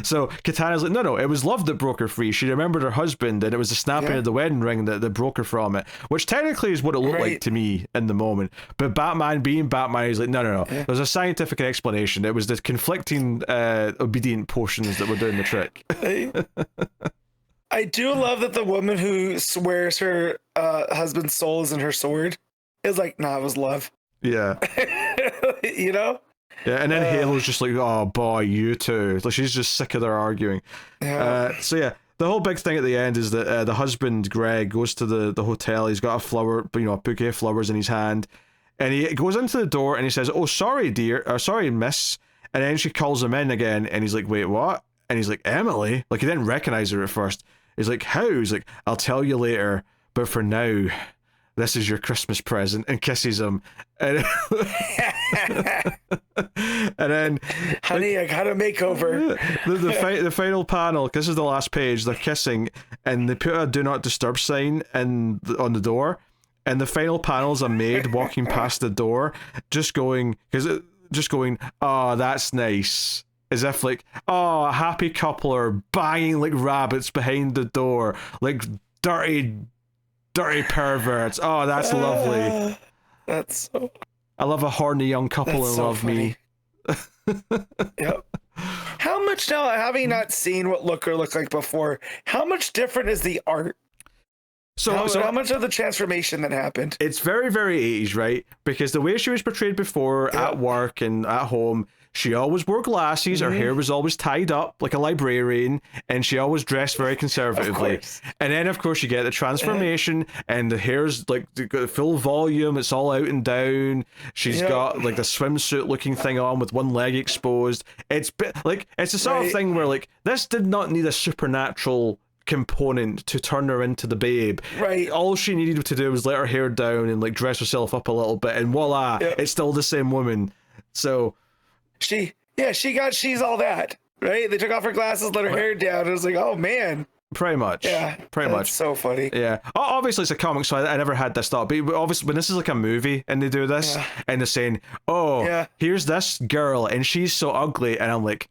So Katana's like, no, it was love that broke her free. She remembered her husband and it was the snapping of the wedding ring that broke her from it, which technically is what it looked like to me in the moment. But Batman being Batman, he's like, no. There's a scientific explanation. It was the conflicting obedient potions that were doing the trick. I do love that the woman who swears her husband's soul is in her sword is like, nah, it was love. Yeah. You know? Yeah, and then Halo's just like, oh boy, you two. Like, she's just sick of their arguing. Yeah. So yeah, the whole big thing at the end is that the husband, Greg, goes to the hotel. He's got a flower, a bouquet of flowers in his hand. And he goes into the door and he says, oh, sorry, dear. Sorry, miss. And then she calls him in again. And he's like, wait, what? And he's like, Emily? Like, he didn't recognize her at first. He's like, how? He's like, I'll tell you later. But for now, this is your Christmas present, and kisses him. And, and then, honey, I got a makeover. The final panel, this is the last page, they're kissing, and they put a do not disturb sign on the door, and the final panel's a maid walking past the door, just going, oh, that's nice. As if like, oh, a happy couple are banging like rabbits behind the door, like dirty perverts. Oh, that's lovely. That's so... I love a horny young couple and love funny. Me. Yep. How much now, having not seen what Looker looked like before, how much different is the art? So how much of the transformation that happened? It's very, very 80s, right? Because the way she was portrayed before at work and at home, she always wore glasses, her hair was always tied up like a librarian, and she always dressed very conservatively. And then, of course, you get the transformation, and the hair's like full volume, it's all out and down. She's got like the swimsuit looking thing on with one leg exposed. It's the sort of thing where like this did not need a supernatural component to turn her into the Babe. Right. All she needed to do was let her hair down and like dress herself up a little bit, and voila, it's still the same woman. So she's all that, right? They took off her glasses, let her hair down. It was like, oh man. Pretty much. Yeah. Pretty much. So funny. Yeah. Obviously it's a comic, so I never had this thought. But obviously when this is like a movie and they do this and they're saying, here's this girl and she's so ugly, and I'm like,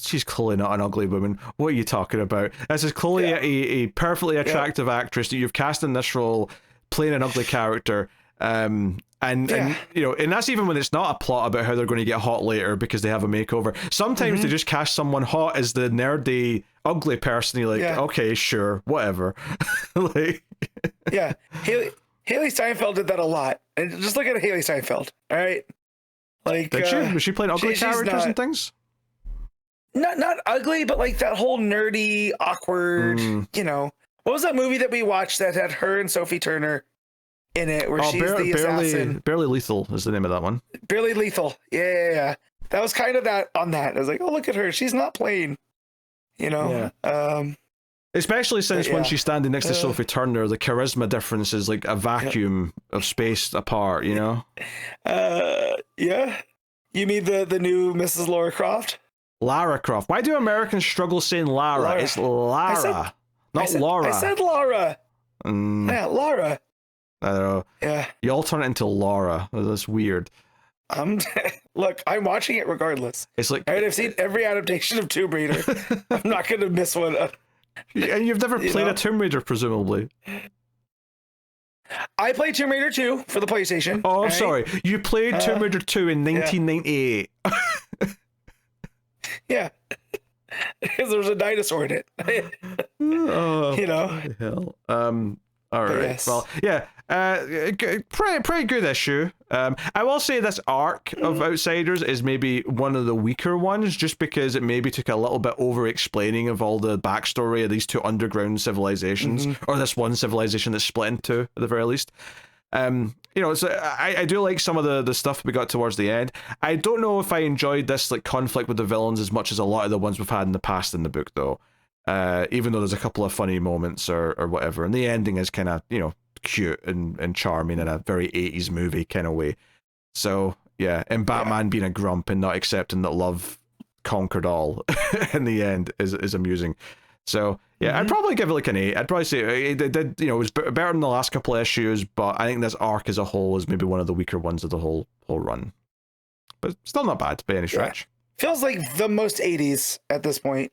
she's clearly not an ugly woman. What are you talking about? This is clearly a perfectly attractive actress that you've cast in this role, playing an ugly character. And that's even when it's not a plot about how they're going to get hot later because they have a makeover. Sometimes they just cast someone hot as the nerdy ugly person. You're like, okay, sure, whatever. Like, Haley Steinfeld did that a lot. And just look at Haley Steinfeld. All right, Like, was she playing ugly characters and things? Not ugly, but like that whole nerdy, awkward, you know. What was that movie that we watched that had her and Sophie Turner in it, where she's the assassin? Barely Lethal is the name of that one. Barely Lethal. Yeah. That was kind of that on that. I was like, oh, look at her. She's not playing, you know. Yeah. Especially since when she's standing next to Sophie Turner, the charisma difference is like a vacuum of space apart, you know? Yeah. You mean the new Mrs. Lara Croft? Lara Croft. Why do Americans struggle saying Lara? It's Lara, not Laura. I said Lara. Yeah, Lara. I don't know. Yeah. You all turn it into Laura. That's weird. Look, I'm watching it regardless. It's like, I've seen every adaptation of Tomb Raider. I'm not going to miss one. And you've never played a Tomb Raider, presumably. I played Tomb Raider 2 for the PlayStation. Oh, I'm sorry. You played Tomb Raider 2 in 1998. Yeah. Because there was a dinosaur in it. Oh, you know? Hell. All right. Yes. Well, yeah. Pretty good issue. I will say this arc of Outsiders is maybe one of the weaker ones, just because it maybe took a little bit over explaining of all the backstory of these two underground civilizations, or this one civilization that's split in two at the very least. You know, so I do like some of the stuff we got towards the end. I don't know if I enjoyed this like conflict with the villains as much as a lot of the ones we've had in the past in the book, though. Even though there's a couple of funny moments or whatever, and the ending is kind of, you know, cute and charming in a very 80s movie kind of way. So yeah, and Batman being a grump and not accepting that love conquered all in the end is amusing. So yeah, I'd probably give it like an 8. I'd probably say it did, you know, it was better than the last couple of issues, but I think this arc as a whole is maybe one of the weaker ones of the whole run. But still not bad by any stretch. Feels like the most 80s at this point.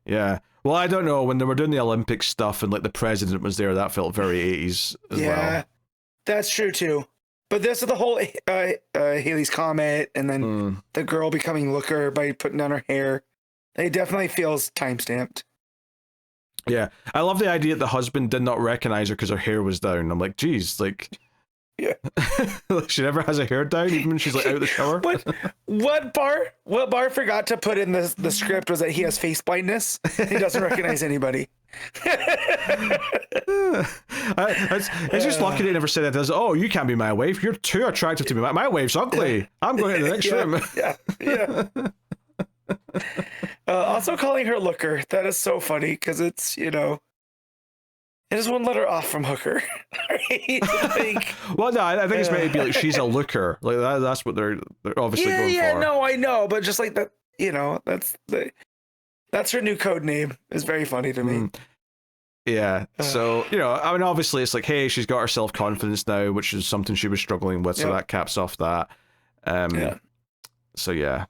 Yeah. Well, I don't know. When they were doing the Olympic stuff and like the president was there, that felt very 80s as well. Yeah, that's true too. But this is the whole Halley's Comet, and then the girl becoming Looker by putting down her hair. It definitely feels time-stamped. Yeah. I love the idea that the husband did not recognize her because her hair was down. I'm like, geez, like... Yeah. She never has a hair down, even when she's like out of the shower. What Bar forgot to put in the script was that he has face blindness. He doesn't recognize anybody. It's just lucky they never said that. Oh, you can't be my wife. You're too attractive to be my wife's ugly. I'm going to the next room. Also calling her Looker. That is so funny because it's, you know, it is one letter off from hooker. Right? Like, well, no, I think it's meant to be like she's a looker. Like that's what they're obviously going for. Yeah, no, I know, but just like that, you know, that's her new code name. Is very funny to me. Yeah. So, you know, I mean, obviously it's like, hey, she's got her self-confidence now, which is something she was struggling with. So that caps off that. So yeah.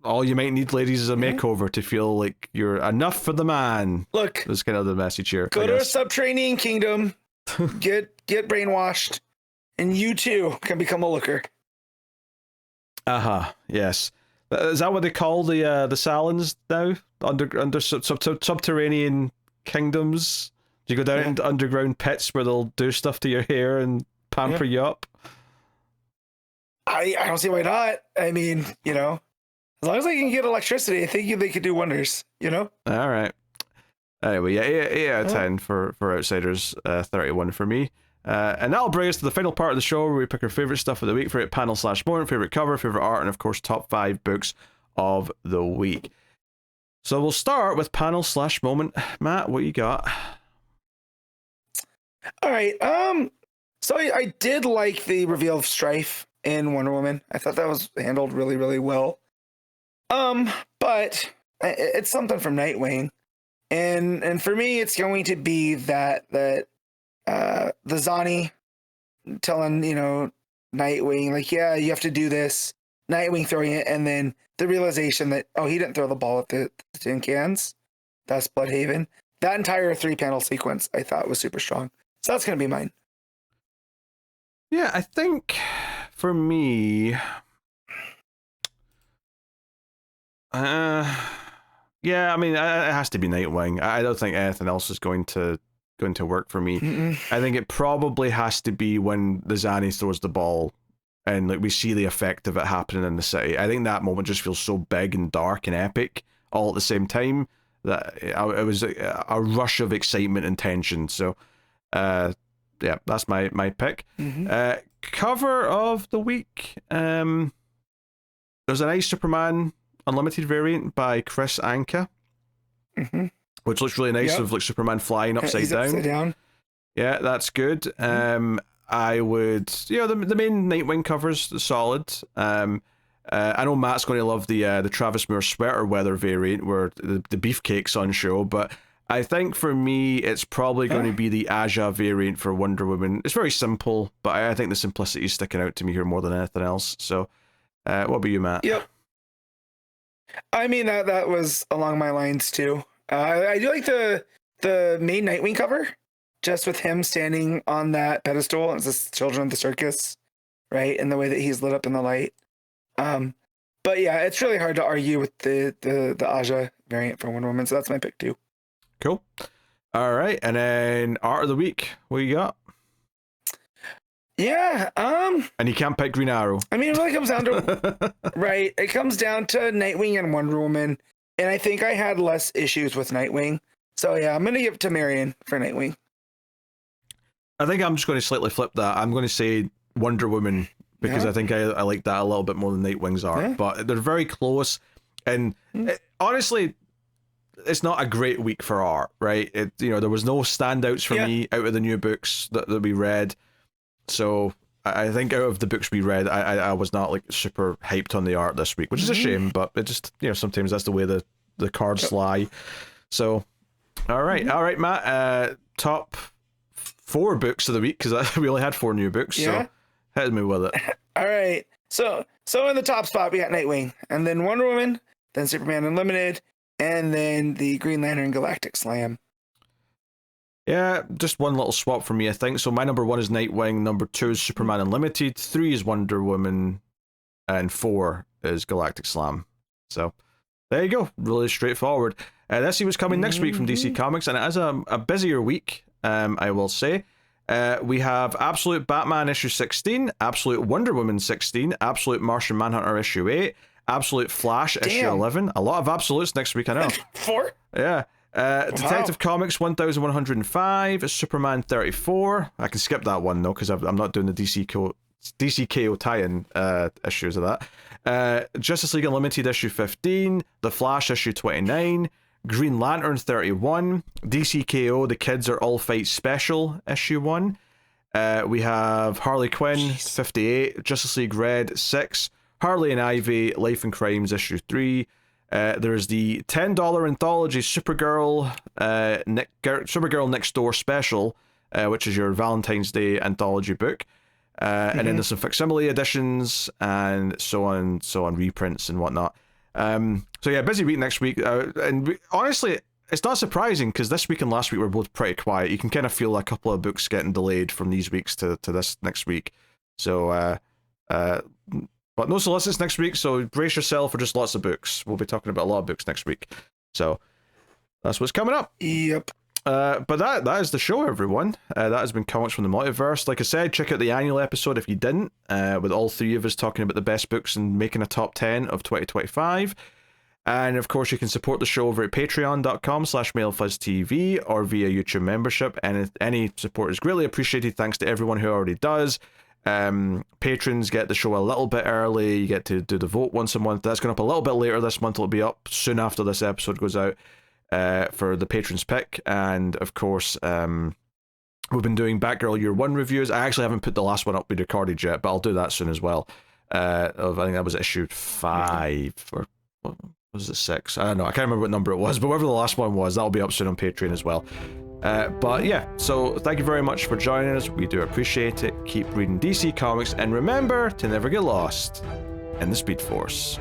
All you might need, ladies, is a makeover to feel like you're enough for the man. Look, that's kind of the message here. Go to a subterranean kingdom, get brainwashed, and you too can become a looker. Yes. Is that what they call the Salons now? Under subterranean kingdoms? Do you go down into underground pits where they'll do stuff to your hair and pamper you up? I don't see why not. I mean, you know, as long as they can get electricity, I think they could do wonders, you know? All right. Anyway, yeah, 8 out of 10 for Outsiders, 31 for me. And that'll bring us to the final part of the show where we pick our favorite stuff of the week, favorite panel / moment, favorite cover, favorite art, and of course, top 5 books of the week. So we'll start with panel / moment. Matt, what you got? All right. So I did like the reveal of Strife in Wonder Woman. I thought that was handled really, really well. But it's something from Nightwing, and for me, it's going to be that the Zani telling, you know, Nightwing, like, yeah, you have to do this. Nightwing throwing it, and then the realization that, oh, he didn't throw the ball at the tin cans. That's Bloodhaven. That entire 3-panel sequence I thought was super strong. So that's going to be mine. Yeah, I think for me, yeah, I mean, it has to be Nightwing. I don't think anything else is going to work for me. I think it probably has to be when the Zani throws the ball and like we see the effect of it happening in the city. I think that moment just feels so big and dark and epic all at the same time that it was a rush of excitement and tension. So yeah, that's my pick. Cover of the week. There's a nice Superman Unlimited variant by Chris Anka, which looks really nice, with like Superman flying upside down. Yeah, that's good. I would, the main Nightwing covers are solid. I know Matt's going to love the Travis Moore sweater weather variant where the beefcake's on show, but I think for me it's probably going to be the Aja variant for Wonder Woman. It's very simple, but I think the simplicity is sticking out to me here more than anything else. So, what about you, Matt? Yep. I mean that was along my lines too. I do like the main Nightwing cover, just with him standing on that pedestal as the Children of the Circus, right, and the way that he's lit up in the light. But yeah, it's really hard to argue with the Aja variant for Wonder Woman, so that's my pick too. Cool. All right, and then art of the week. What you got? Yeah. And you can't pick Green Arrow. I mean, it really comes down to right. It comes down to Nightwing and Wonder Woman, and I think I had less issues with Nightwing. So yeah, I'm gonna give it to Marion for Nightwing. I think I'm just going to slightly flip that. I'm going to say Wonder Woman because I think I like that a little bit more than Nightwing's art. But they're very close, and honestly, it's not a great week for art, right? There was no standouts for me out of the new books that we read. So I think out of the books we read, I was not like super hyped on the art this week, which is a shame. But it just sometimes that's the way the cards lie. So all right, Matt. Top 4 books of the week because we only had 4 new books. So hit me with it. All right. So in the top spot we got Nightwing, and then Wonder Woman, then Superman Unlimited, and then the Green Lantern Galactic Slam. Yeah, just one little swap for me, I think. So my number 1 is Nightwing, number 2 is Superman Unlimited, 3 is Wonder Woman, and 4 is Galactic Slam. So there you go. Really straightforward. Let's see what's coming next week from DC Comics, and it is a busier week, I will say. We have Absolute Batman issue 16, Absolute Wonder Woman 16, Absolute Martian Manhunter issue 8, Absolute Flash issue 11. A lot of absolutes next week, I know. 4? Yeah. Detective Comics 1105, Superman 34. I can skip that one though because I'm not doing the DCKO tie-in issues of that. Justice League Unlimited issue 15, The Flash issue 29, Green Lantern 31, DCKO The Kids Are All Fight Special issue 1. We have Harley Quinn 58, Justice League Red 6, Harley and Ivy Life and Crimes issue 3. There's the $10 anthology Supergirl Next Door special, which is your Valentine's Day anthology book. And then there's some facsimile editions and so on, reprints and whatnot. So yeah, busy week next week. Honestly, it's not surprising because this week and last week were both pretty quiet. You can kind of feel a couple of books getting delayed from these weeks to this next week. So, but no solicits next week, so brace yourself for just lots of books. We'll be talking about a lot of books next week. So that's what's coming up. Yep. But that is the show, everyone. That has been Comics from the Multiverse. Like I said, check out the annual episode if you didn't, with all 3 of us talking about the best books and making a top 10 of 2025. And of course, you can support the show over at patreon.com/MailFuzzTV or via YouTube membership. And any support is greatly appreciated. Thanks to everyone who already does. Patrons get the show a little bit early. You get to do the vote once a month. That's going up a little bit later this month. It'll be up soon after this episode goes out for the patrons pick. And of course, we've been doing Batgirl Year 1 reviews. I actually haven't put the last one up we recorded yet, but I'll do that soon as well. I think that was issue 5 or what was it, 6? I don't know. I can't remember what number it was, but whatever the last one was, that'll be up soon on Patreon as well. But yeah, so thank you very much for joining us. We do appreciate it. Keep reading DC Comics, and remember to never get lost in the Speed Force.